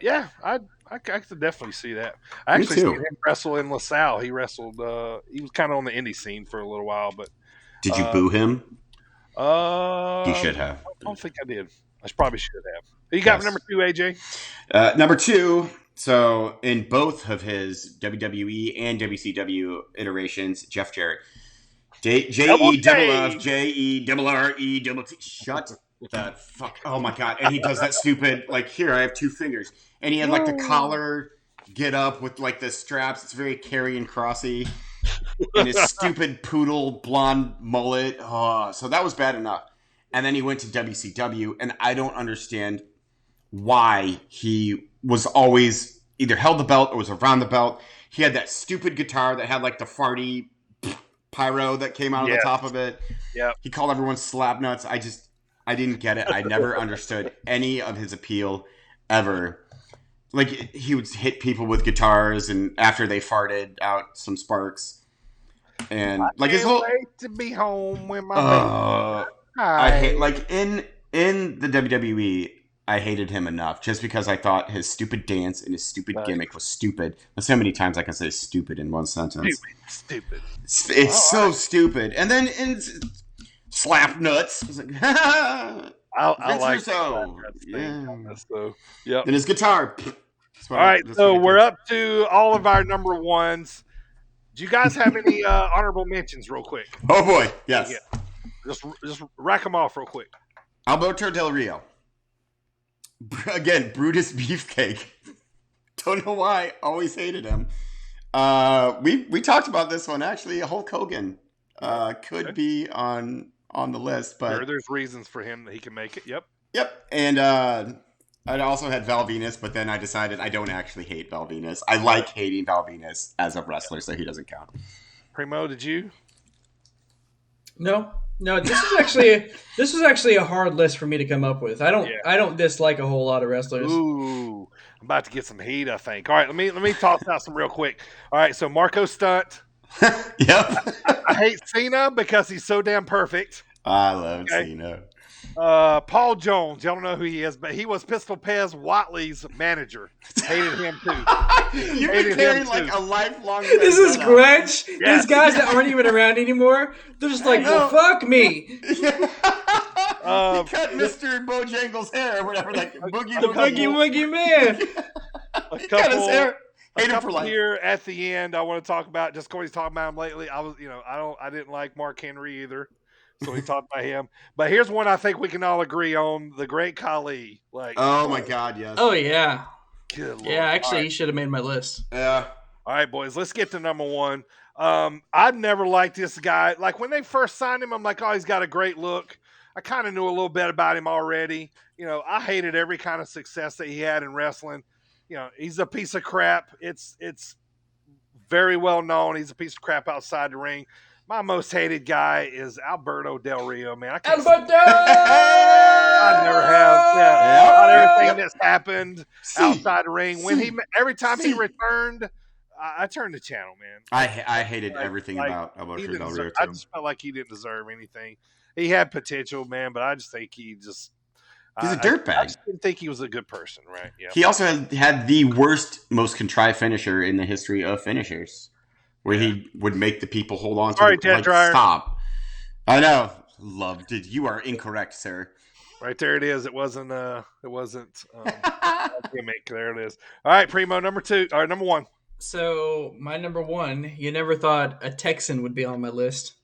could definitely see that. I actually seen him wrestle in LaSalle. He wrestled. He was kind of on the indie scene for a little while, but did you boo him? You should have. I don't think I did. I probably should have. You got number two, AJ? Number two. So in both of his WWE and WCW iterations, Jeff Jarrett. J-E-double-F, J-E-double-R-E-double-T. Shut the fuck. Oh my God. And he does that stupid, like, here, I have two fingers. And he had like the collar get up with like the straps. It's very Karrion Krossy. And his stupid poodle blonde mullet. Oh, so that was bad enough. And then he went to WCW, and I don't understand why he was always either held the belt or was around the belt. He had that stupid guitar that had like the farty pyro that came out of the top of it. Yeah. He called everyone slap nuts. I didn't get it. I never understood any of his appeal ever. Like, he would hit people with guitars, and after they farted out some sparks. And like his whole wait to be home with my baby. I hate, like, in the WWE, I hated him enough just because I thought his stupid dance and his stupid gimmick was stupid. That's how many times I can say stupid in one sentence. Stupid. It's so stupid. And then in slap nuts, it's like, I Vince like Russo. that. So, yep. And his guitar. All right, so we're up to all of our number ones. Do you guys have any honorable mentions, real quick? Oh boy, yes. Yeah. Just rack them off real quick. Alberto Del Rio. Again, Brutus Beefcake. Don't know why. Always hated him. We talked about this one actually. Hulk Hogan could be on the list, but there's reasons for him that he can make it. Yep, and I also had Val Venus, but then I decided I don't actually hate Val Venus. I like hating Val Venus as a wrestler, so he doesn't count. Primo, did you? No. This was actually a hard list for me to come up with. I don't dislike a whole lot of wrestlers. Ooh, I'm about to get some heat, I think. All right, let me toss out some real quick. All right, so Marco Stunt. Yep. I hate Cena because he's so damn perfect. I love Cena. Paul Jones, y'all don't know who he is, but he was Pistol Pez Watley's manager. Hated him too. You've been carrying like a lifelong. This is Gretsch. Yeah. These guys that aren't even around anymore, they're just like, well, fuck me. He cut Mr. Bojangles' hair or whatever, like Boogie The Boogie Woogie Man. He cut his hair. A Hate him for couple life. here at the end, I want to talk about just Cody's talking about him lately. I didn't like Mark Henry either, so we talked about him. But here's one I think we can all agree on: the Great Khali. Like, Oh my God, yes. Oh, yeah. good Lord. Yeah, actually, All he should have made my list. Yeah. right, boys, let's get to number one. I've never liked this guy. Like when they first signed him, I'm like, oh, he's got a great look. I kind of knew a little bit about him already. I hated every kind of success that he had in wrestling. He's a piece of crap. It's very well known. He's a piece of crap outside the ring. My most hated guy is Alberto Del Rio, man. I never have. Not everything that's happened outside the ring. Every time he returned, I turned the channel, man. I hated everything about Alberto Del Rio I too. just felt like he didn't deserve anything. He had potential, man, but I just think he's a dirtbag. I just didn't think he was a good person, right? Yeah. He also had the worst, most contrived finisher in the history of finishers, where he would make the people hold on to Sorry, the, Jet Dryer. Stop. I know. Loved it. You are incorrect, sir. Right there it is. It wasn't a gimmick. There it is. All right, Primo, number one. So, my number one, you never thought a Texan would be on my list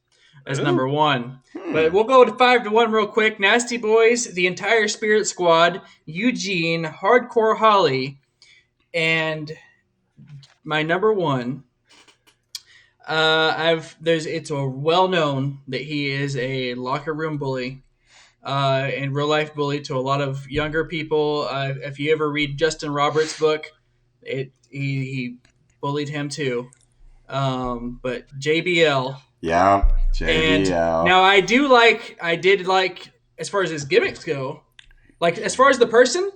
as Ooh. number one. But we'll go to 5-1 real quick. Nasty Boys, the entire Spirit Squad, Eugene, Hardcore Holly, and my number one. It's a well known that he is a locker room bully, and real life bully to a lot of younger people. If you ever read Justin Roberts' book, he bullied him too. But JBL. Yeah, JBL. And now I did like as far as his gimmicks go, like as far as the person,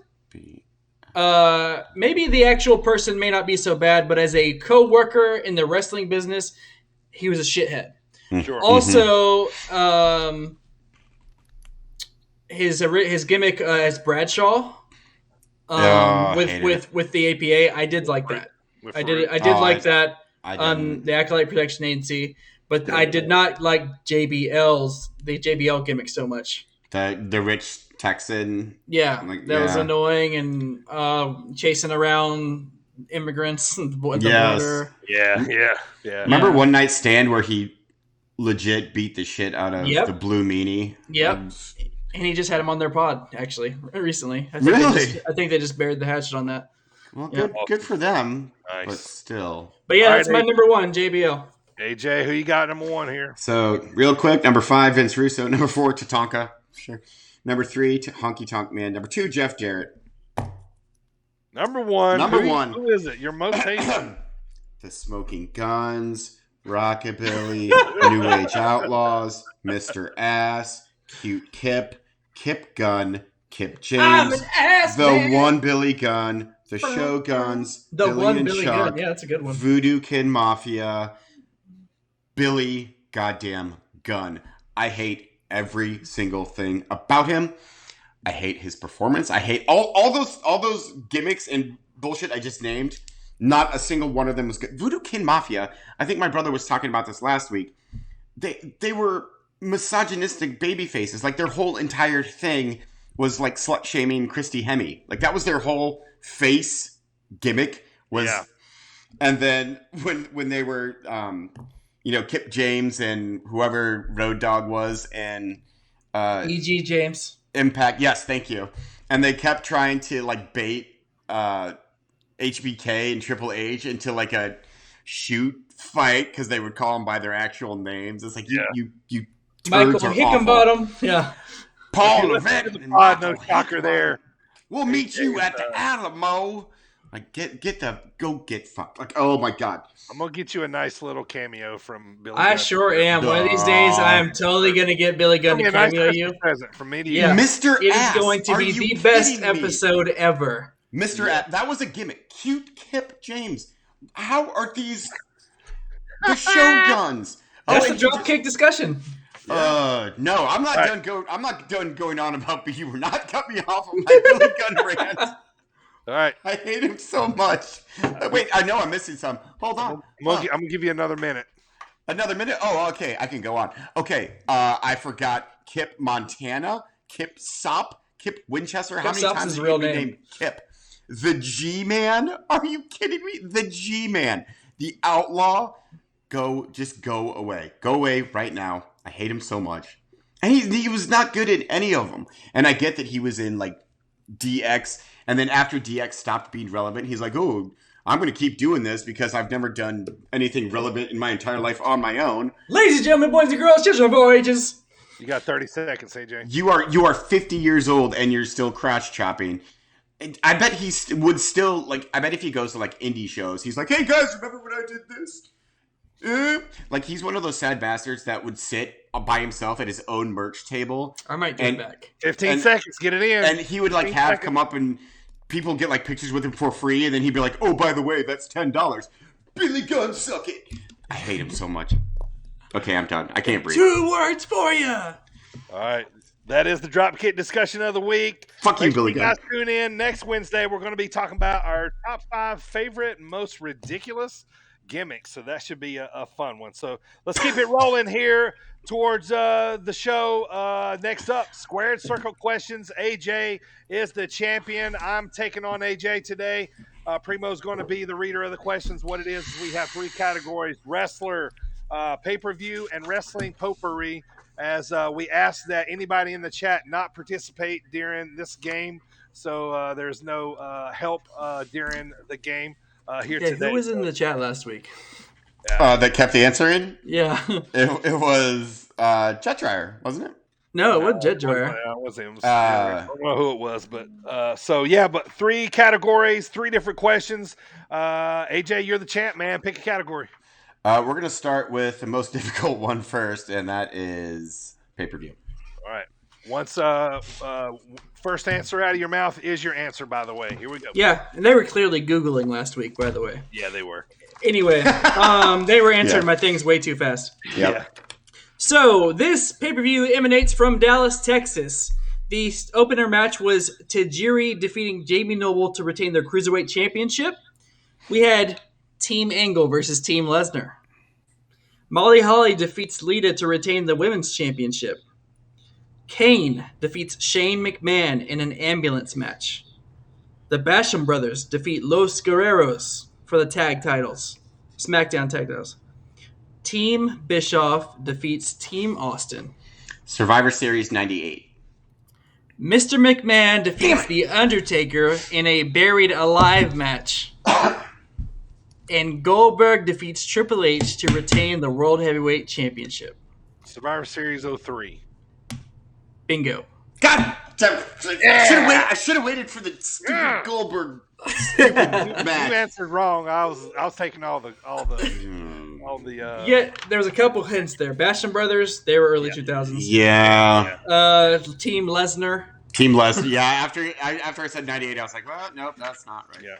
maybe the actual person may not be so bad, but as a co-worker in the wrestling business, he was a shithead. Sure. Also, his gimmick as Bradshaw, with the APA, I did like that. I did like that on the Acolyte Protection Agency, but I did not like the JBL gimmick so much. The rich Texan. Yeah, was annoying and chasing around immigrants at the border. Yeah. Remember One Night Stand where he legit beat the shit out of Yep. the Blue Meanie? Yep. And he just had him on their pod, actually, recently. I think they just buried the hatchet on that. Well, good for them, Nice. but still. But yeah, All that's right, my number one, JBL. AJ, who you got number one here? So, real quick, number 5, Vince Russo. Number 4, Tatanka. Sure. Number 3, Honky Tonk Man. Number 2, Jeff Jarrett. Number one. Number one. Who is it? Your most hated? The Smoking Guns, Rockabilly, New Age Outlaws, Mr. Ass, Cute Kip, Kip Gunn, Kip I'm James, an ass the man. One Billy Gunn, the Shoguns, The Billy one and Billy Chuck, Gunn. Yeah, that's a good one. Voodoo Kid Mafia, Billy goddamn Gunn. I hate every single thing about him. I hate his performance. I hate all those gimmicks and bullshit I just named. Not a single one of them was good. Voodoo Kid Mafia, I think my brother was talking about this last week. They were misogynistic baby faces. Like their whole entire thing was like slut shaming Christy Hemme. Like that was their whole face gimmick was. Yeah. And then when they were, Kip James and whoever Road Dogg was and E.G. James. Impact, yes, thank you. And they kept trying to like bait HBK and Triple H into like a shoot fight because they would call them by their actual names. It's like you Michael turds are Hickenbottom. awful. Yeah. Paul The Levesque. no shocker there. We'll meet you at the Alamo. Like go get fucked. Like, oh my god. I'm gonna get you a nice little cameo from Billy. I Gunn. sure am. One of these days, I am totally going to get Billy Gunn to Give me a nice cameo you. Christmas present from me to you. Yeah. Mr. It is Ass, going to are be you the best kidding me? episode ever. Mr. Ass, that was a gimmick. Cute Kip James. How are these the Shoguns? That's the and he dropkick discussion. no, I'm not done. I'm not done going on about. But you were not cut me off of my Billy Gunn rant. All right. I hate him so much. Wait, I know I'm missing some. Hold on. I'm gonna give you another minute. Another minute? Oh, okay. I can go on. Okay. I forgot Kip Montana, Kip Sop, Kip Winchester. How many Sop's times his have real you been name. named Kip? The G-Man? Are you kidding me? The G-Man. The Outlaw. Just go away. Go away right now. I hate him so much. And he was not good in any of them. And I get that he was in like DX. And then after DX stopped being relevant, he's like, oh, I'm going to keep doing this because I've never done anything relevant in my entire life on my own. Ladies and gentlemen, boys and girls, children of all ages. You got 30 seconds, AJ. You are 50 years old and you're still crotch chopping. And I bet he would still, like, I bet if he goes to, like, indie shows, he's like, hey, guys, remember when I did this? Like, he's one of those sad bastards that would sit by himself at his own merch table. I might take it back. 15 seconds, get it in. And he would, like, come up and people get, like, pictures with him for free, and then he'd be like, oh, by the way, that's $10. Billy Gunn, suck it. I hate him so much. Okay, I'm done. I can't breathe. 2 words for you. All right. That is the Dropkick discussion of the week. Fuck you, Billy Gunn. Guys, tune in next Wednesday. We're going to be talking about our top 5 favorite and most ridiculous gimmicks. So that should be a fun one. So let's keep it rolling here towards the show. Next up, Squared Circle Questions. AJ is the champion. I'm taking on AJ today. Primo's going to be the reader of the questions. What it is we have 3 categories: wrestler, pay-per-view, and wrestling potpourri. As we ask that anybody in the chat not participate during this game, so there's no help during the game here today. Who was in the chat last week? That kept the answer in? Yeah. It was Jet Dryer, wasn't it? No, it wasn't Jet Dryer. It wasn't. I don't know who it was, but but 3 categories, 3 different questions. AJ, you're the champ, man. Pick a category. We're going to start with the most difficult one first, and that is pay-per-view. All right. Once first answer out of your mouth is your answer, by the way. Here we go. Yeah, and they were clearly Googling last week, by the way. Yeah, they were. Anyway, they were answering my things way too fast. Yep. Yeah. So, this pay-per-view emanates from Dallas, Texas. The opener match was Tajiri defeating Jamie Noble to retain their Cruiserweight Championship. We had Team Angle versus Team Lesnar. Molly Holly defeats Lita to retain the Women's Championship. Kane defeats Shane McMahon in an ambulance match. The Basham Brothers defeat Los Guerreros for the tag titles. SmackDown tag titles. Team Bischoff defeats Team Austin. Survivor Series 98. Mr. McMahon defeats The Undertaker in a Buried Alive match. And Goldberg defeats Triple H to retain the World Heavyweight Championship. Survivor Series 03. Bingo. God damn it. I should have waited for the stupid Goldberg You match. answered wrong. I was taking all the Yeah, there was a couple hints there. Basham Brothers, they were early 2000s. Yeah. Team Lesnar. Team Lesnar. Yeah, after I said 98, I was like, well, nope, that's not right. Yeah.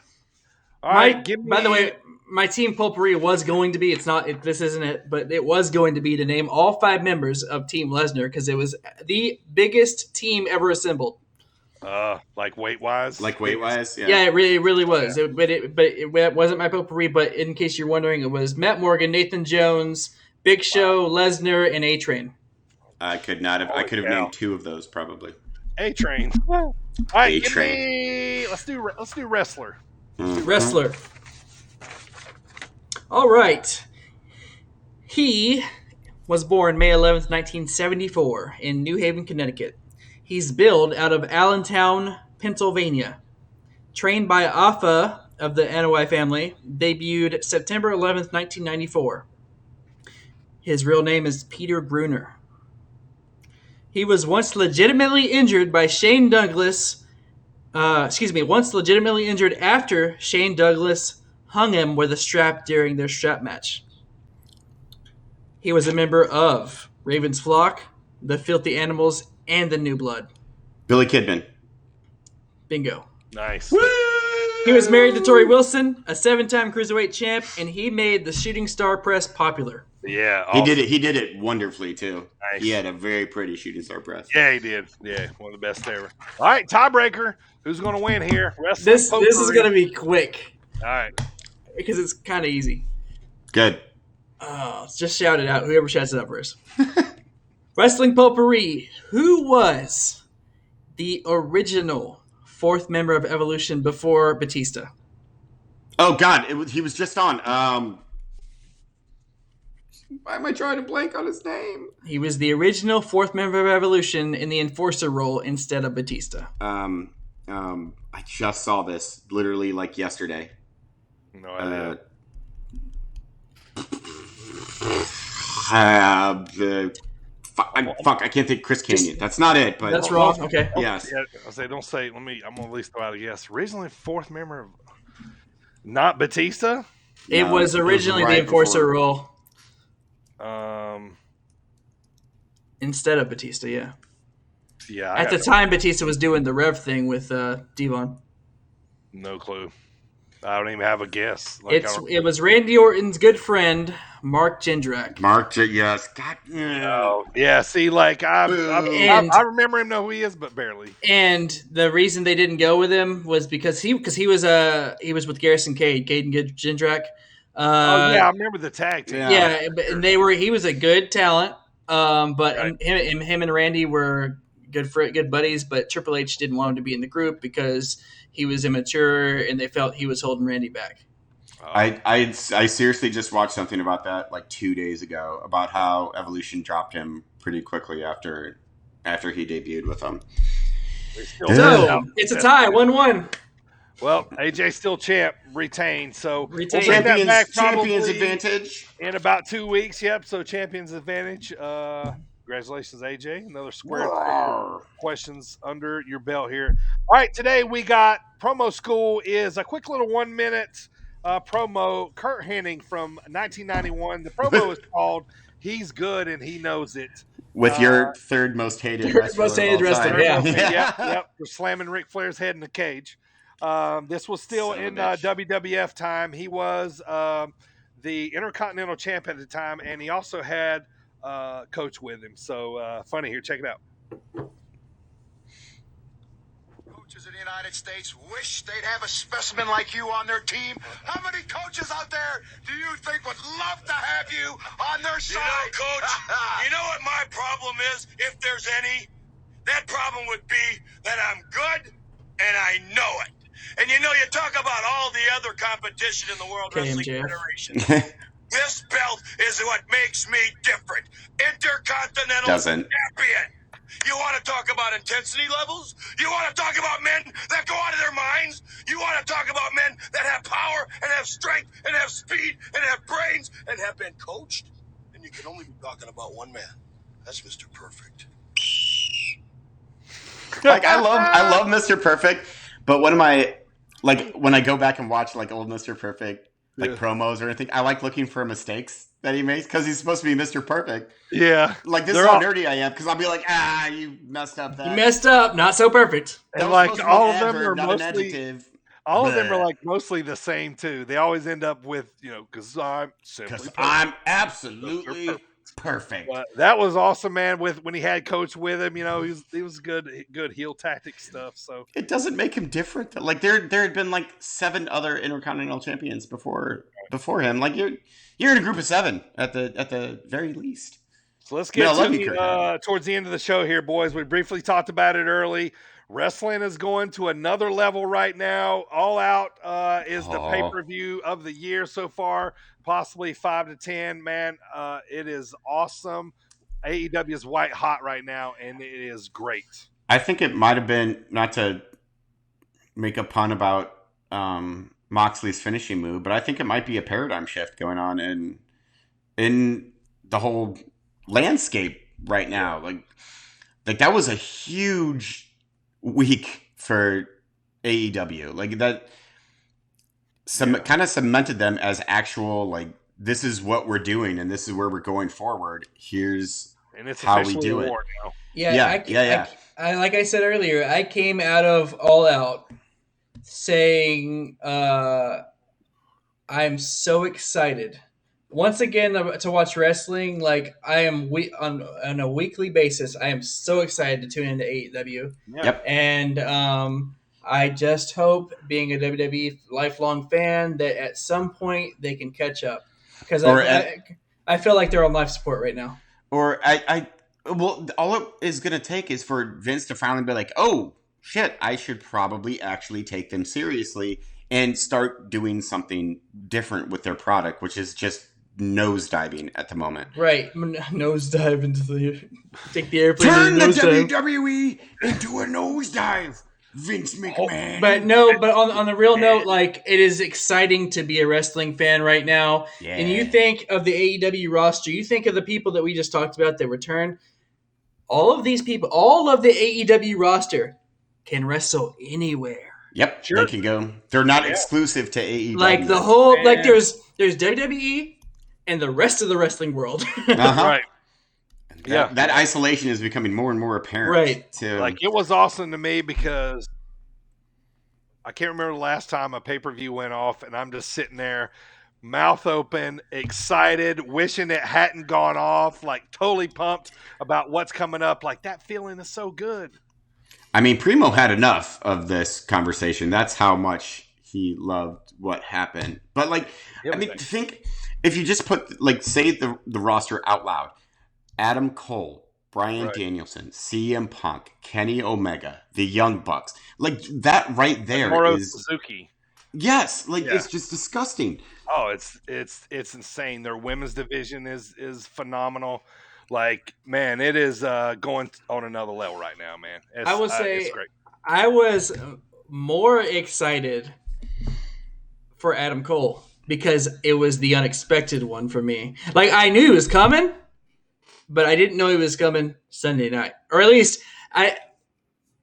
All right. By the way, my team potpourri was going to be, this isn't it, but it was going to be to name all 5 members of Team Lesnar because it was the biggest team ever assembled. Like weight-wise? Yeah. Yeah, it really was. Yeah. It wasn't my potpourri, but in case you're wondering, it was Matt Morgan, Nathan Jones, Big Show, Lesnar, and A-Train. I could have named 2 of those probably. A-Train. All right, give A-Train. me. Let's do wrestler. Wrestler. All right. He was born May 11th, 1974 in New Haven, Connecticut. He's billed out of Allentown, Pennsylvania. Trained by Afa of the Anoa'i family, debuted September 11th, 1994. His real name is Peter Gruner. He was once legitimately injured by Shane Douglas. Once legitimately injured after Shane Douglas hung him with a strap during their strap match. He was a member of Raven's Flock, the Filthy Animals, and the New Blood. Billy Kidman. Bingo. Nice. Woo! He was married to Tori Wilson, a 7-time cruiserweight champ, and he made the Shooting Star Press popular. Yeah, He did it. He did it wonderfully too. Nice. He had a very pretty shooting star press. Yeah, he did. Yeah, one of the best ever. All right, tiebreaker. Who's going to win here? Wrestling This is potpourri. going to be quick All right. because it's kind of easy. Good. Just shout it out. Whoever shouts it out first. Wrestling Potpourri. Who was the original 4th member of Evolution before Batista? Oh God, he was just on. Why am I drawing a blank on his name? He was the original 4th member of Evolution in the enforcer role instead of Batista. I just saw this literally like yesterday. No idea. I can't think. Chris Canyon. That's not it. But That's wrong. Okay. Yes. Yeah, I'll say, don't say. I'm going to at least throw out a guess. Originally 4th member of. Not Batista? It No, was originally the enforcer role instead of Batista, yeah. Yeah. At the time, Batista was doing the Rev thing with Devon. No clue. I don't even have a guess. Like, It was Randy Orton's good friend, Mark Jindrak. Yes. God. Oh, yeah. See, like I remember him, know who he is, but barely. And the reason they didn't go with him was because he was with Garrison Cade and Jindrak. I remember the tag team. Yeah, and he was a good talent. But Right. him and Randy were good buddies. But Triple H didn't want him to be in the group because he was immature, and they felt he was holding Randy back. I seriously just watched something about that like 2 days ago about how Evolution dropped him pretty quickly after he debuted with them. So it's a tie, 1-1. Well, AJ still champ, retained. So Retained. we'll bring that back Champions probably advantage. in about 2 weeks. Yep. So champions advantage. Congratulations, AJ. Another square questions under your belt here. All right, today we got Promo School is a quick little 1 minute promo. Kurt Hennig from 1991. The promo is called "He's Good and He Knows It." With your third most hated wrestler. Yep. For slamming Ric Flair's head in the cage. This was still in WWF time. He was the Intercontinental Champ at the time, and he also had Coach with him. So funny here. Check it out. Coaches in the United States wish they'd have a specimen like you on their team. How many coaches out there do you think would love to have you on their side? You know, Coach, you know what my problem is, if there's any? That problem would be that I'm good and I know it. And you know, you talk about all the other competition in the World Wrestling MJF. Federation. This belt is what makes me different. Intercontinental Champion. You want to talk about intensity levels? You want to talk about men that go out of their minds? You want to talk about men that have power and have strength and have speed and have brains and have been coached? And you can only be talking about one man. That's Mr. Perfect. Like I love Mr. Perfect, but one of my like when I go back and watch like old Mr. Perfect like promos or anything, I like looking for mistakes that he makes because he's supposed to be Mr. Perfect. Yeah. Like this is how nerdy I am because I'll be like, you messed up that. You messed up, not so perfect. And like all of them are mostly all of them are like mostly the same too. They always end up with, because I'm simply perfect. I'm absolutely perfect. But that was awesome, man. When he had Coach with him, he was good heel tactic stuff. So it doesn't make him different. Like there had been like 7 other Intercontinental Champions before him. Like you're in a group of 7 at the very least. So let's get love you, towards the end of the show here, boys. We briefly talked about it early. Wrestling is going to another level right now. All Out is the pay-per-view of the year so far, possibly 5 to 10. Man, it is awesome. AEW is white hot right now, and it is great. I think it might have been, not to make a pun about Moxley's finishing move, but I think it might be a paradigm shift going on in the whole landscape right now. Like that was a huge week for AEW. Like that kind of cemented them as actual, like, this is what we're doing and this is where we're going forward. Here's how we do it. Now. Yeah. I like I said earlier, I came out of All Out saying I'm so excited once again to watch wrestling. Like, I am on a weekly basis. I am so excited to tune into AEW. Yep. And I just hope, being a WWE lifelong fan, that at some point they can catch up, because I feel like they're on life support right now. Well, all it is going to take is for Vince to finally be like, oh, shit, I should probably actually take them seriously and start doing something different with their product, which is just nosediving at the moment. Right. Nosedive into take the airplane. Turn the WWE into a nosedive, Vince McMahon. But on the real note, like, it is exciting to be a wrestling fan right now. Yeah. And you think of the AEW roster, you think of the people that we just talked about that return. All of these people, all of the AEW roster can wrestle anywhere. Yep, sure. They can go. They're not exclusive to AEW. Like the whole, like there's WWE and the rest of the wrestling world. Right. That isolation is becoming more and more apparent. Right. Like, it was awesome to me because I can't remember the last time a pay-per-view went off and I'm just sitting there, mouth open, excited, wishing it hadn't gone off, like totally pumped about what's coming up. Like, that feeling is so good. I mean, Primo had enough of this conversation. That's how much he loved what happened. But, like, everything. I mean, think if you just put, like, say the roster out loud: Adam Cole, Bryan Danielson, CM Punk, Kenny Omega, the Young Bucks. Like, that right there Moro is Suzuki. Yes, like it's just disgusting. Oh, it's insane. Their women's division is phenomenal. Like, man, it is going on another level right now, man. I will say, it's great. I was more excited for Adam Cole because it was the unexpected one for me. Like, I knew he was coming, but I didn't know he was coming Sunday night, or at least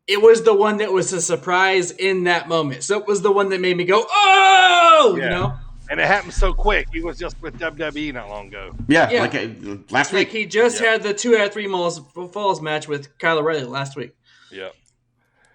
it was the one that was a surprise in that moment. So it was the one that made me go, oh, you know? And it happened so quick. He was just with WWE not long ago. Yeah. Like last week. Like, he just had the 2 out of 3 falls match with Kyle O'Reilly last week. Yeah.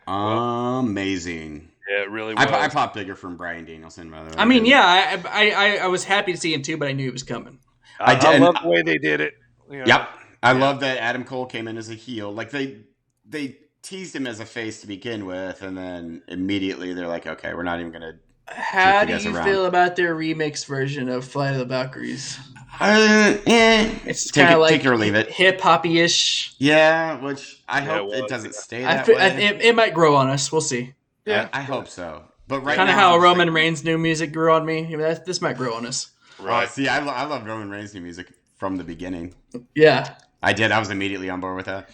Amazing. Yeah, it really was. I popped bigger from Bryan Danielson, by the way. I mean, I was happy to see him too, but I knew he was coming. I love the way they did it. You know? Yep. I love that Adam Cole came in as a heel. Like, they teased him as a face to begin with, and then immediately they're like, okay, we're not even going to. How do you feel about their remix version of Flight of the Valkyries? It's kind of like take it or leave it. Hip hoppy ish. Yeah, which I hope it doesn't stay that way. It might grow on us. We'll see. Yeah, I hope so. But right kind of now, how Roman Reigns' new music grew on me. I mean, this might grow on us. Right. See, I love Roman Reigns' new music from the beginning. Yeah, I did. I was immediately on board with that.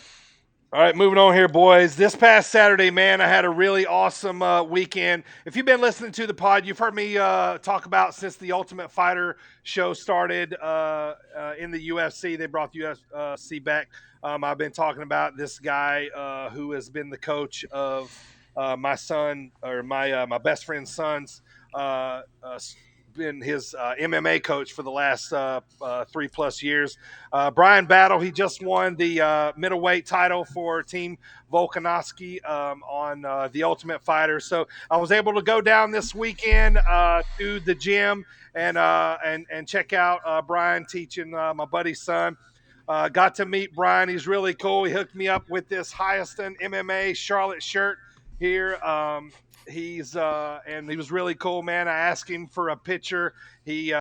All right, moving on here, boys. This past Saturday, man, I had a really awesome weekend. If you've been listening to the pod, you've heard me talk about since the Ultimate Fighter show started in the UFC. They brought the UFC back. I've been talking about this guy who has been the coach of my son, or my best friend's son's, been his MMA coach for the last 3+ years. Brian Battle, he just won the middleweight title for Team Volkanovski on the Ultimate Fighter. So I was able to go down this weekend to the gym and check out Brian teaching my buddy's son. Got to meet Brian. He's really cool. He hooked me up with this Hyaston MMA Charlotte shirt. here. He's and he was really cool, man. I asked him for a picture. He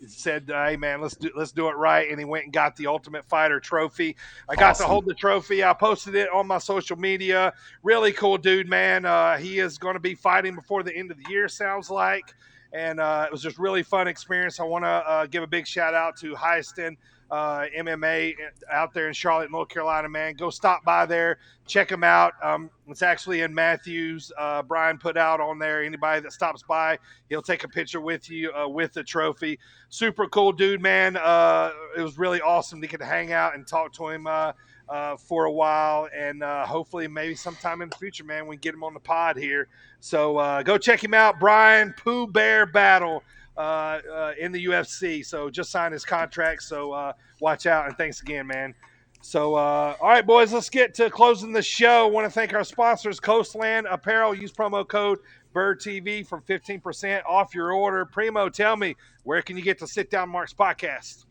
said, "Hey, man, let's do it right." And he went and got the Ultimate Fighter trophy. I got to hold the trophy. I posted it on my social media. Really cool dude, man. He is going to be fighting before the end of the year, sounds like. And it was just really fun experience. I want to give a big shout out to Heiston MMA out there in Charlotte, North Carolina, man. Go stop by there. Check them out. It's actually in Matthews. Brian put out on there. Anybody that stops by, he'll take a picture with you with the trophy. Super cool dude, man. It was really awesome to get to hang out and talk to him for a while. And hopefully maybe sometime in the future, man, we can get him on the pod here. So go check him out. Brian Pooh Bear Battle in the UFC. So just signed his contract. So watch out. And thanks again, man. So, all right, boys, let's get to closing the show. I want to thank our sponsors, Coastland Apparel. Use promo code BirdTV for 15% off your order. Primo, tell me, where can you get the Sit Down Marks podcast?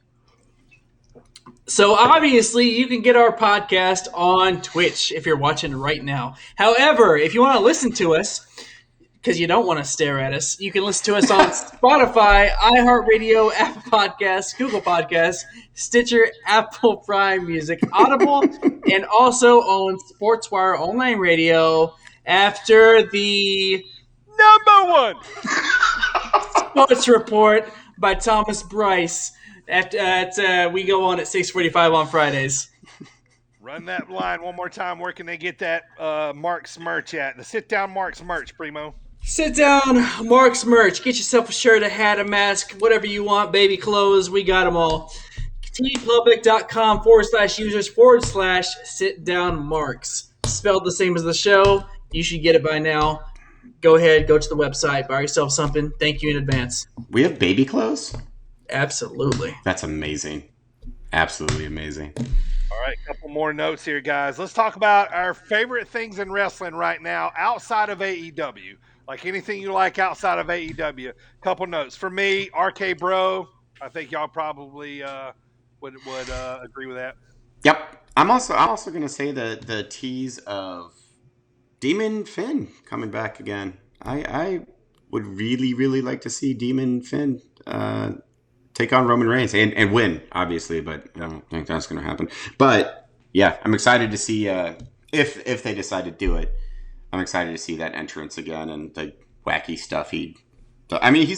So obviously you can get our podcast on Twitch if you're watching right now. However, if you want to listen to us, because you don't want to stare at us, you can listen to us on Spotify, iHeartRadio, Apple Podcasts, Google Podcasts, Stitcher, Apple Prime Music, Audible, and also on SportsWire Online Radio after the number one Sports Report by Thomas Bryce. We go on at 6:45 on Fridays. Run that line one more time. Where can they get that Marks merch at? The Sit Down Marks merch, Primo. Sit Down Marks merch. Get yourself a shirt, a hat, a mask, whatever you want, baby clothes. We got them all. tpublic.com/users/sit down marks. Spelled the same as the show. You should get it by now. Go ahead, go to the website, buy yourself something. Thank you in advance. We have baby clothes? Absolutely. That's amazing. Absolutely amazing. All right, a couple more notes here, guys. Let's talk about our favorite things in wrestling right now outside of AEW. Like anything you like outside of AEW. Couple notes. For me, RK Bro, I think y'all probably would agree with that. Yep. I'm also going to say the tease of Demon Finn coming back again. I would really, really like to see Demon Finn take on Roman Reigns and win, obviously, but I don't think that's going to happen. But yeah, I'm excited to see if they decide to do it. I'm excited to see that entrance again and the wacky stuff he's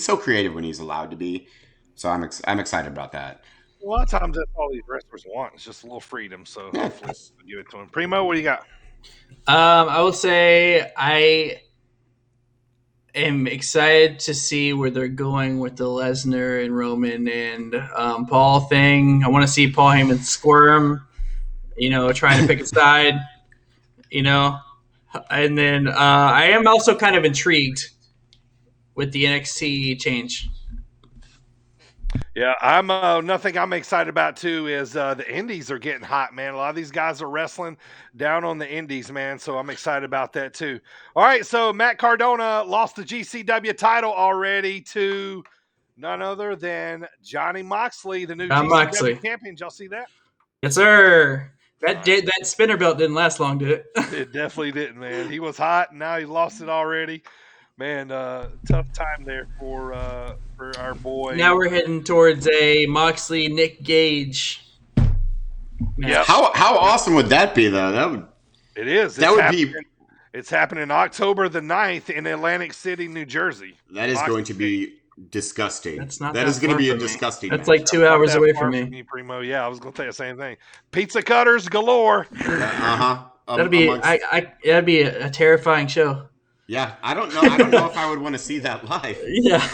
so creative when he's allowed to be. So I'm excited about that. A lot of times that's all these wrestlers want. It's just a little freedom. So hopefully we'll give it to him. Primo, what do you got? I will say I am excited to see where they're going with the Lesnar and Roman and Paul thing. I want to see Paul Heyman squirm, trying to pick a side, And then I am also kind of intrigued with the NXT change. Yeah, I'm nothing I'm excited about too is the indies are getting hot, man. A lot of these guys are wrestling down on the indies, man. So I'm excited about that too. All right, so Matt Cardona lost the GCW title already to none other than Johnny Moxley, the new GCW champion. Did y'all see that? Yes, sir. That spinner belt didn't last long, did it? It definitely didn't, man. He was hot, and now he lost it already. Man, tough time there for our boy. Now we're heading towards a Moxley Nick Gage match. Yep. How awesome would that be, though? It is. It's happening October the 9th in Atlantic City, New Jersey. That is going to be disgusting. That is going to be a disgusting That's match. like 2 hours away from me. Primo. Yeah, I was going to say the same thing. Pizza cutters galore. That'd be a terrifying show. Yeah, I don't know if I would want to see that live. Yeah.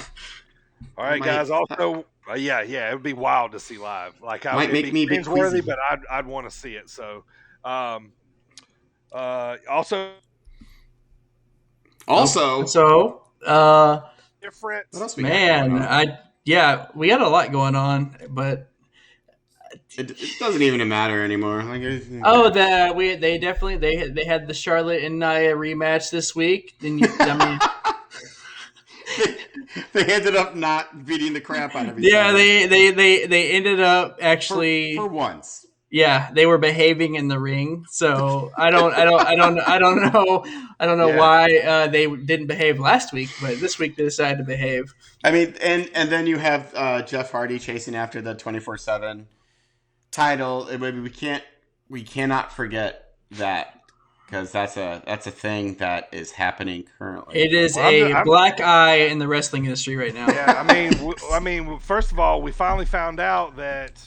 All right, guys. Also, it would be wild to see live. Like, might make me worthy, but I'd want to see it. So, also, different. What else we got a lot going on, but it doesn't even matter anymore. Like, they had the Charlotte and Nia rematch this week. Then they ended up not beating the crap out of each other. Yeah, they ended up actually for once. Yeah, they were behaving in the ring. So I don't know why they didn't behave last week, but this week they decided to behave. I mean, and then you have Jeff Hardy chasing after the 24/7 title. We cannot forget that, because that's a thing that is happening currently. It is black eye in the wrestling industry right now. Yeah, I mean, first of all, we finally found out that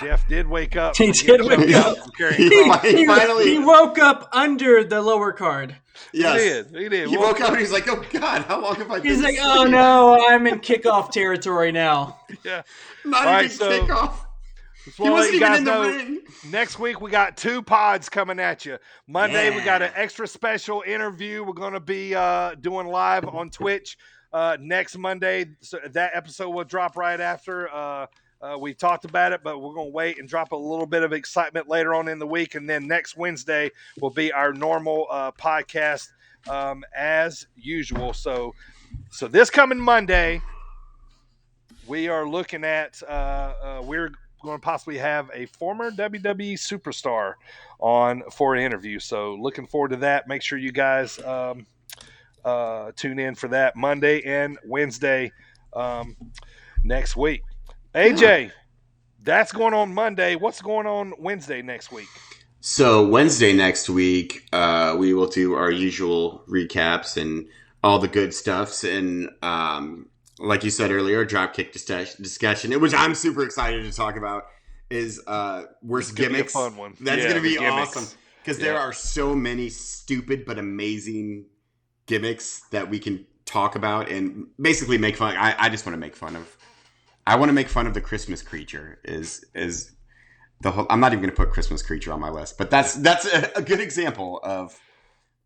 Jeff did wake up. He did wake up. He woke up under the lower card. Yes. He did. He woke up and he's like, "Oh God, how long have I been?" He's like, "Oh no, I'm in kickoff territory now." Yeah. Not even kickoff. He wasn't even in the ring. Next week we got 2 pods coming at you. Monday we got an extra special interview. We're going to be doing live on Twitch next Monday. So that episode will drop right after. We talked about it, but we're going to wait and drop a little bit of excitement later on in the week. And then next Wednesday will be our normal podcast as usual. So this coming Monday, we are looking at we're going to possibly have a former WWE superstar on for an interview. So looking forward to that. Make sure you guys tune in for that Monday and Wednesday next week. AJ, that's going on Monday. What's going on Wednesday next week? So Wednesday next week, we will do our usual recaps and all the good stuffs. And like you said earlier, dropkick discussion, which I'm super excited to talk about, is worst gimmicks. Be a fun one. That's going to be awesome, because there are so many stupid but amazing gimmicks that we can talk about and basically make fun. I just want to make fun of. I want to make fun of the Christmas creature. Is the whole? I'm not even going to put Christmas creature on my list, but that's a good example of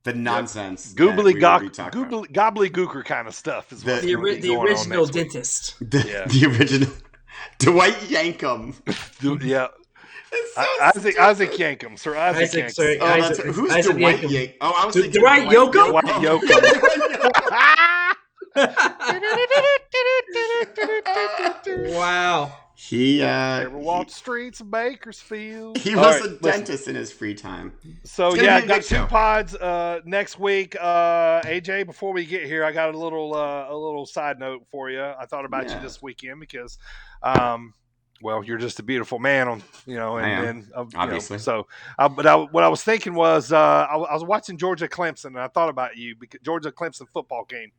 the nonsense. Gobbledygooker kind of stuff is what the original dentist. The original Dwight Yankum. Yeah. Isaac Yankum, Sir Isaac Yankum. Who's Dwight Yankum? Oh, I was thinking Dwight Yoakam. Dwight Yoakam. Wow. He ever walked streets of Bakersfield. He was a dentist in his free time. So yeah, got 2 pods next week. AJ, before we get here, I got a little side note for you. I thought about you this weekend because well, you're just a beautiful man, and obviously. What I was thinking was I was watching Georgia Clemson, and I thought about you because Georgia Clemson football game.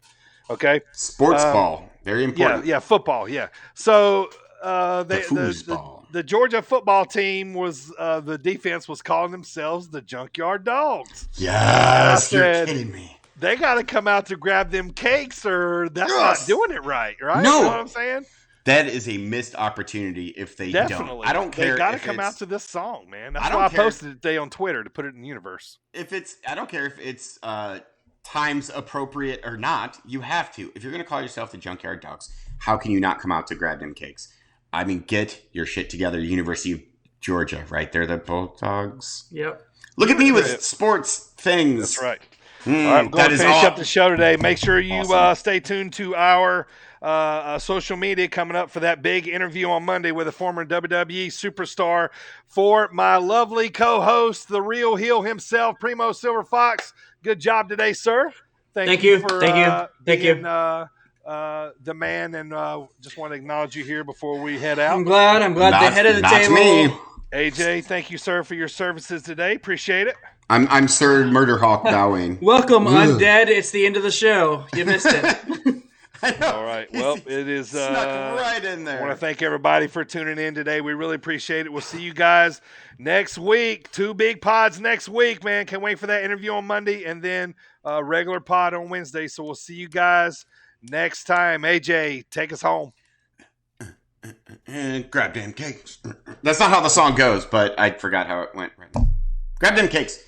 Okay, sports ball, very important. Yeah, football. Yeah, so the Georgia football team was the defense was calling themselves the Junkyard Dogs. Yes, you're kidding me. They got to come out to grab them cakes, or that's not doing it right. No, you know what I'm saying? That is a missed opportunity if they don't. I don't care. They got to come out to this song, man. That's why I posted it today on Twitter to put it in the universe. I don't care if it's times appropriate or not. You have to. If you're going to call yourself the Junkyard Dogs, how can you not come out to grab them cakes? I mean, get your shit together. University of Georgia, right? They're the Bulldogs. Yep. Look at me with sports things. That's right. All right, we're going to finish up the show today. Make sure you stay tuned to our social media coming up for that big interview on Monday with a former WWE superstar. For my lovely co-host, the real heel himself, Primo Silver Fox. Good job today, sir. Thank you. Thank you. The man, and just want to acknowledge you here before we head out. I'm glad the head of the table. Me. AJ, thank you, sir, for your services today. Appreciate it. I'm Sir Murderhawk bowing. Welcome, Undead. It's the end of the show. You missed it. I know. All right. Well, it is snuck right in there. I want to thank everybody for tuning in today. We really appreciate it. We'll see you guys next week. 2 big pods next week, man. Can't wait for that interview on Monday and then a regular pod on Wednesday. So we'll see you guys next time. AJ, take us home. And grab them cakes. That's not how the song goes, but I forgot how it went. Grab them cakes.